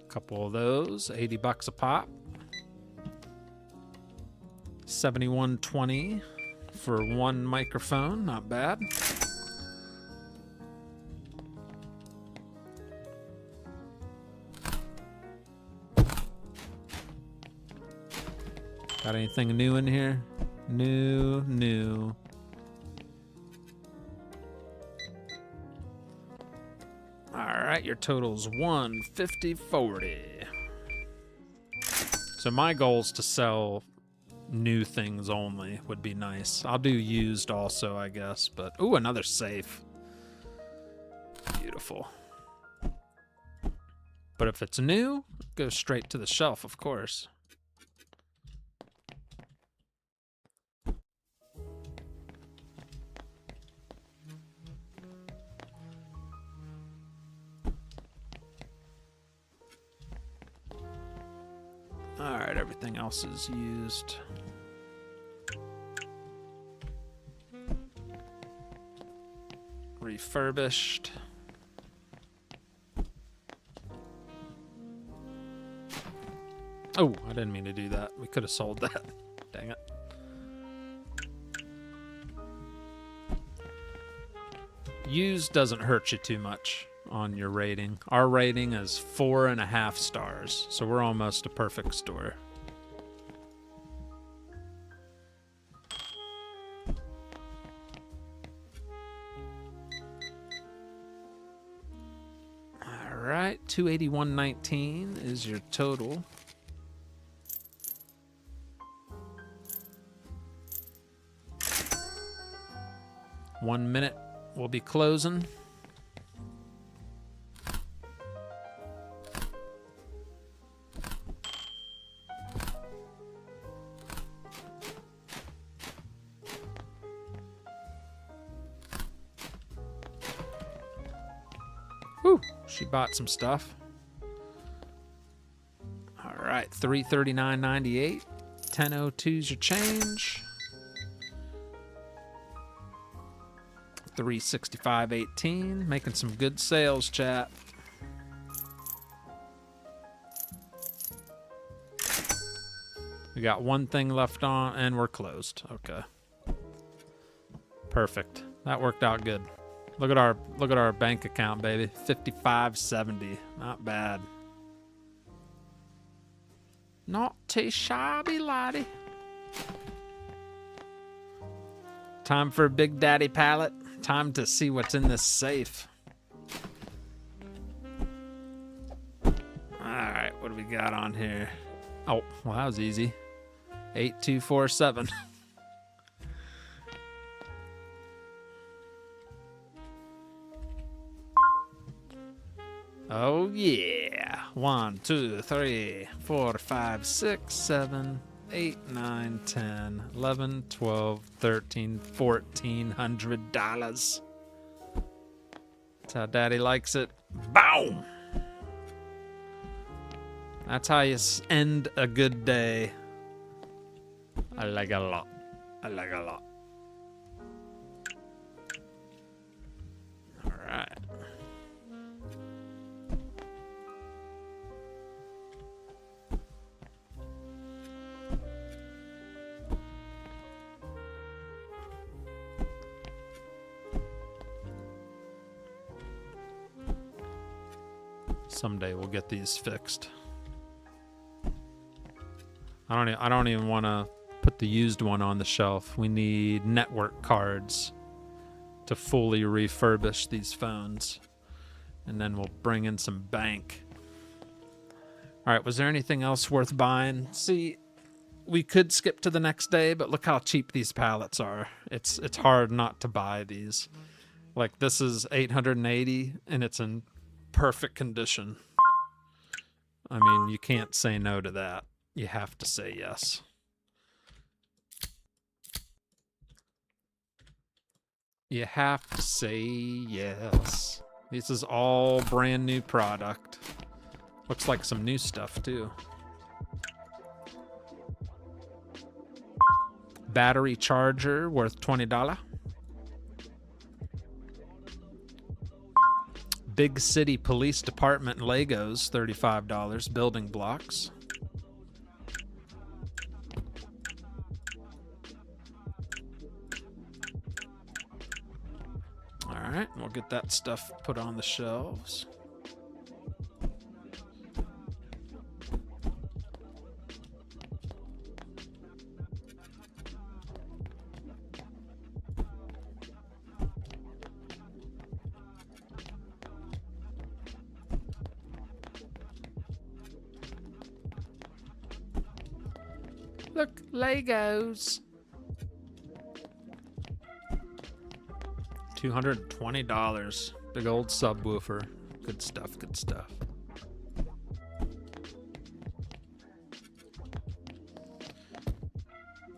Couple of those, $80 a pop. 71.20 for one microphone, not bad. Got anything new in here? New. Alright, your total's $150.40. So my goal is to sell new things only, would be nice. I'll do used also, I guess, but ooh, another safe. Beautiful. But if it's new, it goes straight to the shelf, of course. Alright, everything else is used. Refurbished. Oh, I didn't mean to do that. We could have sold that. Dang it. Used doesn't hurt you too much on your rating. Our rating is 4.5 stars, so we're almost a perfect store. All right, $281.19 is your total. One minute, we'll be closing. Whew, she bought some stuff. All right, $339.98. 10.02's your change. $365.18. Making some good sales, chat. We got one thing left on, and we're closed. Okay. Perfect. That worked out good. Look at our bank account, baby. $55.70. Not bad. Not too shabby, laddie. Time for a Big Daddy pallet. Time to see what's in this safe. Alright, what do we got on here? Oh, well, that was easy. 8247. Oh, yeah. 1, 2, 3, 4, 5, 6, 7, 8, 9, 10, 11, 12, 13, $1,400. That's how Daddy likes it. Boom! That's how you end a good day. I like it a lot. I like it a lot. All right. Someday we'll get these fixed. I don't even want to put the used one on the shelf. We need network cards to fully refurbish these phones, and then we'll bring in some bank. All right, was there anything else worth buying? See, we could skip to the next day, but look how cheap these pallets are. It's hard not to buy these. Like, this is $880 and it's in perfect condition. I mean, you can't say no to that. You have to say yes. You have to say yes. This is all brand new product. Looks like some new stuff too. Battery charger worth $20. Big City Police Department Legos, $35. Building blocks. All right, we'll get that stuff put on the shelves. Look, Legos. $220. Big old subwoofer. Good stuff, good stuff.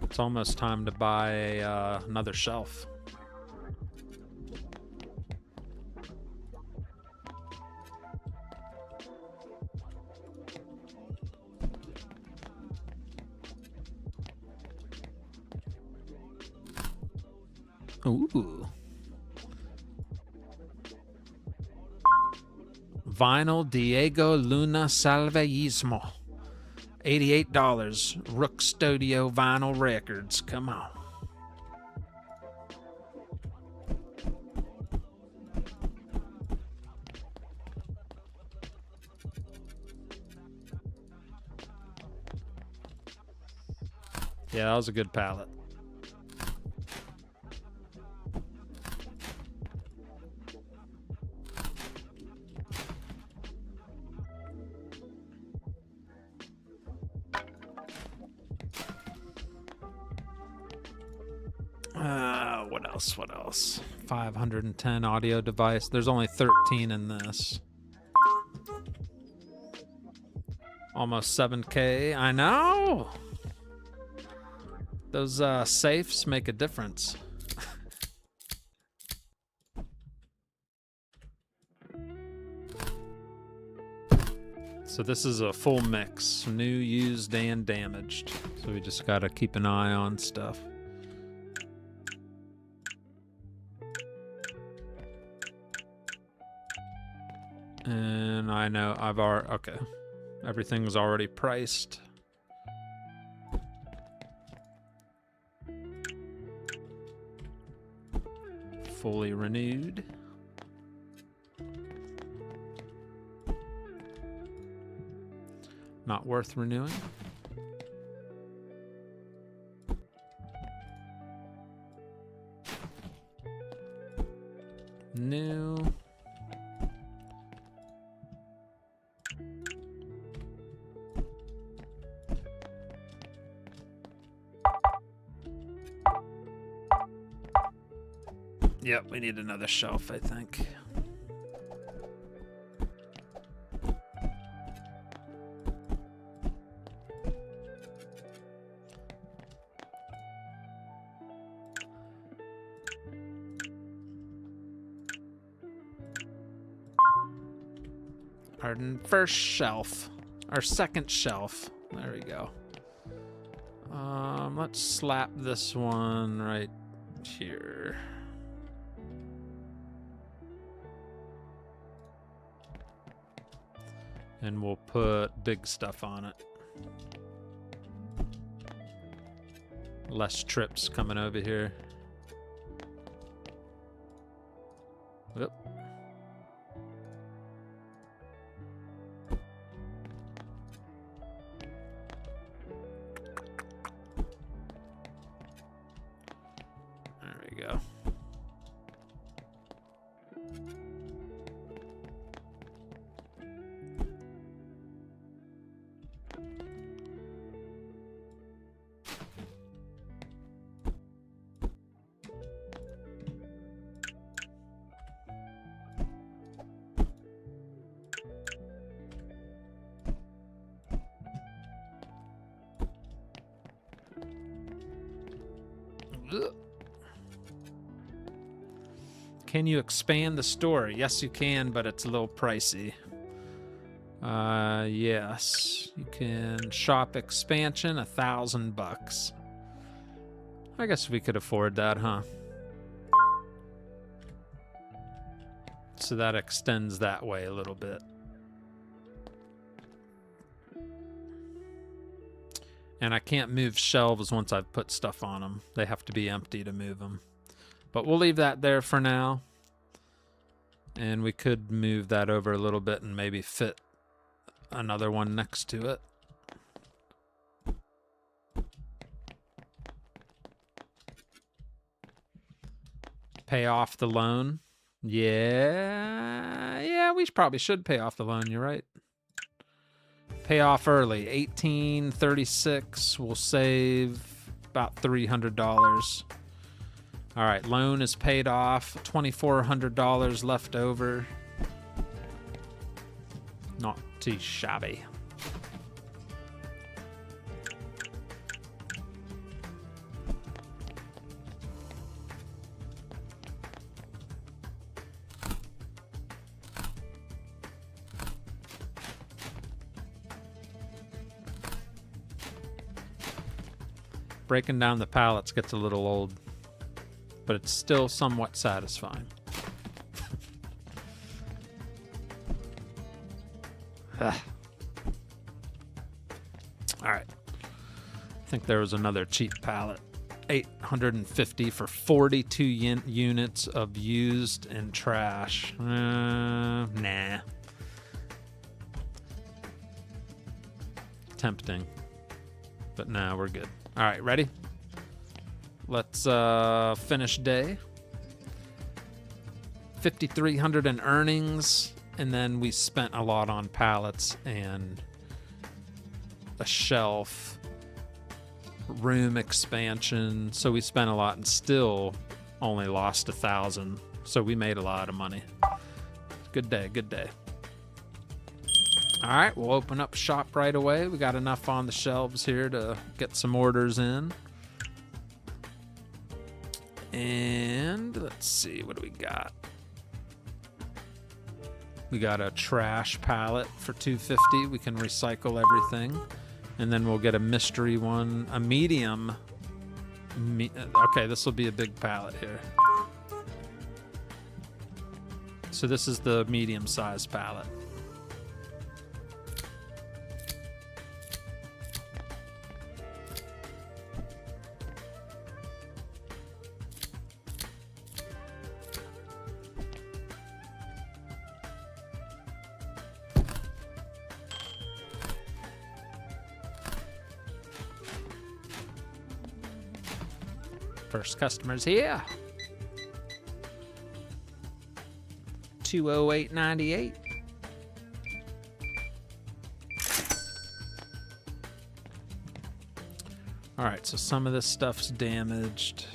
It's almost time to buy another shelf. Ooh. Vinyl Diego Luna Salveismo. $88. Rook Studio Vinyl Records. Come on. Yeah, that was a good palette. What else? 510 audio device. There's only 13 in this. Almost 7K. I know! Those safes make a difference. So this is a full mix. New, used, and damaged. So we just gotta keep an eye on stuff. And I know I've already, okay. Everything's already priced. Fully renewed. Not worth renewing. New. Yep, we need another shelf, I think. Our first shelf. Our second shelf. There we go. Let's slap this one right here. And we'll put big stuff on it. Less trips coming over here. Whoop. go. Can you expand the store? Yes, you can, but it's a little pricey. Yes, you can shop expansion, $1,000. I guess we could afford that, huh? So that extends that way a little bit. And I can't move shelves once I've put stuff on them. They have to be empty to move them. But we'll leave that there for now. And we could move that over a little bit and maybe fit another one next to it. Pay off the loan. Yeah, we probably should pay off the loan. You're right. Pay off early. 1836. We'll save about $300. All right, loan is paid off. $2,400 left over. Not too shabby. Breaking down the pallets gets a little old, but it's still somewhat satisfying. All right. I think there was another cheap pallet. $850 for 42 units of used and trash. Nah. Tempting. But nah, we're good. All right, ready? Let's finish day. 5,300 in earnings, and then we spent a lot on pallets and a shelf, room expansion. So we spent a lot and still only lost 1,000. So we made a lot of money. Good day, good day. All right, we'll open up shop right away. We got enough on the shelves here to get some orders in. And let's see, what do we got? We got a trash pallet for $250. We can recycle everything. And then we'll get a mystery one, a medium. Okay, this will be a big pallet here. So this is the medium-sized pallet. First customer's here. 208.98. All right, so some of this stuff's damaged.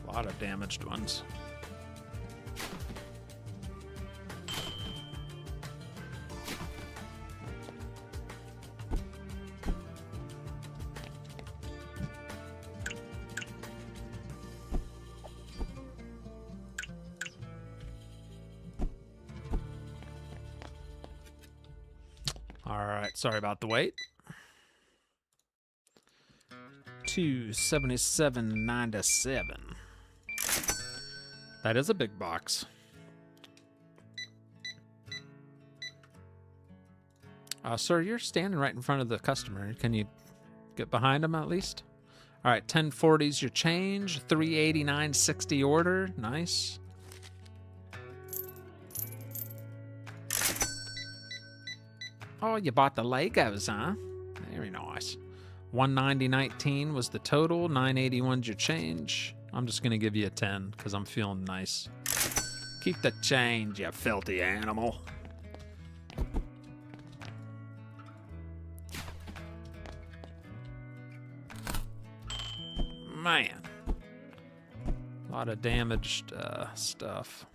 A lot of damaged ones. All right, sorry about the wait. 277.97. That is a big box. Sir, you're standing right in front of the customer. Can you get behind him at least? All right, 1040's your change. 389.60 order. Nice. Oh, you bought the Legos, huh? Very nice. 190.19 was the total. 981's your change. I'm just gonna give you a 10 because I'm feeling nice. Keep the change, you filthy animal. Man, a lot of damaged stuff.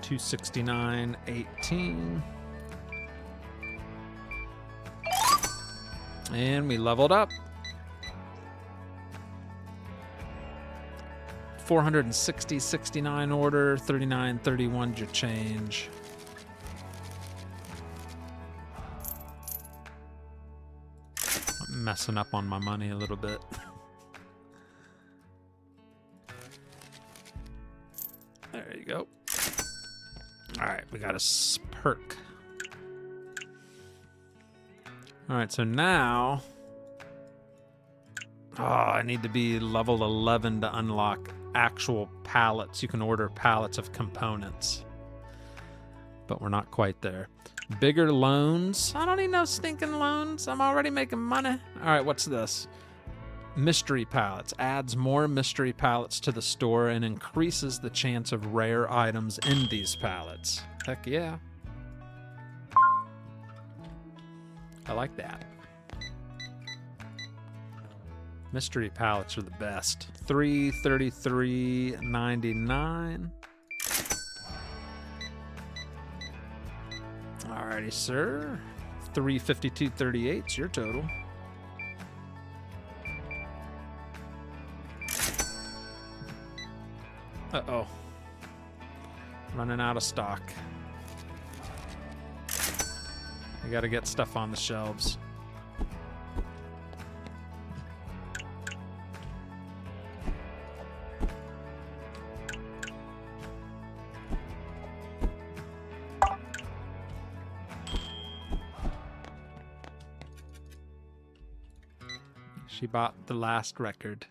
$269.18. And we leveled up. 460.69 order, 39.31 your change. I'm messing up on my money a little bit. There you go. All right, we got a perk. All right, so now, I need to be level 11 to unlock actual pallets. You can order pallets of components, but we're not quite there. Bigger loans. I don't need no stinking loans. I'm already making money. All right, what's this? Mystery pallets. Adds more mystery pallets to the store and increases the chance of rare items in these pallets. Heck yeah. I like that. Mystery pallets are the best. $333.99. Alrighty, sir. $352.38 is your total. Uh-oh. Running out of stock. I gotta get stuff on the shelves. She bought the last record.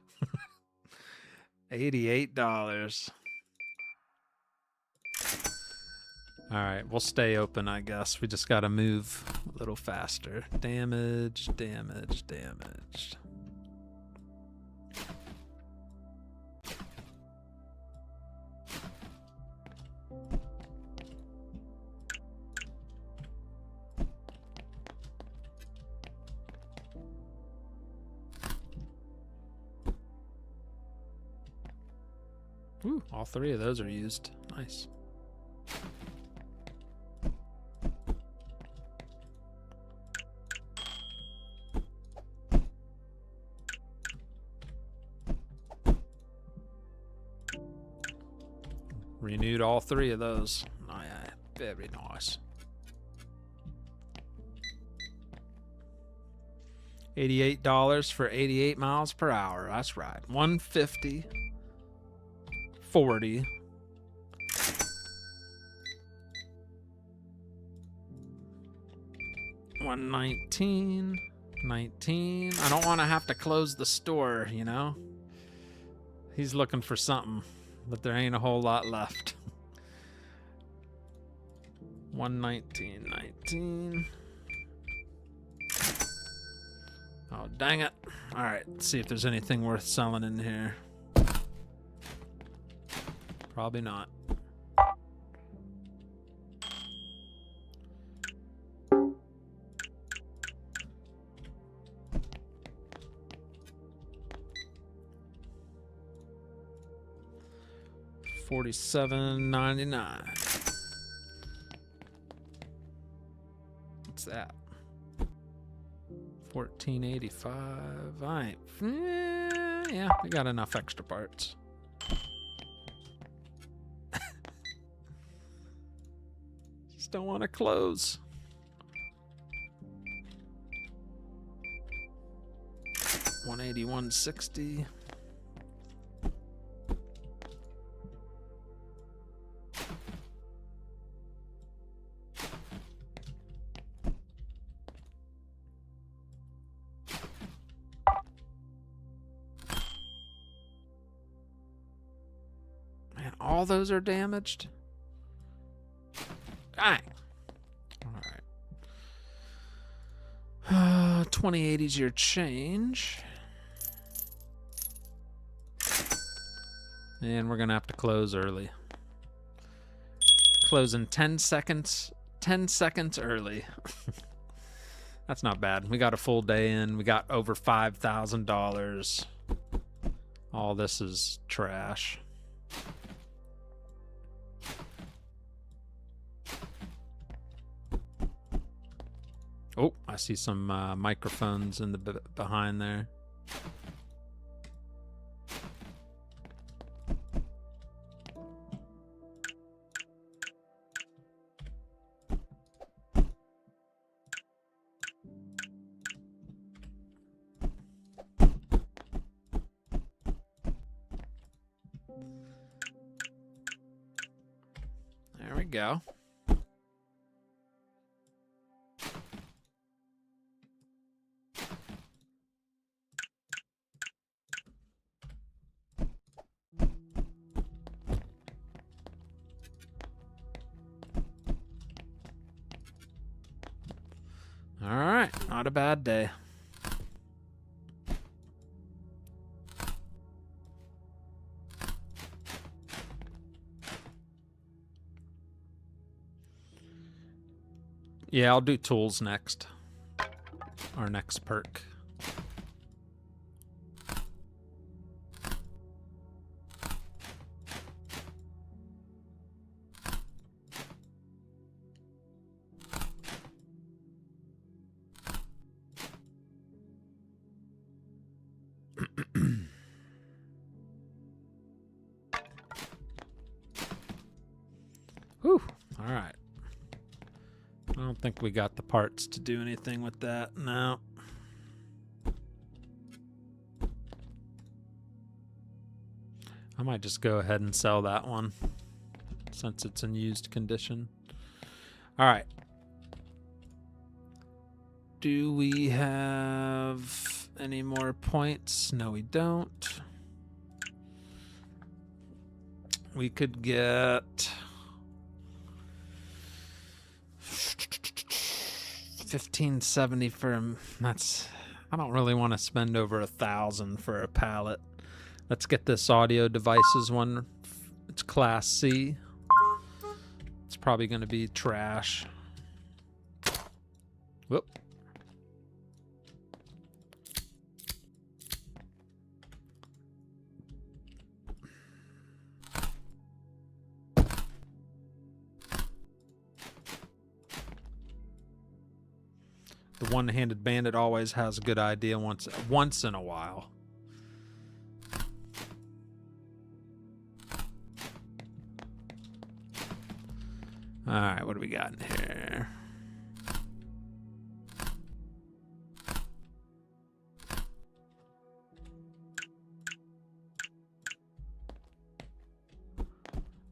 $88. All right, we'll stay open, I guess. We just got to move a little faster. Damage, damage, damage. Ooh, all three of those are used. Nice. Renewed all three of those. Oh, yeah, very nice. $88 for 88 miles per hour. That's right. 150. 40. $119. 19. I don't want to have to close the store, you know? He's looking for something, but there ain't a whole lot left. 119. 19. Oh, dang it. All right, let's see if there's anything worth selling in here. Probably not. $47.99. What's that? $14.85. I ain't. Yeah, we got enough extra parts. Don't want to close. 180, 160. Man, all those are damaged? Dang. All right. 2080 is your change. And we're going to have to close early. Close in 10 seconds. 10 seconds early. That's not bad. We got a full day in. We got over $5,000. All this is trash. Oh, I see some microphones in the behind there. There we go. All right, not a bad day. Yeah, I'll do tools next. Our next perk. Whew, all right. I don't think we got the parts to do anything with that. No. I might just go ahead and sell that one since it's in used condition. All right. Do we have any more points? No, we don't. We could get 1570 for him. That's, I don't really want to spend over 1,000 for a pallet. Let's get this audio devices one. It's class C. It's probably going to be trash. Whoop. The one-handed bandit always has a good idea once in a while. All right, what do we got in here?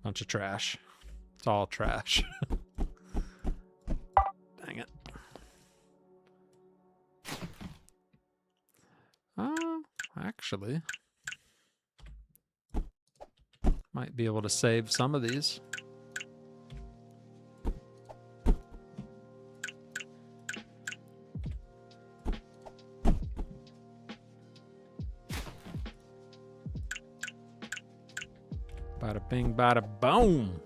Bunch of trash. It's all trash. Dang it. Actually, might be able to save some of these. Bada bing, bada boom.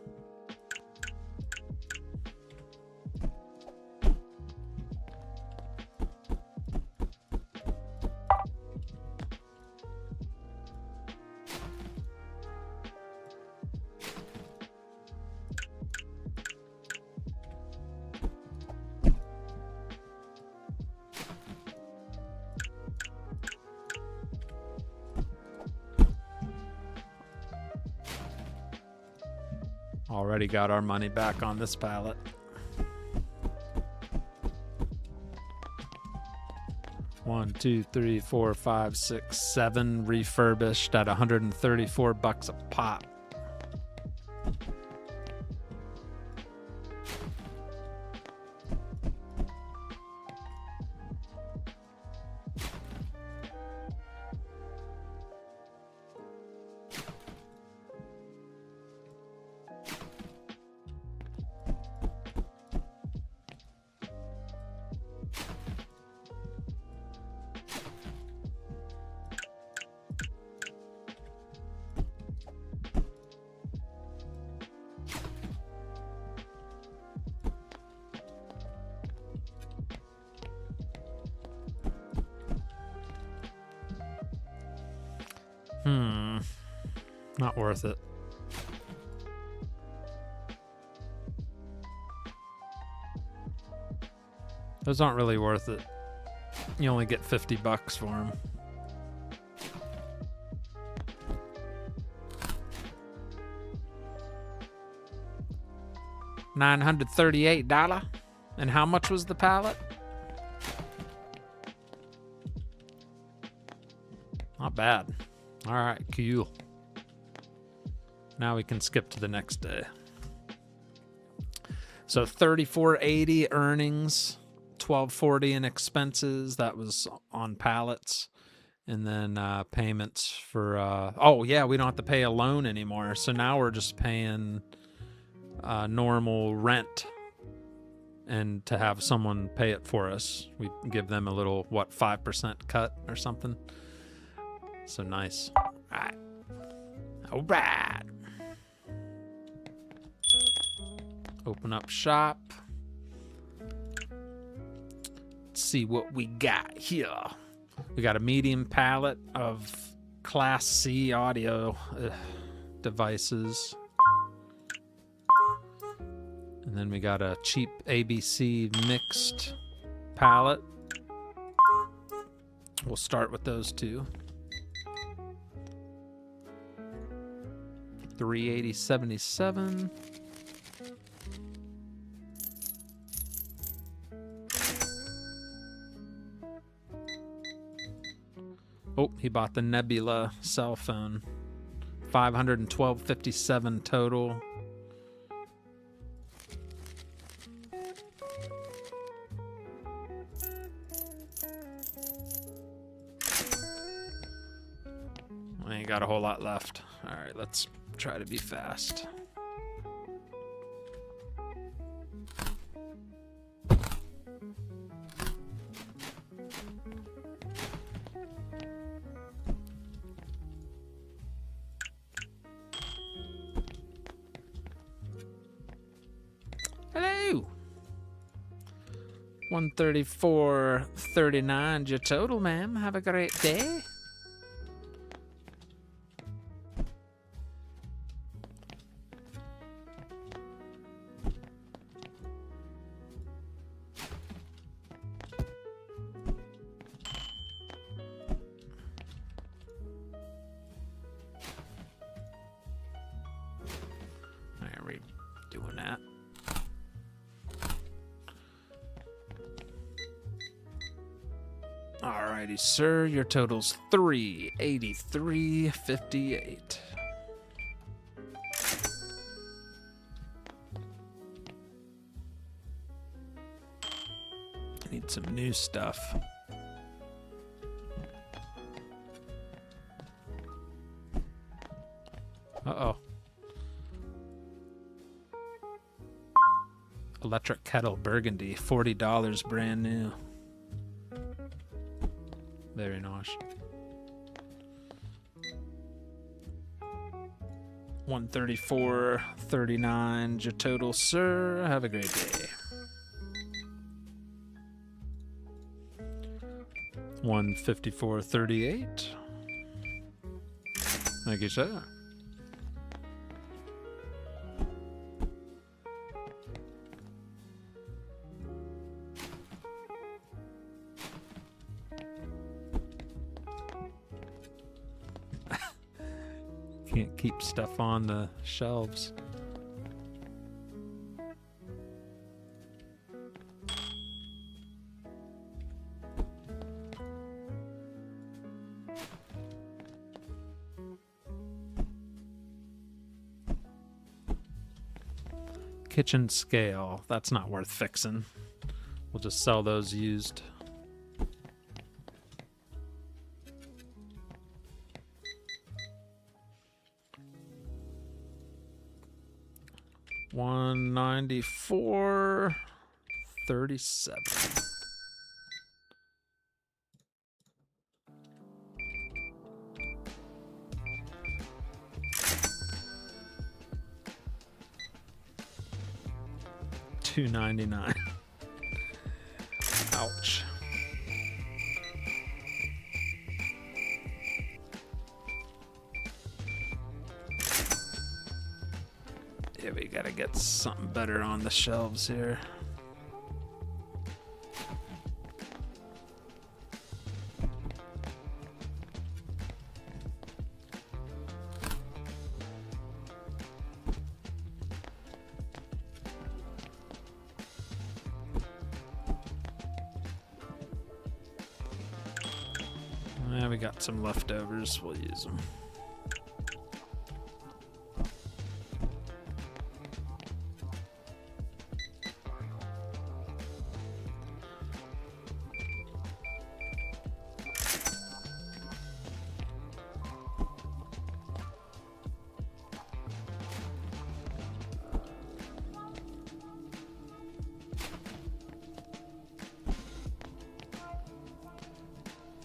Already got our money back on this pallet. 1, 2, 3, 4, 5, 6, 7 refurbished at $134 a pop. Not worth it. Those aren't really worth it. You only get $50 for them. $938. And how much was the pallet? Not bad. All right, cool. Now we can skip to the next day. So $34.80 earnings, $12.40 in expenses. That was on pallets. And then payments for, oh yeah, we don't have to pay a loan anymore. So now we're just paying normal rent. And to have someone pay it for us, we give them a little, 5% cut or something. So nice. All right. All right. Open up shop. Let's see what we got here. We got a medium pallet of Class C audio devices. And then we got a cheap ABC mixed pallet. We'll start with those two. $380.77. Oh, he bought the Nebula cell phone. $512.57 total. I ain't got a whole lot left. All right, let's try to be fast. Hello. $134.39 your total, ma'am. Have a great day. Doing that. Alrighty, sir. Your total's $383.58. I need some new stuff. Uh-oh. Electric kettle burgundy, $40 brand new. Very nice. $134.39 your total, sir. Have a great day. $154.38. Thank you, sir. Can't keep stuff on the shelves. kitchen scale. That's not worth fixing. We'll just sell those used. $194.37. $2.99. Ouch. Yeah, we gotta get something better on the shelves here. Yeah, we got some leftovers. We'll use them.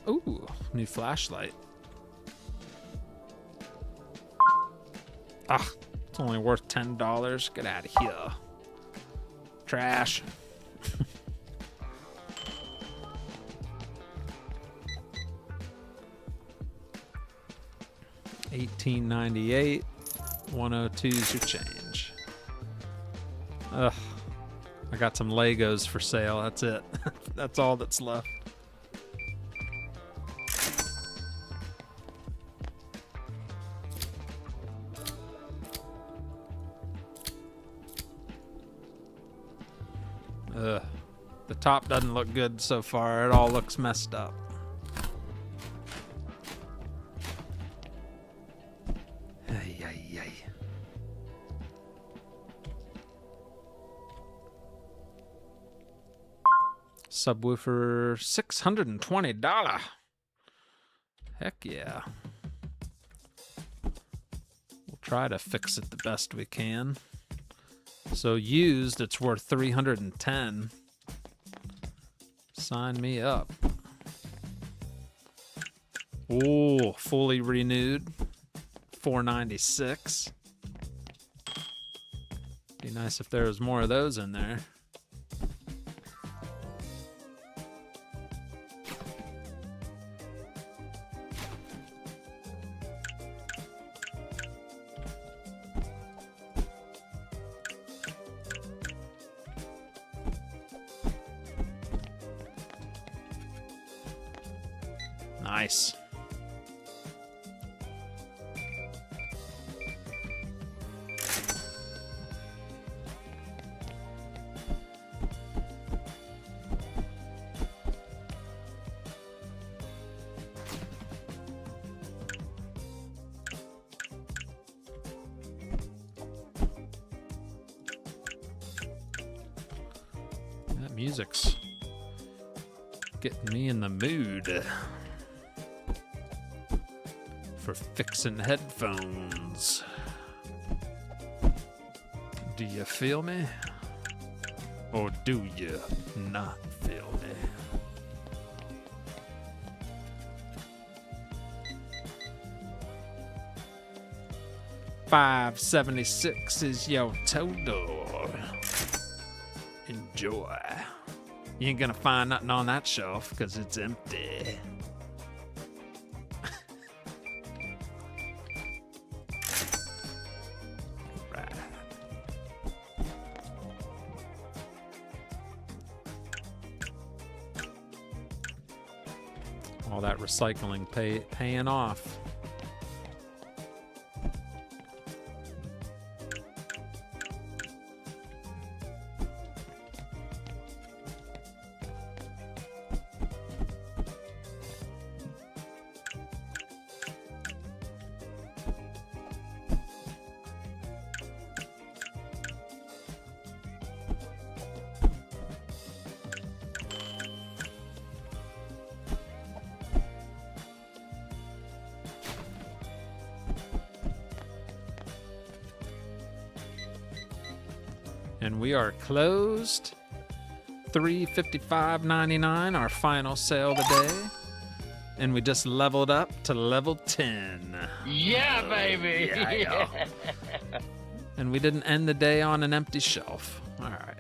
Ooh, new flashlight. Ah, it's only worth $10. Get out of here. Trash. $18.98. 102's your change. Ugh. I got some Legos for sale. That's it. That's all that's left. The top doesn't look good so far. It all looks messed up. Ay, ay, ay. Subwoofer, $620. Heck yeah. We'll try to fix it the best we can. So used, it's worth $310. Sign me up. Oh, fully renewed, $496. Be nice if there was more of those in there. Nice. That music's getting me in the mood for fixing headphones. Do you feel me? Or do you not feel me? $576 is your total. Enjoy. You ain't gonna find nothing on that shelf because it's empty. All that recycling paying off. And we are closed. $355.99, our final sale today. And we just leveled up to level 10. Yeah, baby. Yeah. And we didn't end the day on an empty shelf. All right.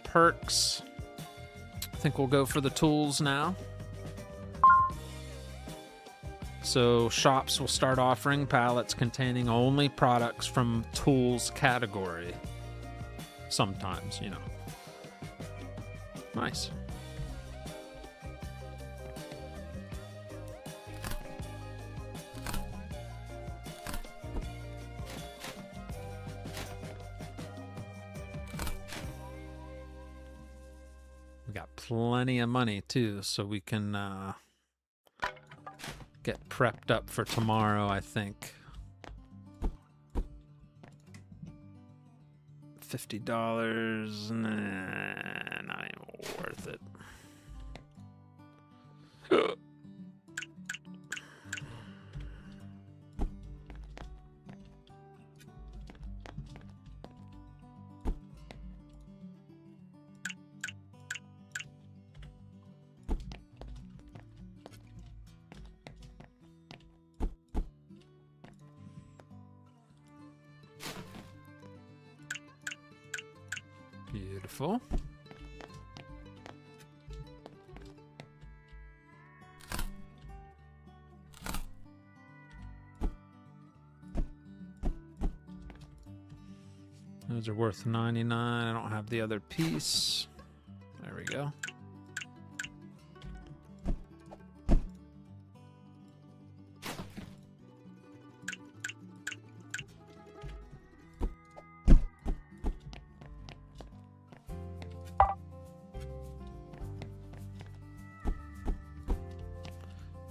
Perks. I think we'll go for the tools now. So shops will start offering pallets containing only products from tools category. Sometimes, you know. Nice. We got plenty of money too, so we can get prepped up for tomorrow, I think. $50, nah, not even worth it. Beautiful. Those are worth 99. I don't have the other piece. There we go.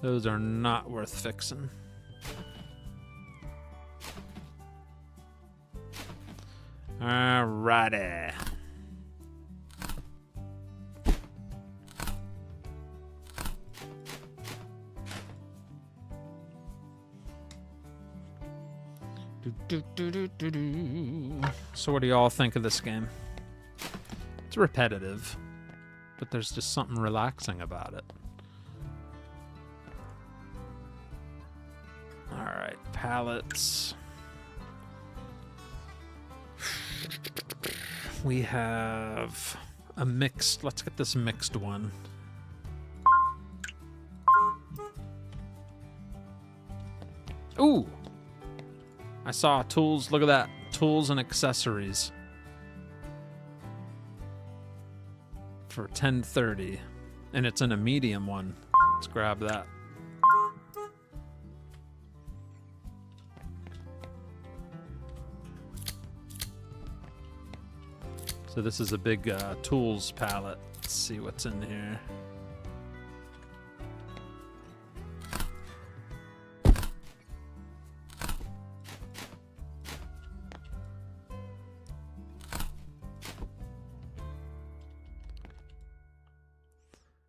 Those are not worth fixing. Alrighty. So what do y'all think of this game? It's repetitive, but there's just something relaxing about it. Alright, pallets. We have a mixed, let's get this mixed one. Ooh! I saw tools, look at that. Tools and accessories. For $10.30. And it's in a medium one. Let's grab that. So this is a big tools palette. Let's see what's in here.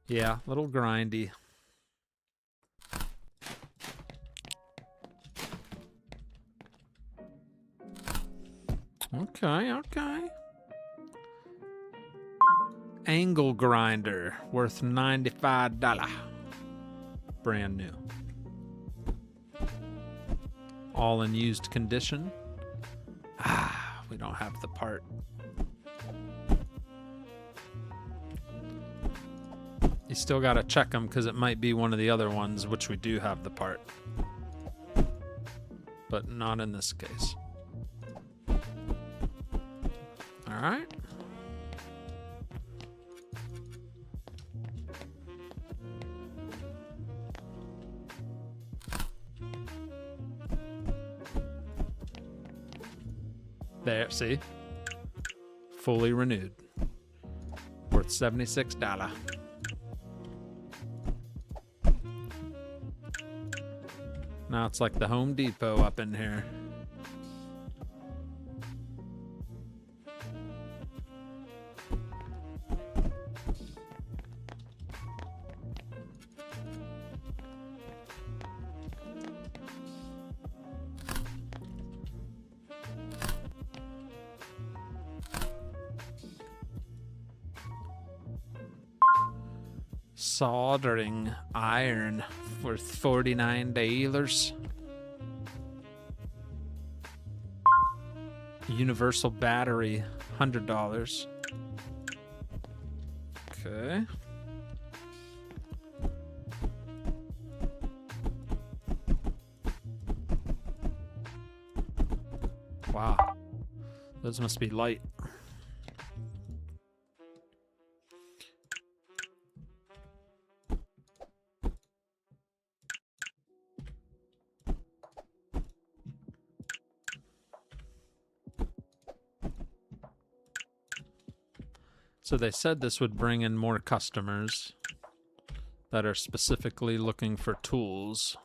Yeah, a little grindy. Okay, okay. Angle grinder, worth $95. Brand new. All in used condition. Ah, we don't have the part. You still gotta check them because it might be one of the other ones, which we do have the part. But not in this case. All right. There, see? Fully renewed. Worth $76. Now it's like the Home Depot up in here. soldering iron worth $49. Universal battery, $100. Okay. Wow. Those must be light. So they said this would bring in more customers that are specifically looking for tools.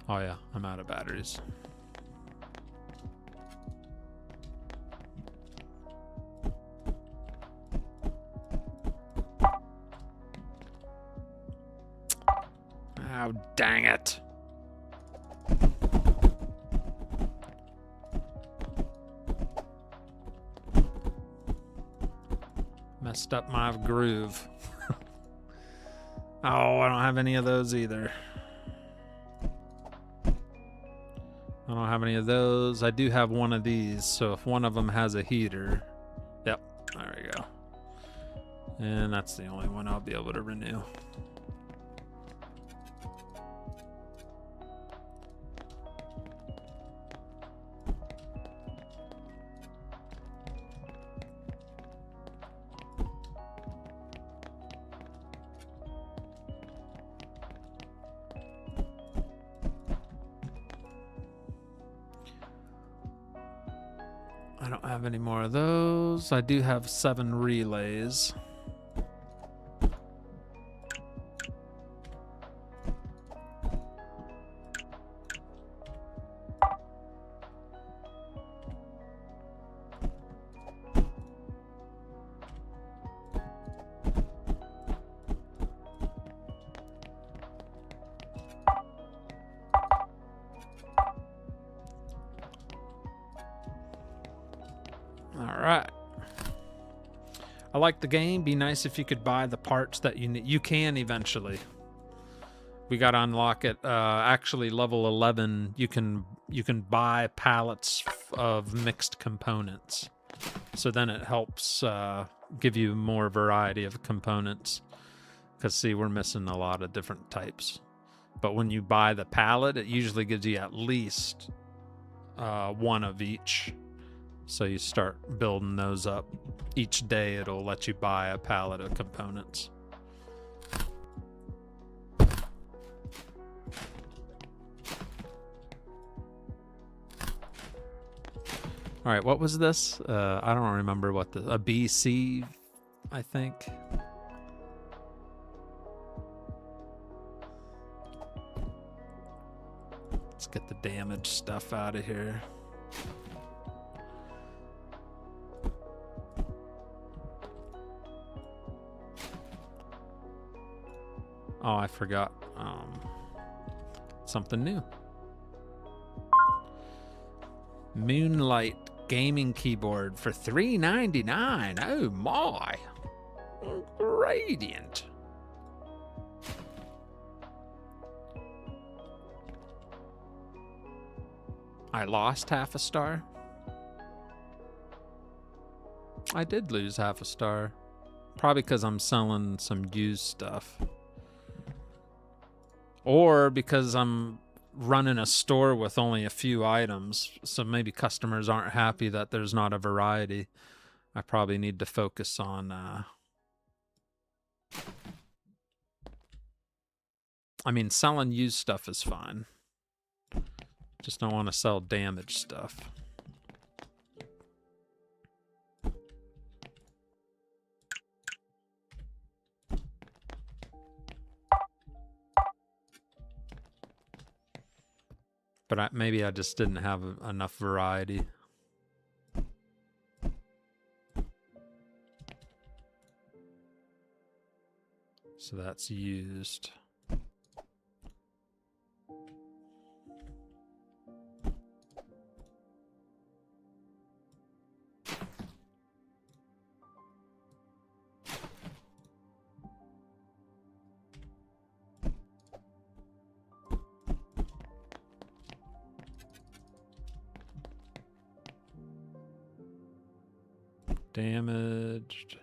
Oh yeah, I'm out of batteries. Oh, dang it. Messed up my groove. Oh, I don't have any of those either. I don't have any of those. I do have one of these, so if one of them has a heater. Yep, there we go. And that's the only one I'll be able to renew. I don't have any more of those. I do have 7 relays. I like the game. Be nice if you could buy the parts that you need. You can eventually. We got to unlock it. Actually, level 11, you can buy pallets of mixed components. So then it helps give you more variety of components. Because see, we're missing a lot of different types. But when you buy the pallet, it usually gives you at least one of each. So you start building those up. Each day it'll let you buy a pallet of components. All right, what was this? I don't remember what a BC, I think. Let's get the damaged stuff out of here. Oh, I forgot something new. Moonlight gaming keyboard for $3.99. Oh my. Radiant. I lost half a star. I did lose half a star. Probably because I'm selling some used stuff. Or because I'm running a store with only a few items, so maybe customers aren't happy that there's not a variety. I probably need to focus on I mean, selling used stuff is fine. Just don't want to sell damaged stuff. But maybe I just didn't have enough variety. So that's used. Damaged.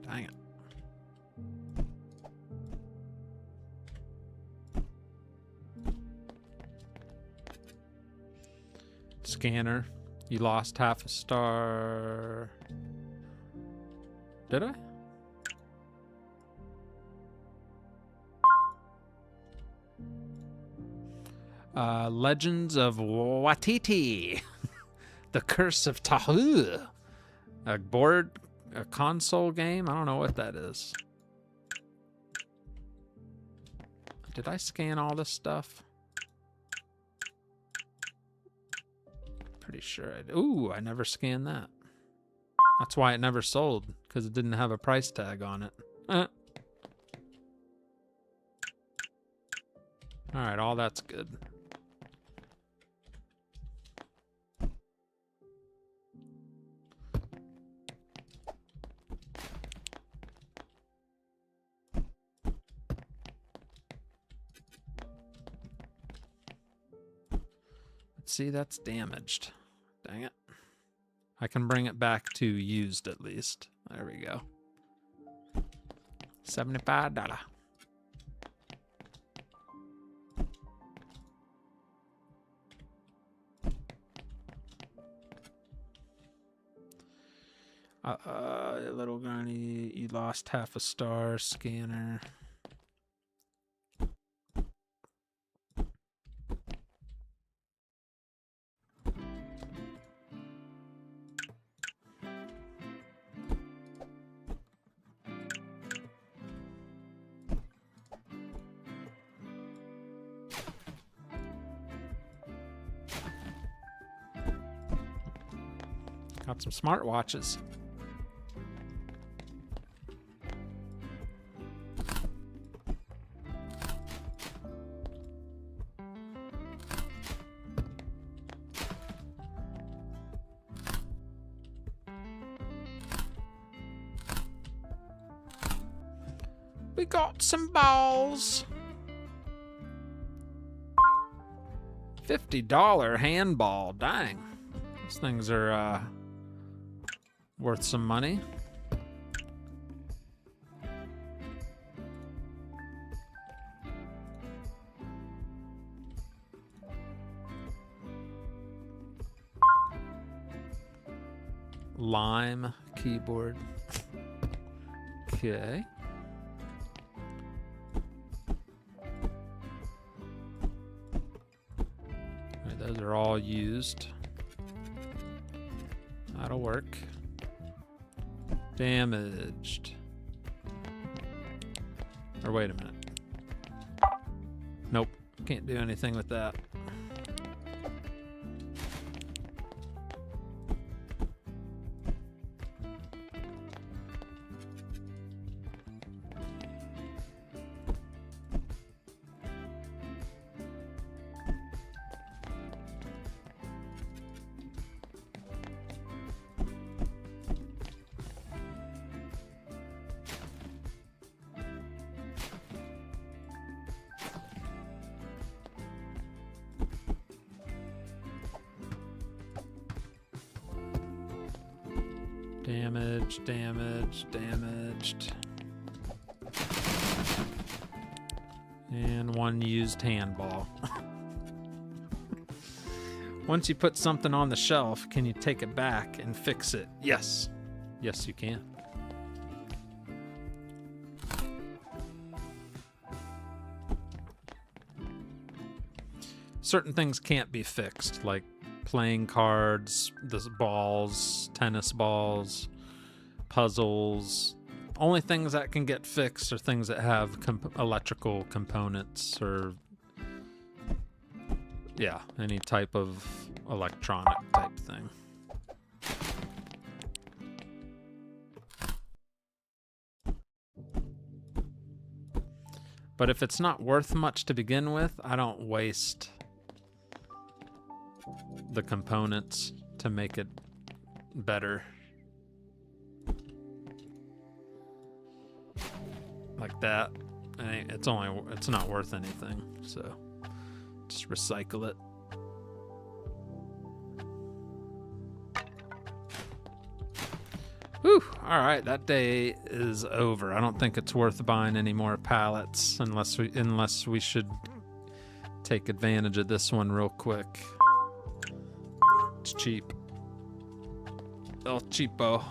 Dang it. Scanner. You lost half a star. Did I? Legends of Watiti. The Curse of Tahu. A console game? I don't know what that is. Did I scan all this stuff? Pretty sure I did. Ooh, I never scanned that. That's why it never sold, because it didn't have a price tag on it. Alright, all that's good. See, that's damaged. Dang it. I can bring it back to used at least. There we go. $75. Little Granny, you lost half a star. Scanner. Got some smartwatches. We got some balls. $50 handball. Dang. These things are worth some money. Lime keyboard. Okay. Alright, those are all used. That'll work. Damaged. Or wait a minute. Nope. Can't do anything with that. Damaged, damaged, damaged. And one used handball. Once you put something on the shelf, can you take it back and fix it? Yes. Yes, you can. Certain things can't be fixed, like playing cards, the balls, tennis balls. puzzles. Only things that can get fixed are things that have electrical components or, yeah, any type of electronic type thing. But if it's not worth much to begin with, I don't waste the components to make it better. Like that. It's not worth anything, so just recycle it. Whew, all right, that day is over. I don't think it's worth buying any more pallets unless we should take advantage of this one real quick. It's cheap. El cheapo.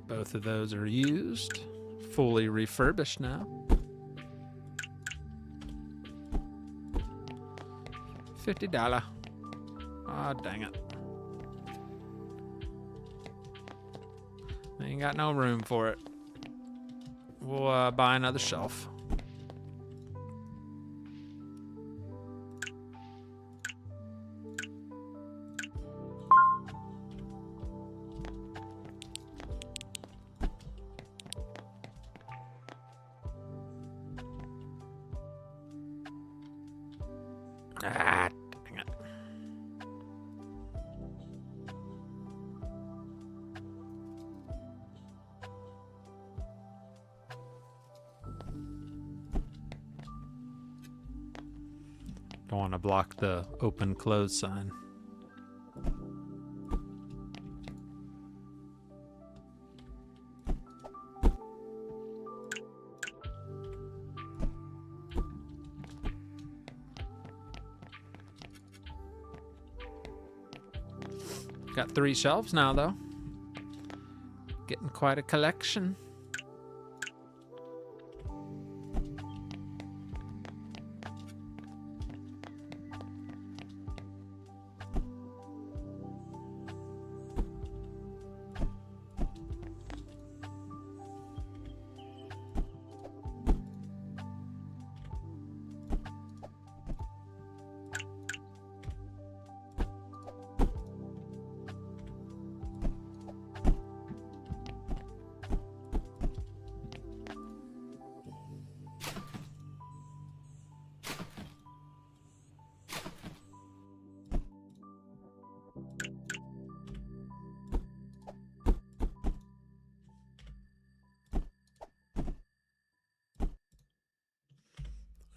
Both of those are used, fully refurbished now. $50. Ah, dang it. Ain't got no room for it. We'll buy another shelf. Ah, dang it. Don't want to block the open close sign. Got 3 shelves now, though. Getting quite a collection.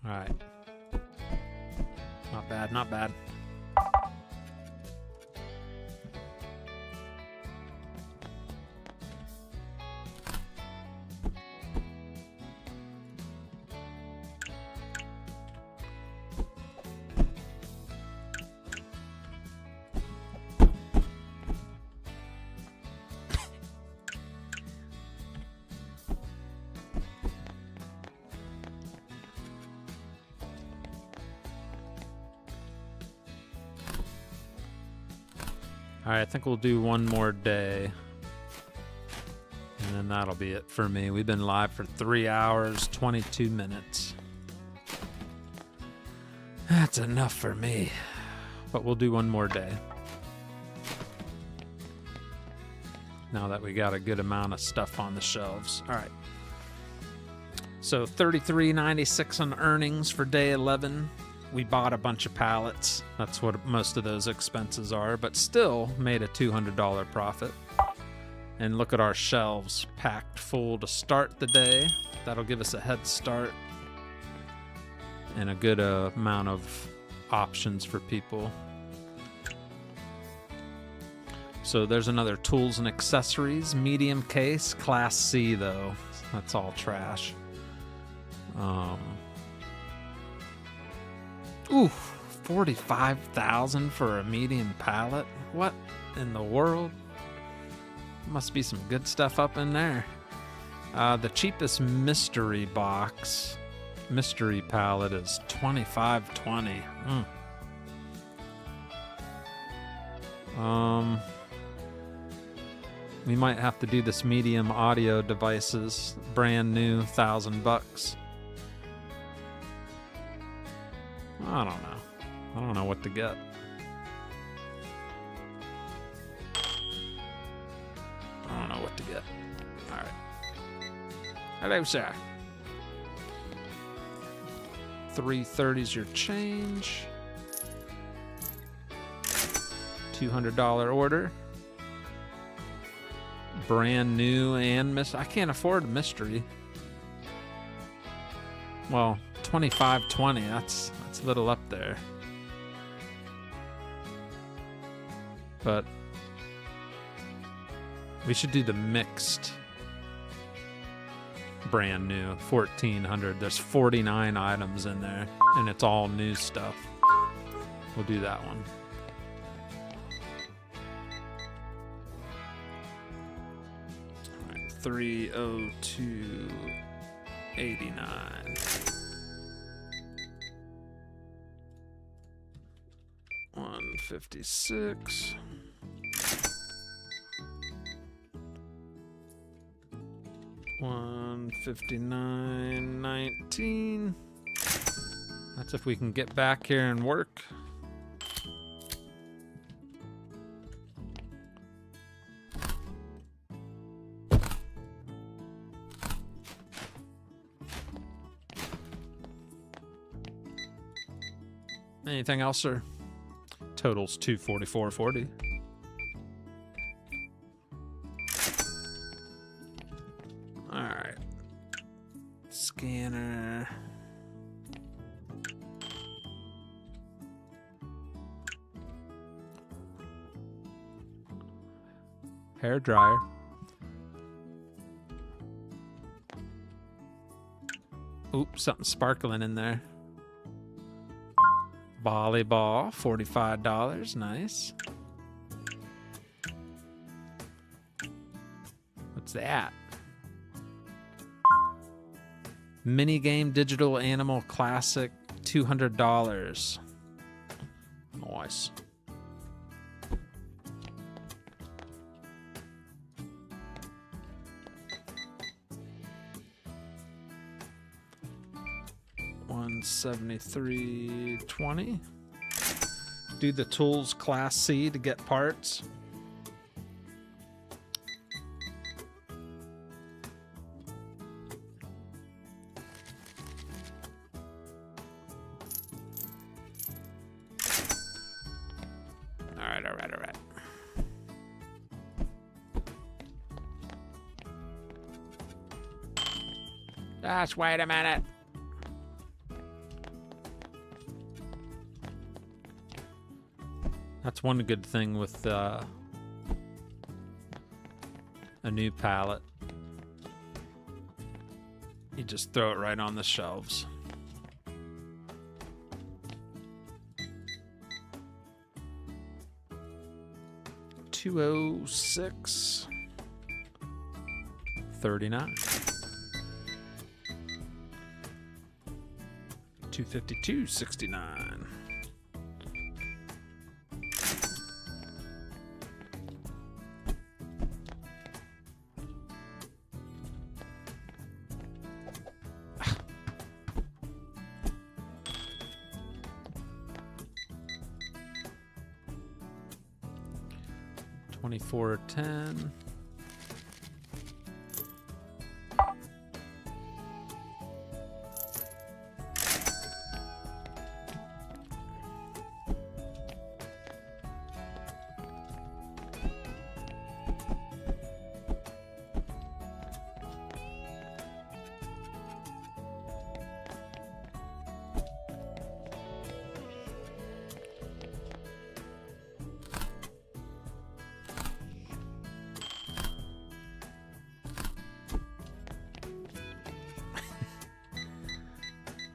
All right. Not bad, not bad. All right, I think we'll do one more day. And then that'll be it for me. We've been live for 3 hours, 22 minutes. That's enough for me. But we'll do one more day. Now that we got a good amount of stuff on the shelves. All right. So $33.96 on earnings for day 11. We bought a bunch of pallets. That's what most of those expenses are, but still made a $200 profit. And look at our shelves packed full to start the day. That'll give us a head start and a good amount of options for people. So there's another tools and accessories, medium case, class C though. That's all trash. Ooh, $45,000 for a medium pallet? What in the world? Must be some good stuff up in there. The cheapest mystery box, mystery pallet is $25.20. We might have to do this medium audio devices, brand new, $1,000. I don't know. I don't know what to get. I don't know what to get. All right. Hello, sir. 330's your change. $200 order. Brand new and I can't afford a mystery. Well, $25.20. That's a little up there. But we should do the mixed. Brand new, $1,400. There's 49 items in there, and it's all new stuff. We'll do that one. All right, 302.89. 156. $159.19. That's if we can get back here and work. Anything else, sir? Totals $244.40. All right. Scanner. Hair dryer. Oops, something sparkling in there. Volleyball, $45. Nice. What's that? Minigame Digital Animal Classic, $200. Nice. $173.20. Do the tools Class C to get parts. All right. Just wait a minute. That's one good thing with a new pallet. You just throw it right on the shelves. $206.39. $252.69. $24.10.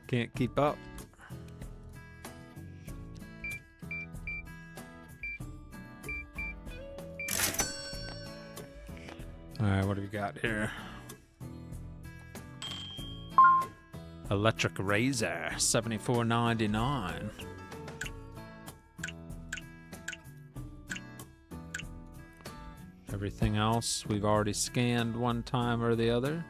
Can't keep up. All right, what do we got here? Electric razor, $74.99. Everything else we've already scanned one time or the other.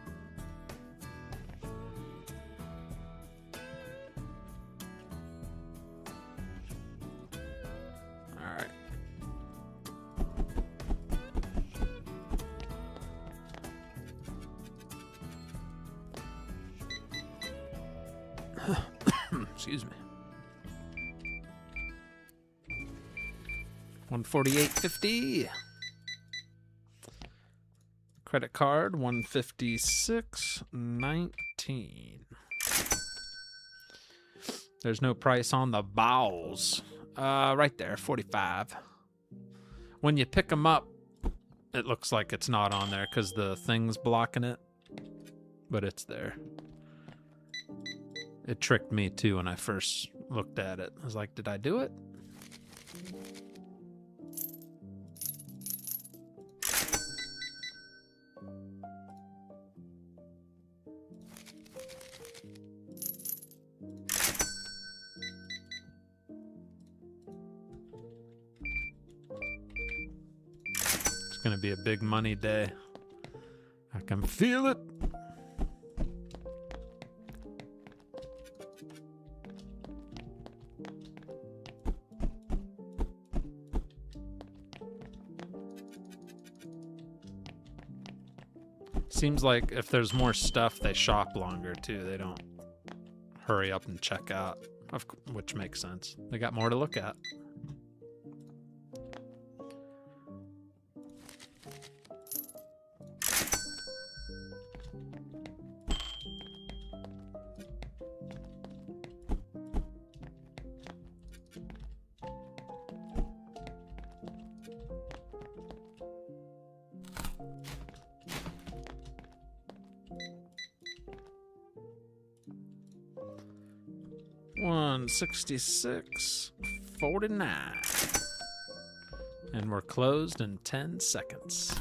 Alright. Excuse me. 148.50. Credit card 156.19. There's no price on the bowls. Right there, 45. When you pick them up, it looks like it's not on there because the thing's blocking it, but it's there. It tricked me too when I first looked at it. I was like, did I do it? It's gonna be a big money day. I can feel it. Seems like if there's more stuff, they shop longer too. They don't hurry up and check out, which makes sense. They got more to look at. $166.49. And we're closed in 10 seconds.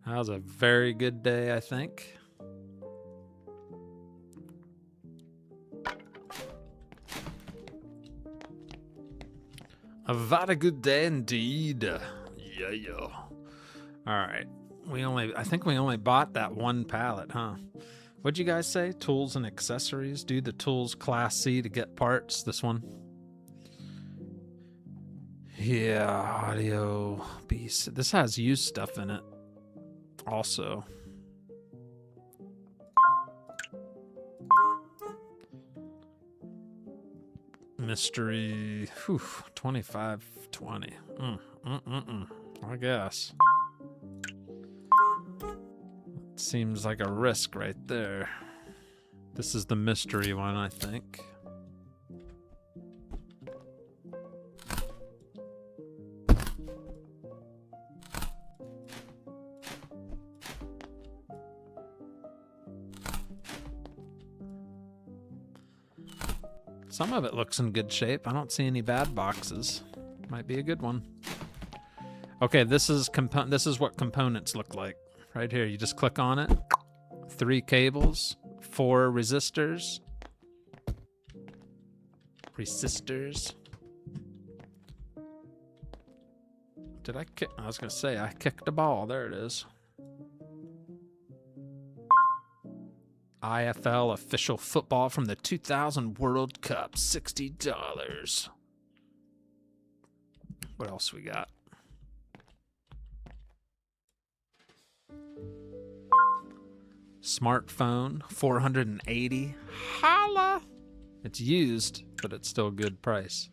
That was a very good day, I think. A very good day indeed. Yeah. All right. I think we only bought that one pallet, huh? What'd you guys say? Tools and accessories. Do the tools Class C to get parts. This one. Yeah, audio beast. This has used stuff in it. Also. Mystery. Whew, 25.20. I guess. Seems like a risk right there. This is the mystery one, I think. Some of it looks in good shape. I don't see any bad boxes. Might be a good one. Okay, this is what components look like. Right here, you just click on it. 3 cables, 4 resistors. Did I kick? I was gonna say I kicked the ball. There it is. IFL official football from the 2000 World Cup, $60. What else we got? Smartphone, $480. Holla! It's used, but it's still a good price.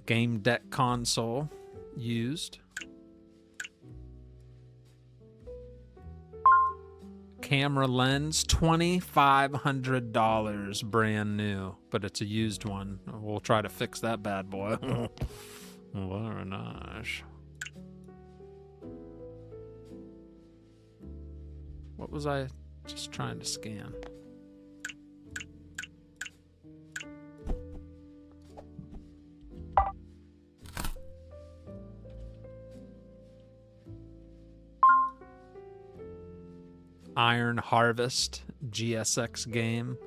Game deck console, used. Camera lens, $2,500, brand new, but it's a used one. We'll try to fix that bad boy. Very nice. What was I just trying to scan? Iron Harvest GSX game.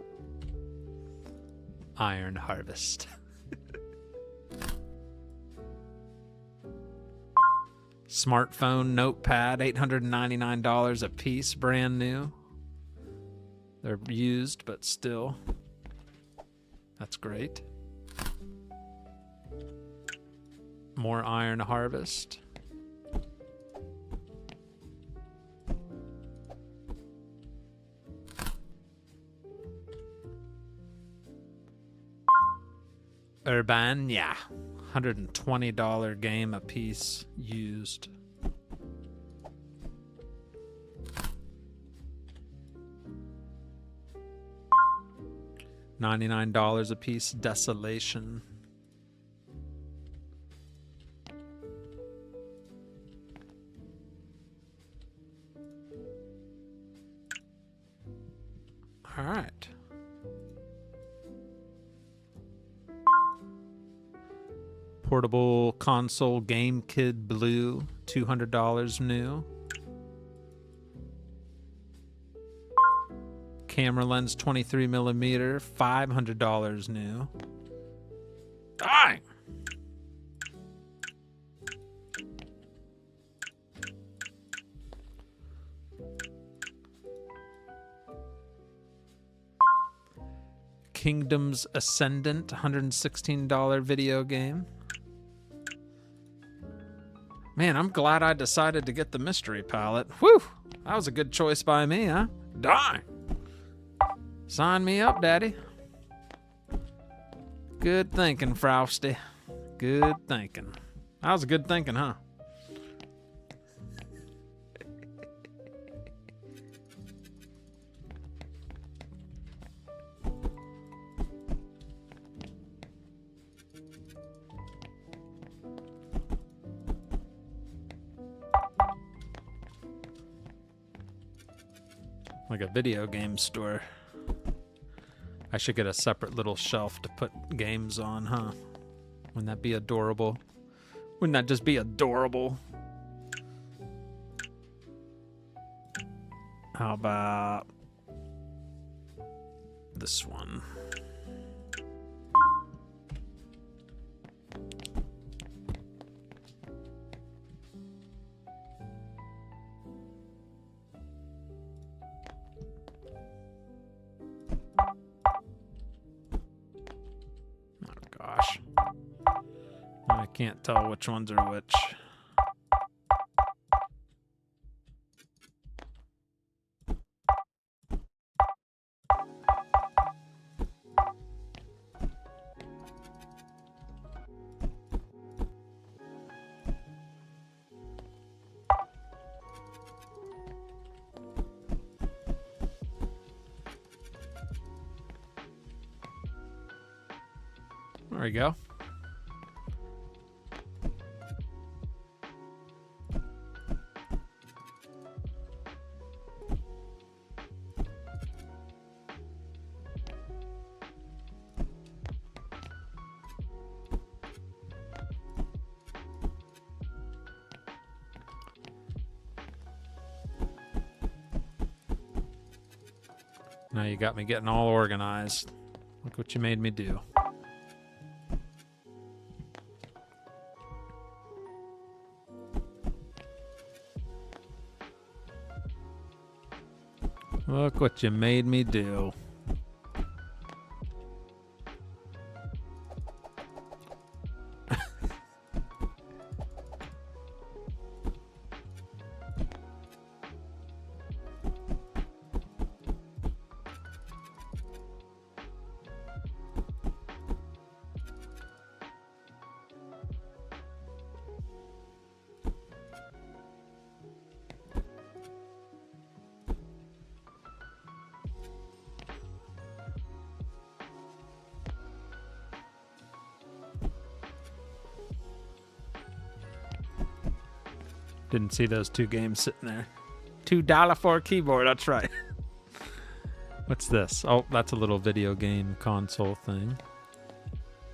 Iron Harvest. Smartphone notepad, $899 a piece, brand new. They're used, but still. That's great. More Iron Harvest. Urbania, $120 game a piece, used. $99 a piece, Desolation. All right. Portable console Game Kid Blue, $200 new. Camera lens 23mm, $500 new. Dang! Kingdoms Ascendant, $116 video game. Man, I'm glad I decided to get the mystery palette. Whew! That was a good choice by me, huh? Dang! Sign me up, Daddy. Good thinking, Frosty. Good thinking. That was a good thinking, huh? Like a video game store. I should get a separate little shelf to put games on, huh? Wouldn't that be adorable? Wouldn't that just be adorable? How about this one? I can't tell which ones are which. There we go. Now you got me getting all organized. Look what you made me do. Look what you made me do. Didn't see those two games sitting there. $2 for a keyboard, that's right. What's this? Oh, that's a little video game console thing.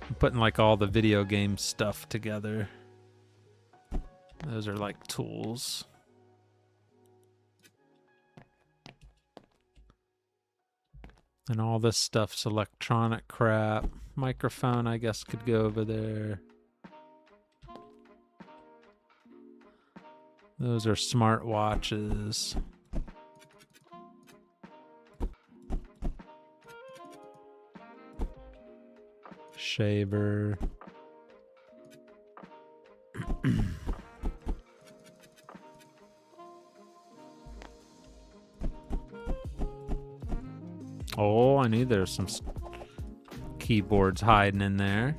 I'm putting like all the video game stuff together. Those are like tools. And all this stuff's electronic crap. Microphone, I guess, could go over there. Those are smart watches. Shaver. Oh, I knew there's some keyboards hiding in there.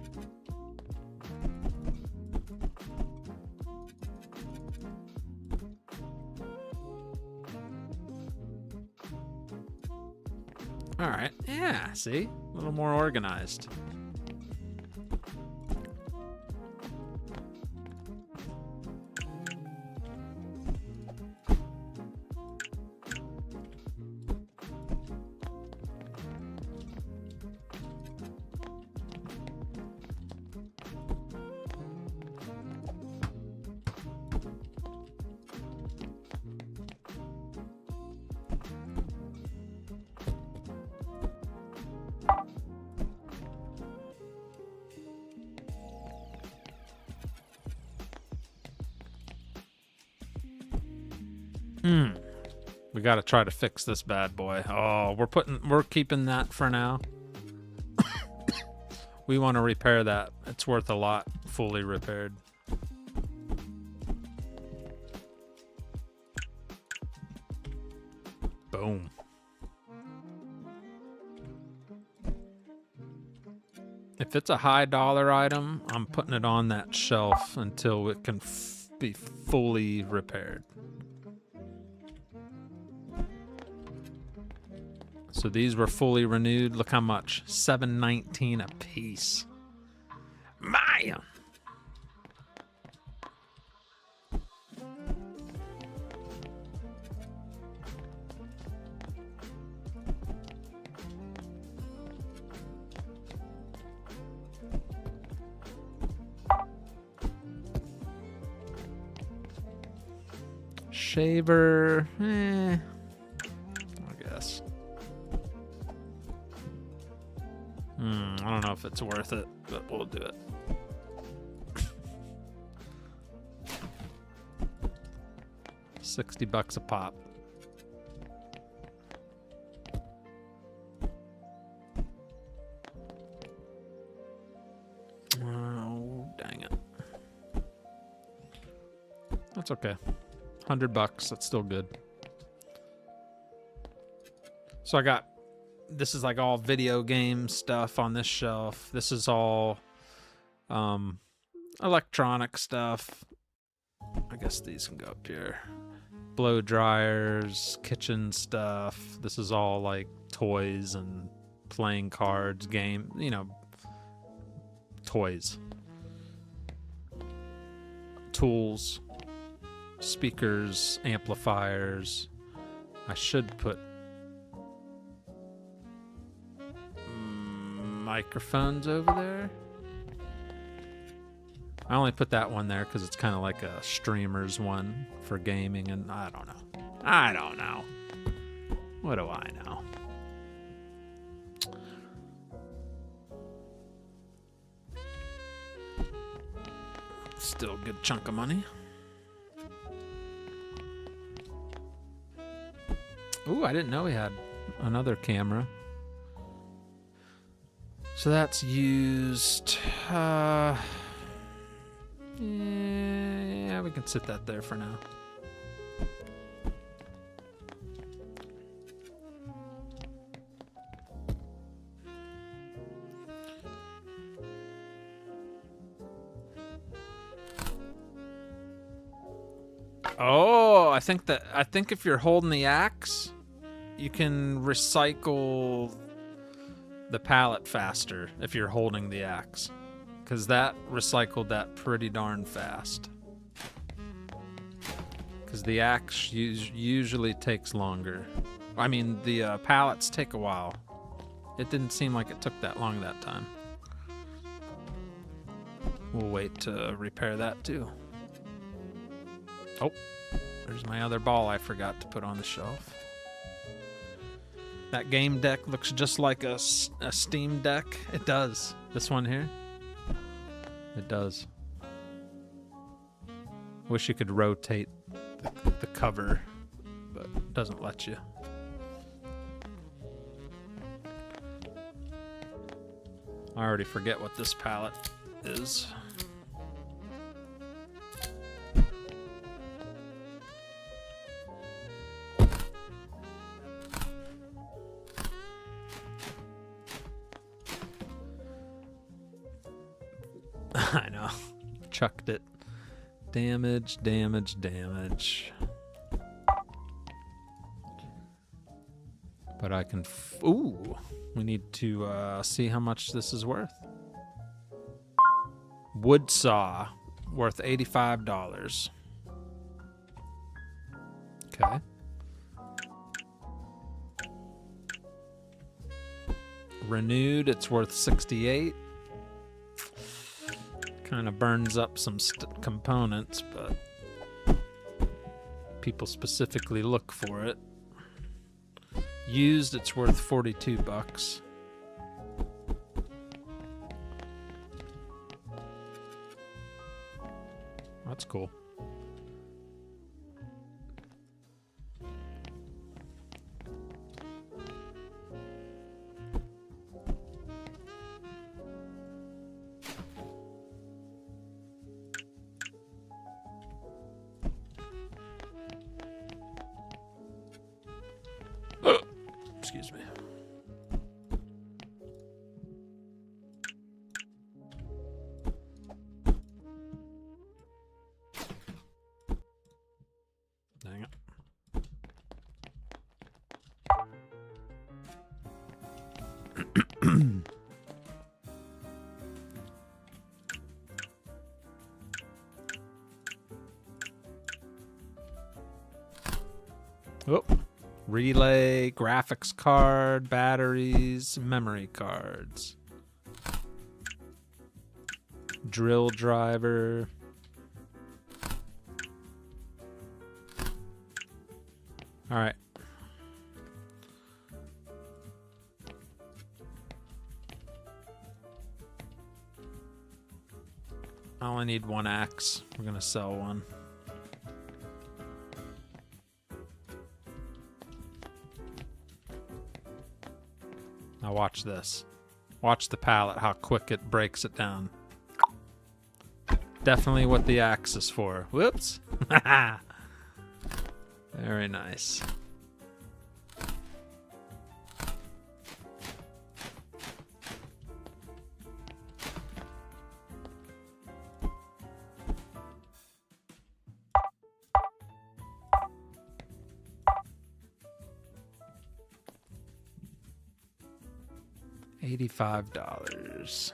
All right, yeah, see? A little more organized. We got to try to fix this bad boy. Oh, we're keeping that for now. We want to repair that. It's worth a lot fully repaired. Boom. If it's a high dollar item, I'm putting it on that shelf until it can be fully repaired. So these were fully renewed. Look how much. $7.19 a piece. Man. Shaver, I guess. I don't know if it's worth it, but we'll do it. $60 a pop. Oh, dang it. That's okay. $100, that's still good. So I got, this is like all video game stuff on this shelf. This is all electronic stuff. I guess these can go up here. Blow dryers, kitchen stuff. This is all like toys and playing cards, game, you know, toys. Tools, speakers, amplifiers. I should put microphones over there. I only put that one there because it's kind of like a streamer's one for gaming, and I don't know. What do I know? Still a good chunk of money. Ooh, I didn't know we had another camera. So that's used. Yeah, we can sit that there for now. Oh, I think if you're holding the axe, you can recycle the pallet faster if you're holding the axe, because that recycled that pretty darn fast. Because the axe usually takes longer. I mean, the pallets take a while. It didn't seem like it took that long that time. We'll wait to repair that too. Oh, there's my other ball I forgot to put on the shelf. That game deck looks just like a Steam Deck. It does. This one here. It does. Wish you could rotate the cover, but it doesn't let you. I already forget what this pallet is. I know. Chucked it. Damage, damage, damage. But I can... Ooh! We need to see how much this is worth. Wood saw. Worth $85. Okay. Renewed, it's worth $68. Kind of burns up some components, but people specifically look for it. Used, it's worth $42. That's cool. Excuse me. Dang it. Oh. Relay, graphics card, batteries, memory cards. Drill driver. All right. I only need one axe. We're gonna sell one. Now watch this. Watch the pallet, how quick it breaks it down. Definitely what the axe is for. Whoops. Very nice. $85.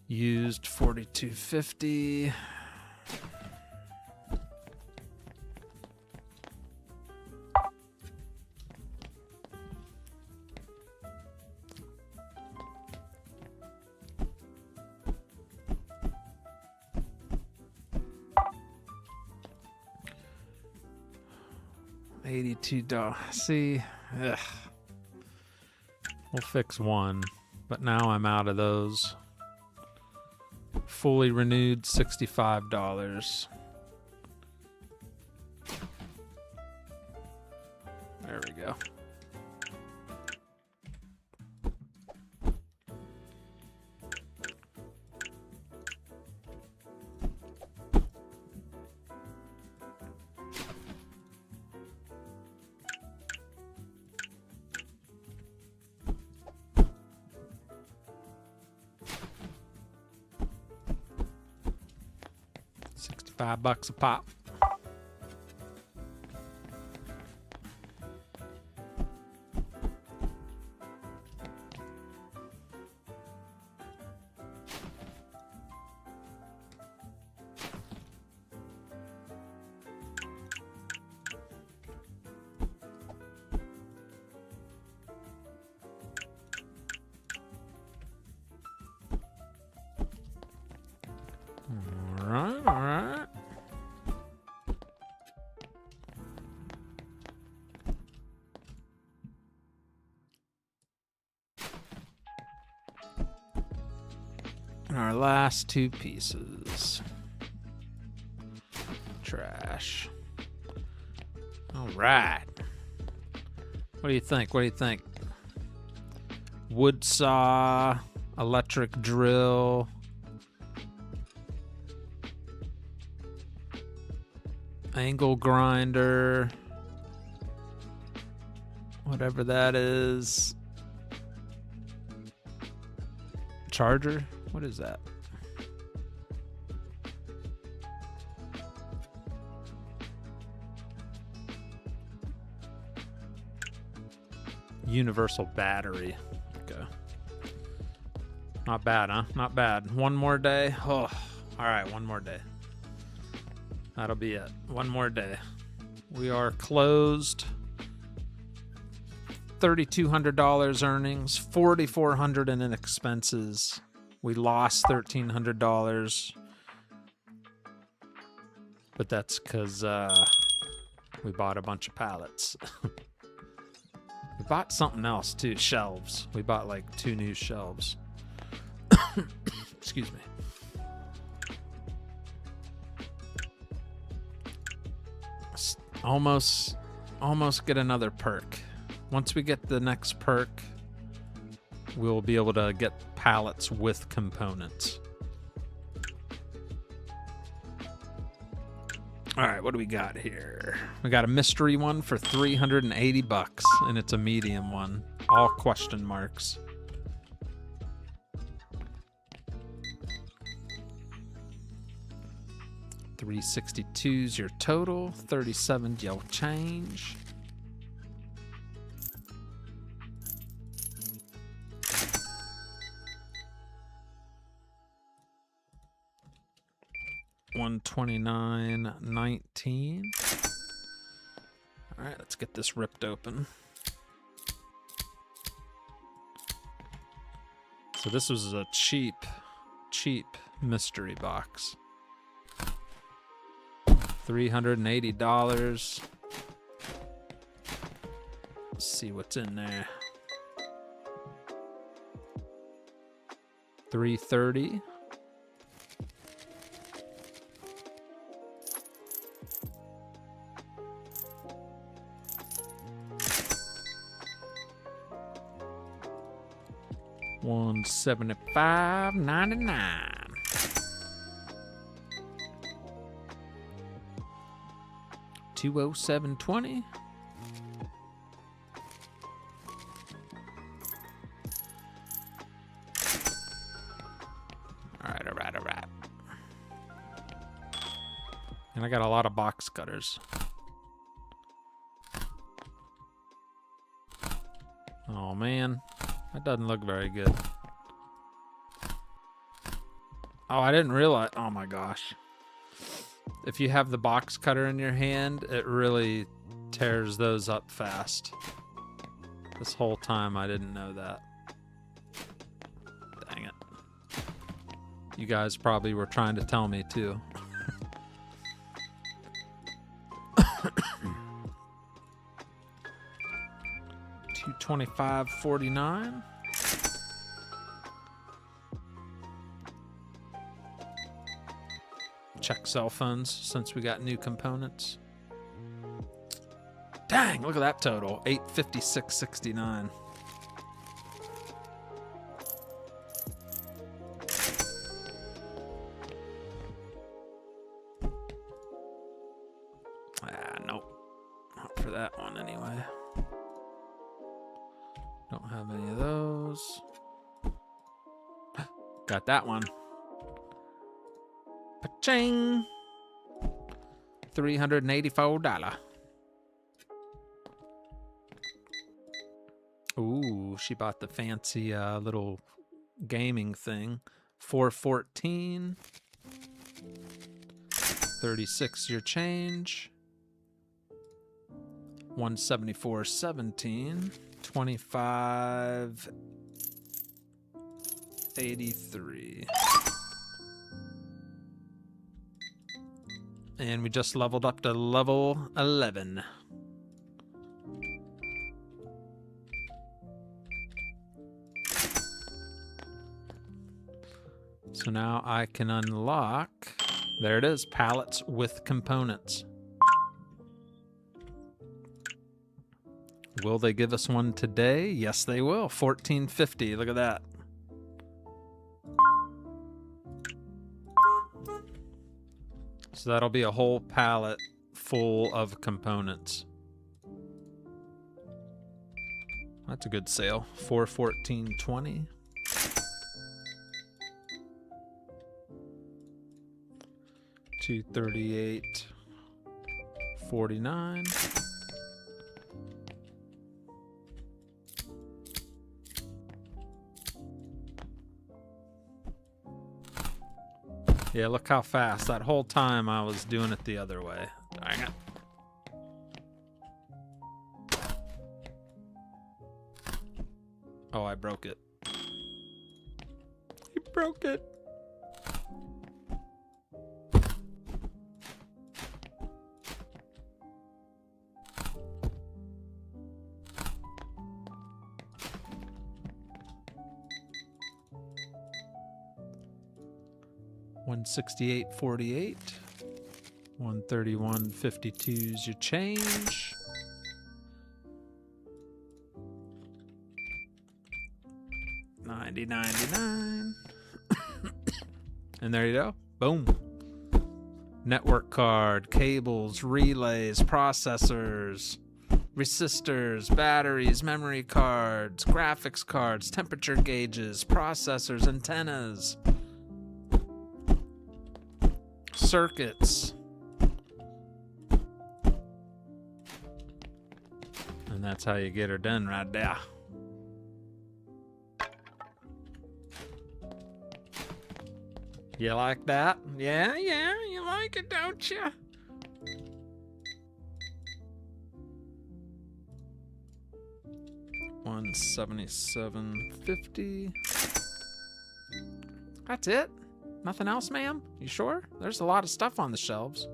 Used $42.50. $82. See, ugh. We'll fix one, but now I'm out of those. Fully renewed, $65. There we go. $5 a pop. All right. last two pieces. Trash. All right. What do you think? What do you think? Wood saw, electric drill, angle grinder, whatever that is. Charger? What is that? Universal battery. Okay. Not bad, huh? Not bad. One more day. Oh, all right. One more day. That'll be it. One more day. We are closed. $3,200 earnings, $4,400 in expenses. We lost $1,300, but that's because we bought a bunch of pallets. We bought something else too, shelves. We bought like 2 new shelves. Excuse me. Almost get another perk. Once we get the next perk, we'll be able to get pallets with components. All right, what do we got here? We got a mystery one for $380, and it's a medium one. All question marks. $362 is your total. 37 you'll change. $129.19. All right, let's get this ripped open. So this was a cheap mystery box. $380. Let's see what's in there. $330. $175.99. $207.20. All right. And I got a lot of box cutters. Oh man, that doesn't look very good. Oh, I didn't realize. Oh my gosh. If you have the box cutter in your hand, it really tears those up fast. This whole time I didn't know that. Dang it. You guys probably were trying to tell me too. $225.49. Check cell phones since we got new components. Dang, look at that total. $856.69. Nope. Not for that one anyway. Don't have any of those. Got that one. Pa-ching! $384. Ooh, she bought the fancy little gaming thing. $414. 36 your change. $174.17. 25.83. And we just leveled up to level 11. So now I can unlock, there it is, pallets with components. Will they give us one today? Yes, they will. $14.50. Look at that. So that'll be a whole pallet full of components. That's a good sale. $414.20. $238.49. Yeah, look how fast. That whole time I was doing it the other way. Dang it. Oh, I broke it. You broke it. $168.48. $131.52 is your change. $90.99. And there you go. Boom. Network card, cables, relays, processors, resistors, batteries, memory cards, graphics cards, temperature gauges, processors, antennas, circuits. And that's how you get her done right there. You like that? Yeah, you like it, don't you? $177.50. That's it? Nothing else, ma'am? You sure? There's a lot of stuff on the shelves.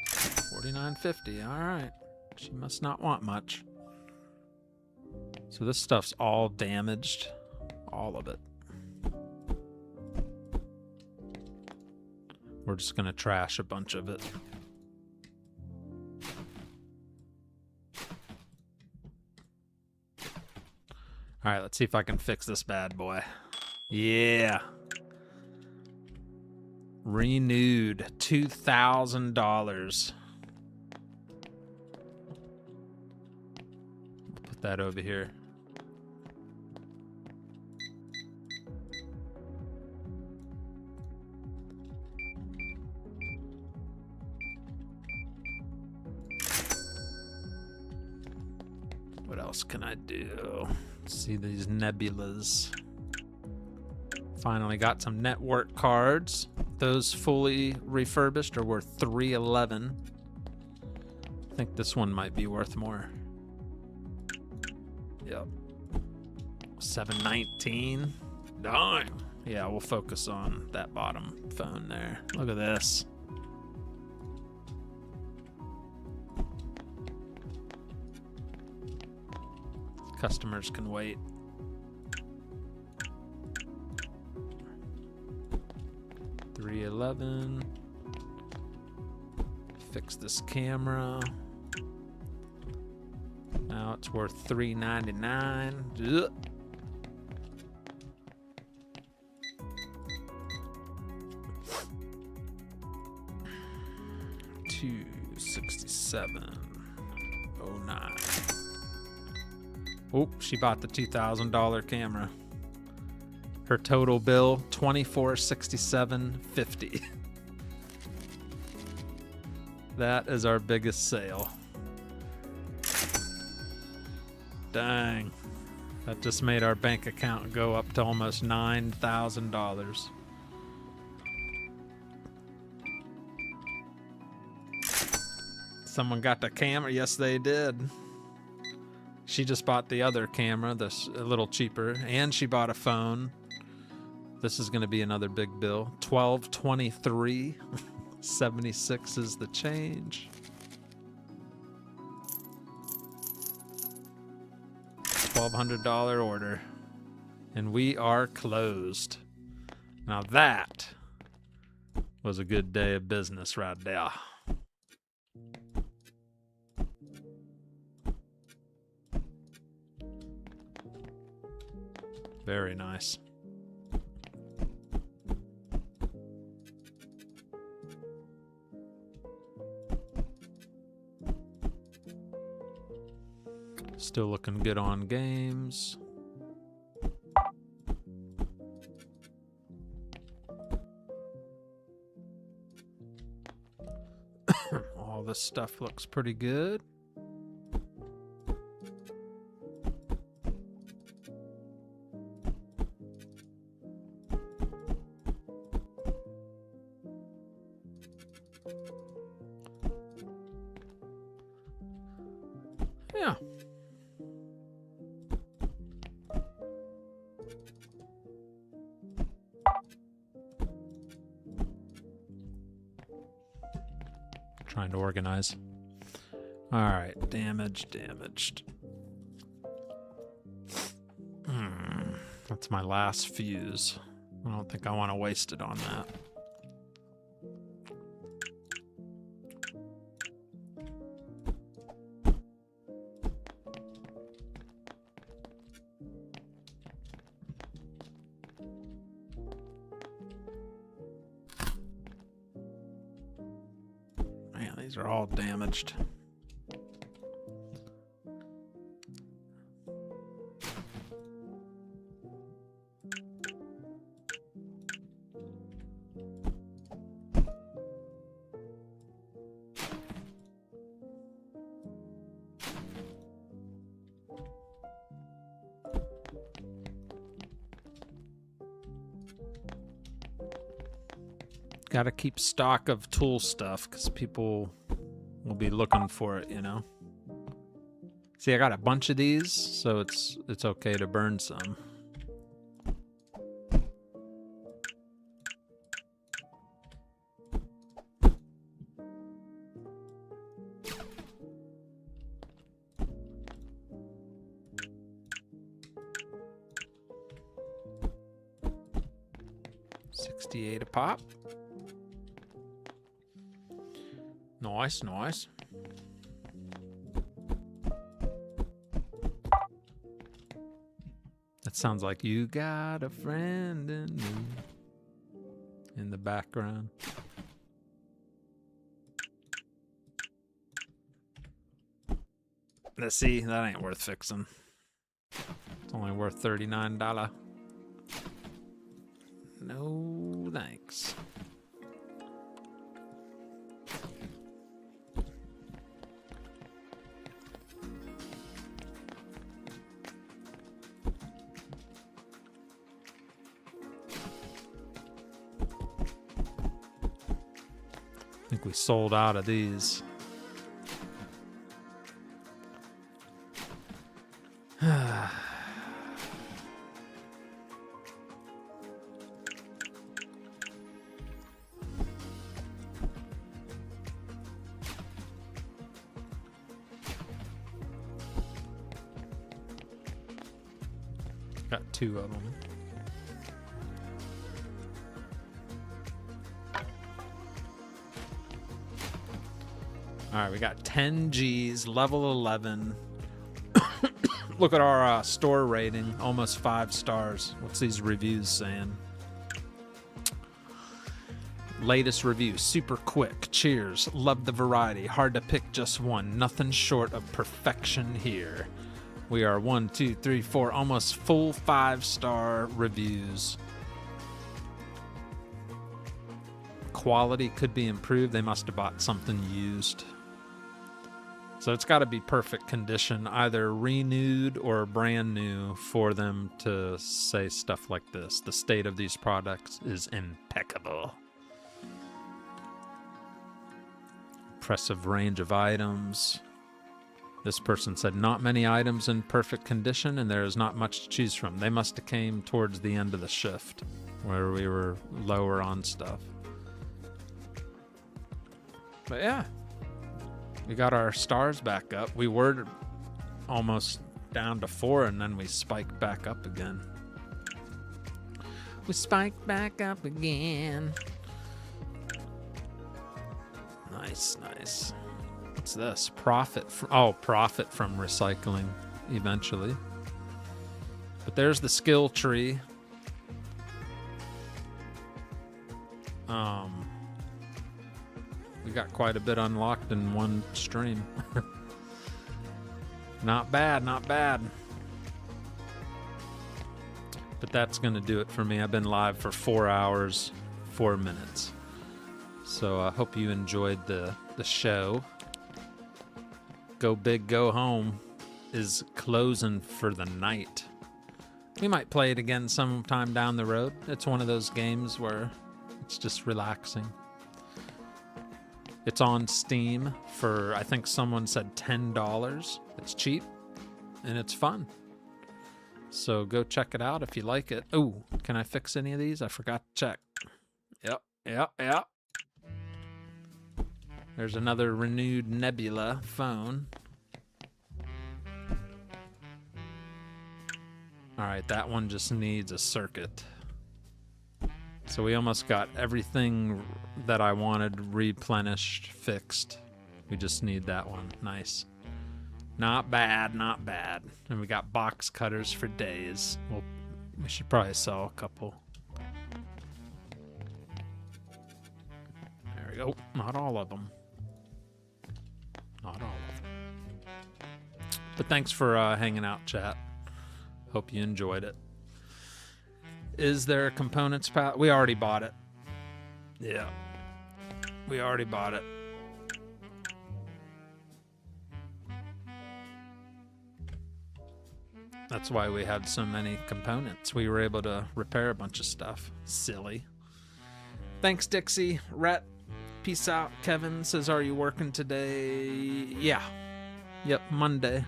$49.50. All right. She must not want much. So this stuff's all damaged. All of it. We're just gonna trash a bunch of it. All right, let's see if I can fix this bad boy. Yeah. Renewed. $2,000. Put that over here. What else can I do? See these nebulas. Finally got some network cards. Those fully refurbished are worth $311. I think this one might be worth more. Yep. $719. Dang. Yeah, we'll focus on that bottom phone there. Look at this. Customers can wait. $311. Fix this camera. Now it's worth $399. Ugh. $267.09. Oh, she bought the $2,000 camera. Her total bill, $2467.50. That is our biggest sale. Dang. That just made our bank account go up to almost $9,000. Someone got the camera? Yes, they did. She just bought the other camera, that's a little cheaper, and she bought a phone. This is going to be another big bill. $1,223.76 is the change. $1,200 order. And we are closed. Now that was a good day of business right there. Very nice. Still looking good on games. All this stuff looks pretty good. Yeah. Trying to organize. All right, damaged. That's my last fuse. I don't think I want to waste it on that. Man, these are all damaged. Got to keep stock of tool stuff because people will be looking for it, you know. See, I got a bunch of these, so it's okay to burn some. $68 a pop. Nice. That sounds like You Got a Friend in Me in the background. Let's see, that ain't worth fixing. It's only worth $39. No thanks. I think we sold out of these. Got 2 of them. All right, we got 10 Gs, level 11. Look at our store rating, almost 5 stars. What's these reviews saying? Latest review, super quick. Cheers. Love the variety. Hard to pick just one. Nothing short of perfection here. We are 1, 2, 3, 4, almost full 5-star reviews. Quality could be improved. They must have bought something used. So it's got to be perfect condition, either renewed or brand new, for them to say stuff like this. The state of these products is impeccable. Impressive range of items. This person said not many items in perfect condition and there is not much to choose from. They must have came towards the end of the shift where we were lower on stuff. But yeah. We got our stars back up. We were almost down to 4 and then we spiked back up again. We spiked back up again. Nice, nice. What's this? Profit from recycling eventually. But there's the skill tree. We got quite a bit unlocked in one stream. Not bad, not bad. But that's gonna do it for me. I've been live for 4 hours, 4 minutes. So I hope you enjoyed the show. Go Big, Go Home is closing for the night. We might play it again sometime down the road. It's one of those games where it's just relaxing. It's on Steam for, I think someone said $10. It's cheap and it's fun. So go check it out if you like it. Oh, can I fix any of these? I forgot to check. Yep. There's another renewed Nebula phone. All right, that one just needs a circuit. So we almost got everything that I wanted replenished, fixed. We just need that one. Nice. Not bad, not bad. And we got box cutters for days. Well, we should probably sell a couple. There we go. Not all of them. Not all of them. But thanks for hanging out, chat. Hope you enjoyed it. Is there a components palette? We already bought it. Yeah. We already bought it. That's why we had so many components. We were able to repair a bunch of stuff. Silly. Thanks, Dixie. Rhett, peace out. Kevin says, are you working today? Yeah. Yep, Monday.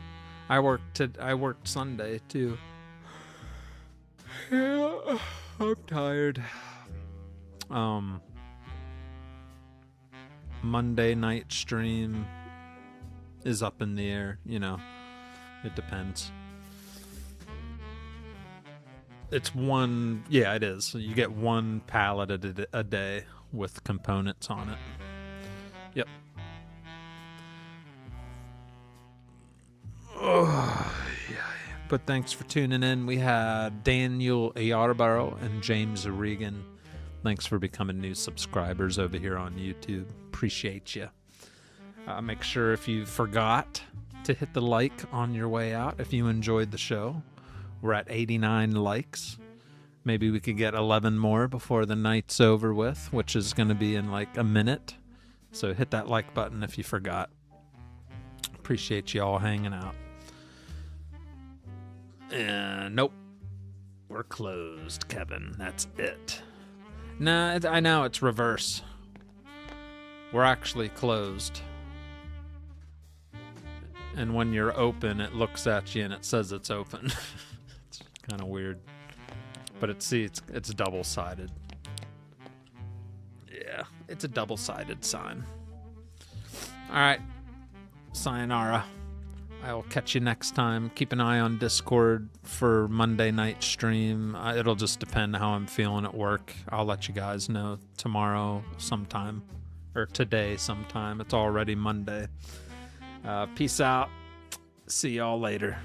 I worked Sunday, too. Yeah, I'm tired. Monday night stream is up in the air, you know. It depends. It's one, yeah, it is. You get one pallet a day with components on it. Yep. Oh, yeah. But thanks for tuning in. We had Daniel Ayarbaro and James Regan. Thanks for becoming new subscribers over here on YouTube. Appreciate you. Make sure if you forgot to hit the like on your way out if you enjoyed the show. We're at 89 likes. Maybe we could get 11 more before the night's over with, which is going to be in like a minute. So hit that like button if you forgot. Appreciate you all hanging out. Nope. We're closed, Kevin. That's it. Nah, I know it's reverse. We're actually closed. And when you're open, it looks at you and it says it's open. It's kind of weird. But it's double-sided. Yeah, it's a double-sided sign. All right. Sayonara. I will catch you next time. Keep an eye on Discord for Monday night stream. It'll just depend how I'm feeling at work. I'll let you guys know tomorrow sometime. Or today sometime. It's already Monday. Peace out. See y'all later.